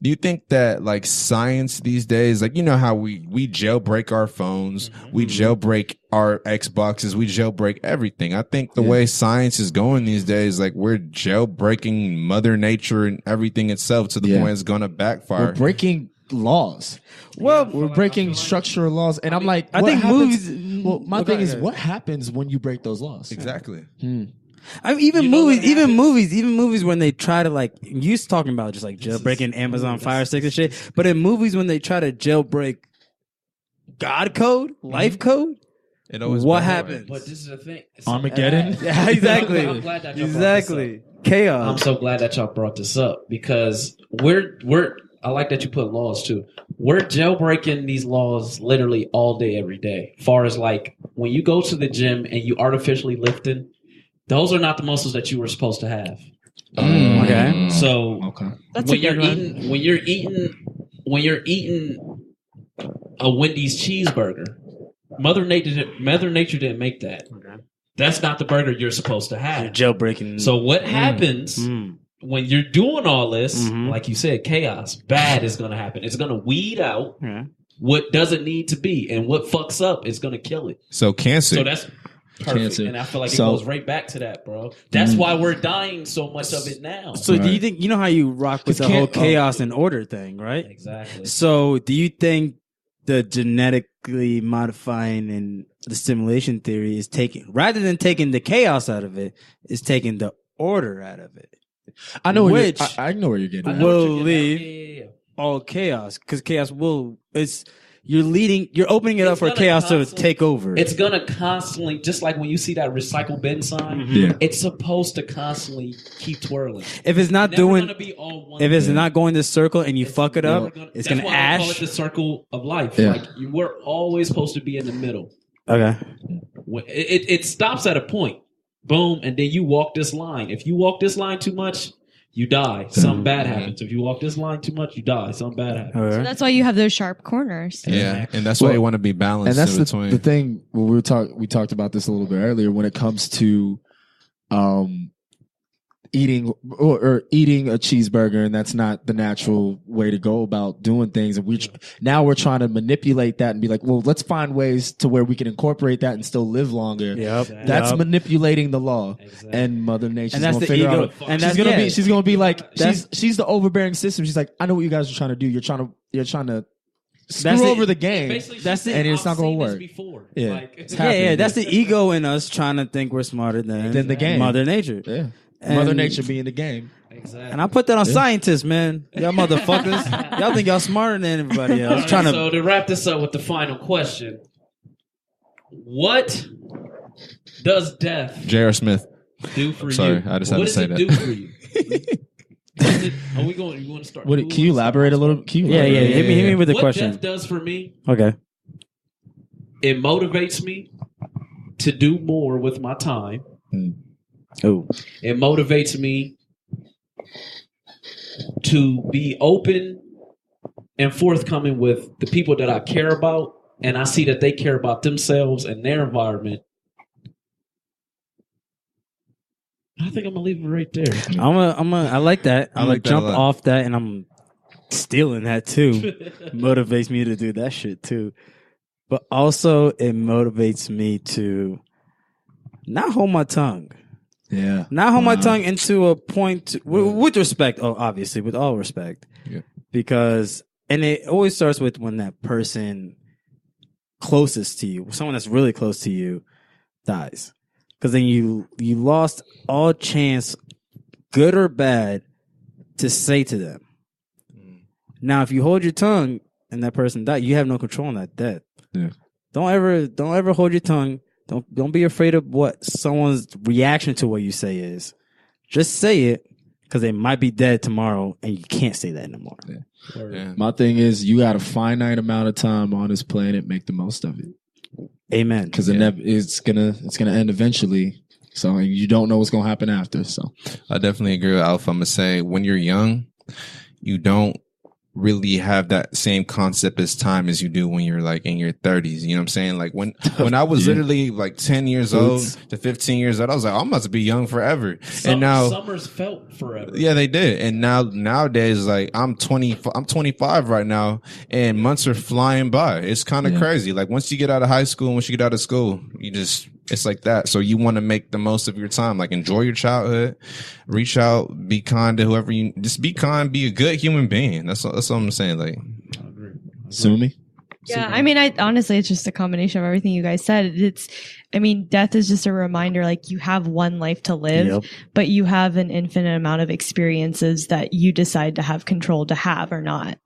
do you think that like science these days, like you know how we jailbreak our phones, we jailbreak our Xboxes, we jailbreak everything. I think the way science is going these days, like we're jailbreaking Mother Nature and everything itself to the point it's going to backfire. We're breaking laws. Well, we're breaking structural laws, and I'm like, I think movies. Well, my thing is, what happens when you break those laws? Exactly. I mean, even movies when they try to like, you talking about just like jailbreaking Amazon Fire Sticks and shit, but in movies when they try to jailbreak God code, life code, it always what happens? But this is the thing, Armageddon. Yeah, exactly. I'm glad that y'all exactly. Brought this up. Chaos. I'm so glad that y'all brought this up, because I like that you put laws too. We're jailbreaking these laws literally all day, every day. Far as like when you go to the gym and you artificially lifting, those are not the muscles that you were supposed to have. Okay. So That's when you're eating a Wendy's cheeseburger, Mother Nature didn't make that. Okay. That's not the burger you're supposed to have. You're jailbreaking. So what happens when you're doing all this? Like you said, chaos, bad is going to happen. It's going to weed out what doesn't need to be, and what fucks up is going to kill it. So cancer. So that's Perfect. cancer. And I feel like it goes right back to that, bro. That's why we're dying so much of it now. So do you think, you know how you rock with the whole chaos and order thing, right? Exactly. So do you think the genetically modifying and the stimulation theory is taking, rather than taking the chaos out of it, is taking the order out of it? I know which I know where you're getting. Will leave all chaos, because chaos will, you're opening it up for chaos to take over. It's gonna constantly, just like when you see that recycle bin sign, it's supposed to constantly keep twirling. If it's not doing, if it's not going this circle and you fuck it up, it's gonna ash. I call it the circle of life. Yeah. Like we're always supposed to be in the middle. Okay. It stops at a point. Boom, and then you walk this line. If you walk this line too much, you die. Something bad happens. If you walk this line too much, you die. Something bad happens. Right. So that's why you have those sharp corners. Yeah, and that's why you want to be balanced. And that's the thing. When we talked about this a little bit earlier. When it comes to eating or eating a cheeseburger, and that's not the natural way to go about doing things. And now we're trying to manipulate that and be like, well, let's find ways to where we can incorporate that and still live longer. Yep. That's manipulating the law. Exactly. And Mother Nature's going to figure out. And she's gonna be like, she's the overbearing system. She's like, I know what you guys are trying to do. You're trying to screw over the game. That's it. And it's not going to work. Yeah. That's the ego in us trying to think we're smarter than the game. Mother Nature. Yeah. Mother Nature being the game. Exactly. And I put that on scientists, man. Y'all motherfuckers. Y'all think y'all smarter than everybody else. So to wrap this up with the final question, what does death J.R. Smith do for you? Sorry, I just had to say that. What does it do for you? Are we going? You want to start? Can you elaborate a little? Yeah. Hit me with the question. What death does for me? Okay. It motivates me to do more with my time. Oh. It motivates me to be open and forthcoming with the people that I care about, and I see that they care about themselves and their environment. I think I'm gonna leave it right there. I like that. I like jump off that, and I'm stealing that too. Motivates me to do that shit too. But also it motivates me to not hold my tongue. Yeah. Not hold my tongue into a point with respect. Oh, obviously, with all respect. Yeah. Because, and it always starts with when that person closest to you, someone that's really close to you, dies. Because then you lost all chance, good or bad, to say to them. Now, if you hold your tongue and that person died, you have no control on that death. Yeah. Don't ever hold your tongue. Don't be afraid of what someone's reaction to what you say is. Just say it, because they might be dead tomorrow, and you can't say that anymore. Yeah. My thing is, you got a finite amount of time on this planet. Make the most of it. Amen. Because it's gonna end eventually. So you don't know what's gonna happen after. So I definitely agree with Alpha. I'm gonna say when you're young, you don't really have that same concept as time as you do when you're like in your 30s. You know what I'm saying? Like when I was literally like 10 years old to 15 years old, I was like, I'm about to be young forever. And now summers felt forever. Yeah, they did. And nowadays, like I'm 25 right now, and months are flying by. It's kind of crazy. Like once you get out of high school, once you get out of school, it's like that. So you want to make the most of your time. Like enjoy your childhood, reach out, be kind to whoever just be kind, be a good human being. That's what I'm saying. Like, I agree. Sumie? Yeah, I mean, honestly, it's just a combination of everything you guys said. Death is just a reminder, like you have one life to live, but you have an infinite amount of experiences that you decide to have control to have or not.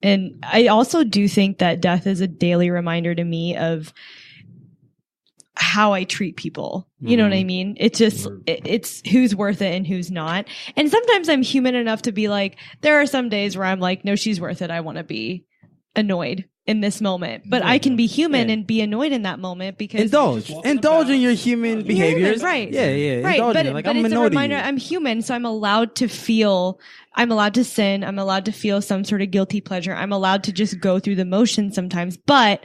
And I also do think that death is a daily reminder to me of how I treat people. You know what I mean? It's just, it's who's worth it and who's not. And sometimes I'm human enough to be like, there are some days where I'm like, no, she's worth it. I want to be annoyed in this moment, but I can be human and be annoyed in that moment because indulge in your human behaviors. Right. Yeah. Right. But it's a reminder I'm human. So I'm allowed to feel, I'm allowed to sin. I'm allowed to feel some sort of guilty pleasure. I'm allowed to just go through the motions sometimes, but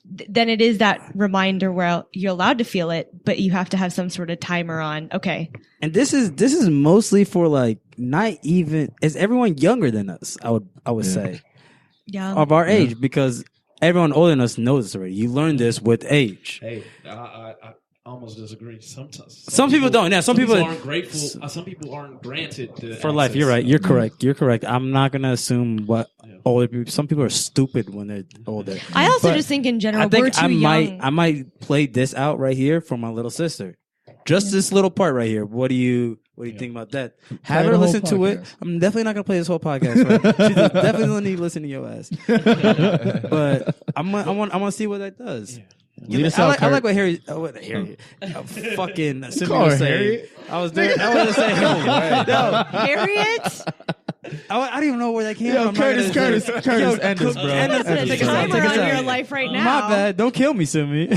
then it is that reminder where you're allowed to feel it, but you have to have some sort of timer on. Okay. And this is mostly for like not even, is everyone younger than us? I would say. Yeah. Of our age, because everyone older than us knows this already. You learn this with age. Hey, almost disagree. Sometimes some people don't. Yeah, some people aren't grateful. Some people aren't granted for life. You're right. You're correct. You're correct. I'm not gonna assume what older people. Some people are stupid when they're older. I also just think in general we're too young. I might play this out right here for my little sister. Just this little part right here. What do you think about that? Have her listen to it. I'm definitely not gonna play this whole podcast. Right? She definitely gonna need to listen to your ass. But I want to see what that does. Yeah. I like what Harry. Fucking Sumie was saying. I was there. I was saying no, Harriet. I don't even know where that came from. Curtis, end this, bro. There's a timer on your life right now. My bad. Don't kill me, Sumie. I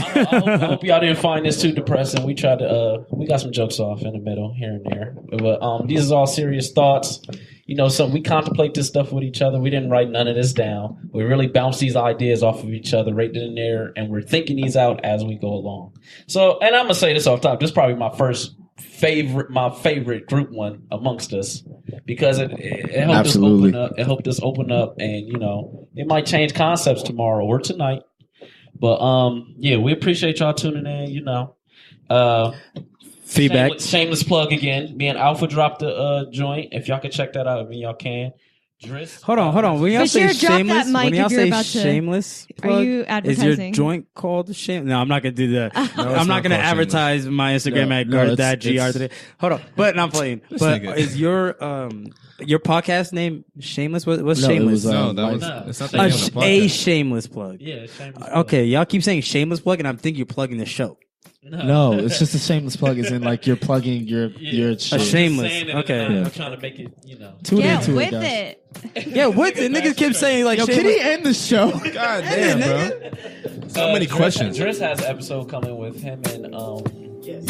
hope y'all didn't find this too depressing. We tried to. We got some jokes off in the middle here and there, but these are all serious thoughts. You know, so we contemplate this stuff with each other. We didn't write none of this down. We really bounce these ideas off of each other right in there, and we're thinking these out as we go along. So, and I'm gonna say this off top. This is probably my favorite group one amongst us because it helped us open up. It helped us open up, and you know, it might change concepts tomorrow or tonight. But yeah, we appreciate y'all tuning in. You know, feedback. Shameless plug again. Me and Alpha dropped the joint. If y'all can check that out, I mean, y'all can. Driss. Hold on. When y'all say shameless, shameless, are you advertising? Is your joint called shameless? No, I'm not gonna do that. I'm not gonna advertise my Instagram at GR today. Hold on, but I'm playing. But is your podcast name Shameless? What's Shameless? It's not the shameless plug. Yeah, shameless. Okay, y'all keep saying shameless plug, and I'm thinking you're plugging the show. No, it's just a shameless plug. Is in like you're plugging your shit. A shameless. Okay, I'm trying to make it. You know, get with it. Yeah, with it. Niggas keep saying like, yo, can he end the show? God damn, bro. So many questions. Driss has an episode coming with him and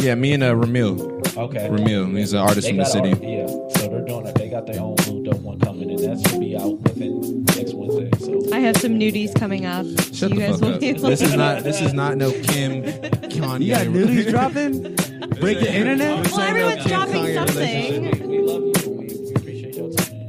Yeah, me and Ramil. Okay. Ramil, he's an artist from the city. Yeah, so they're doing it. They got their own blue dope one coming, and that should be out within next Wednesday. So I have some nudies coming up. Shut the fuck up. This is not no Kim, Kanye. You got nudies dropping? Break the internet? Well, everyone's dropping something. we love you. We appreciate your time.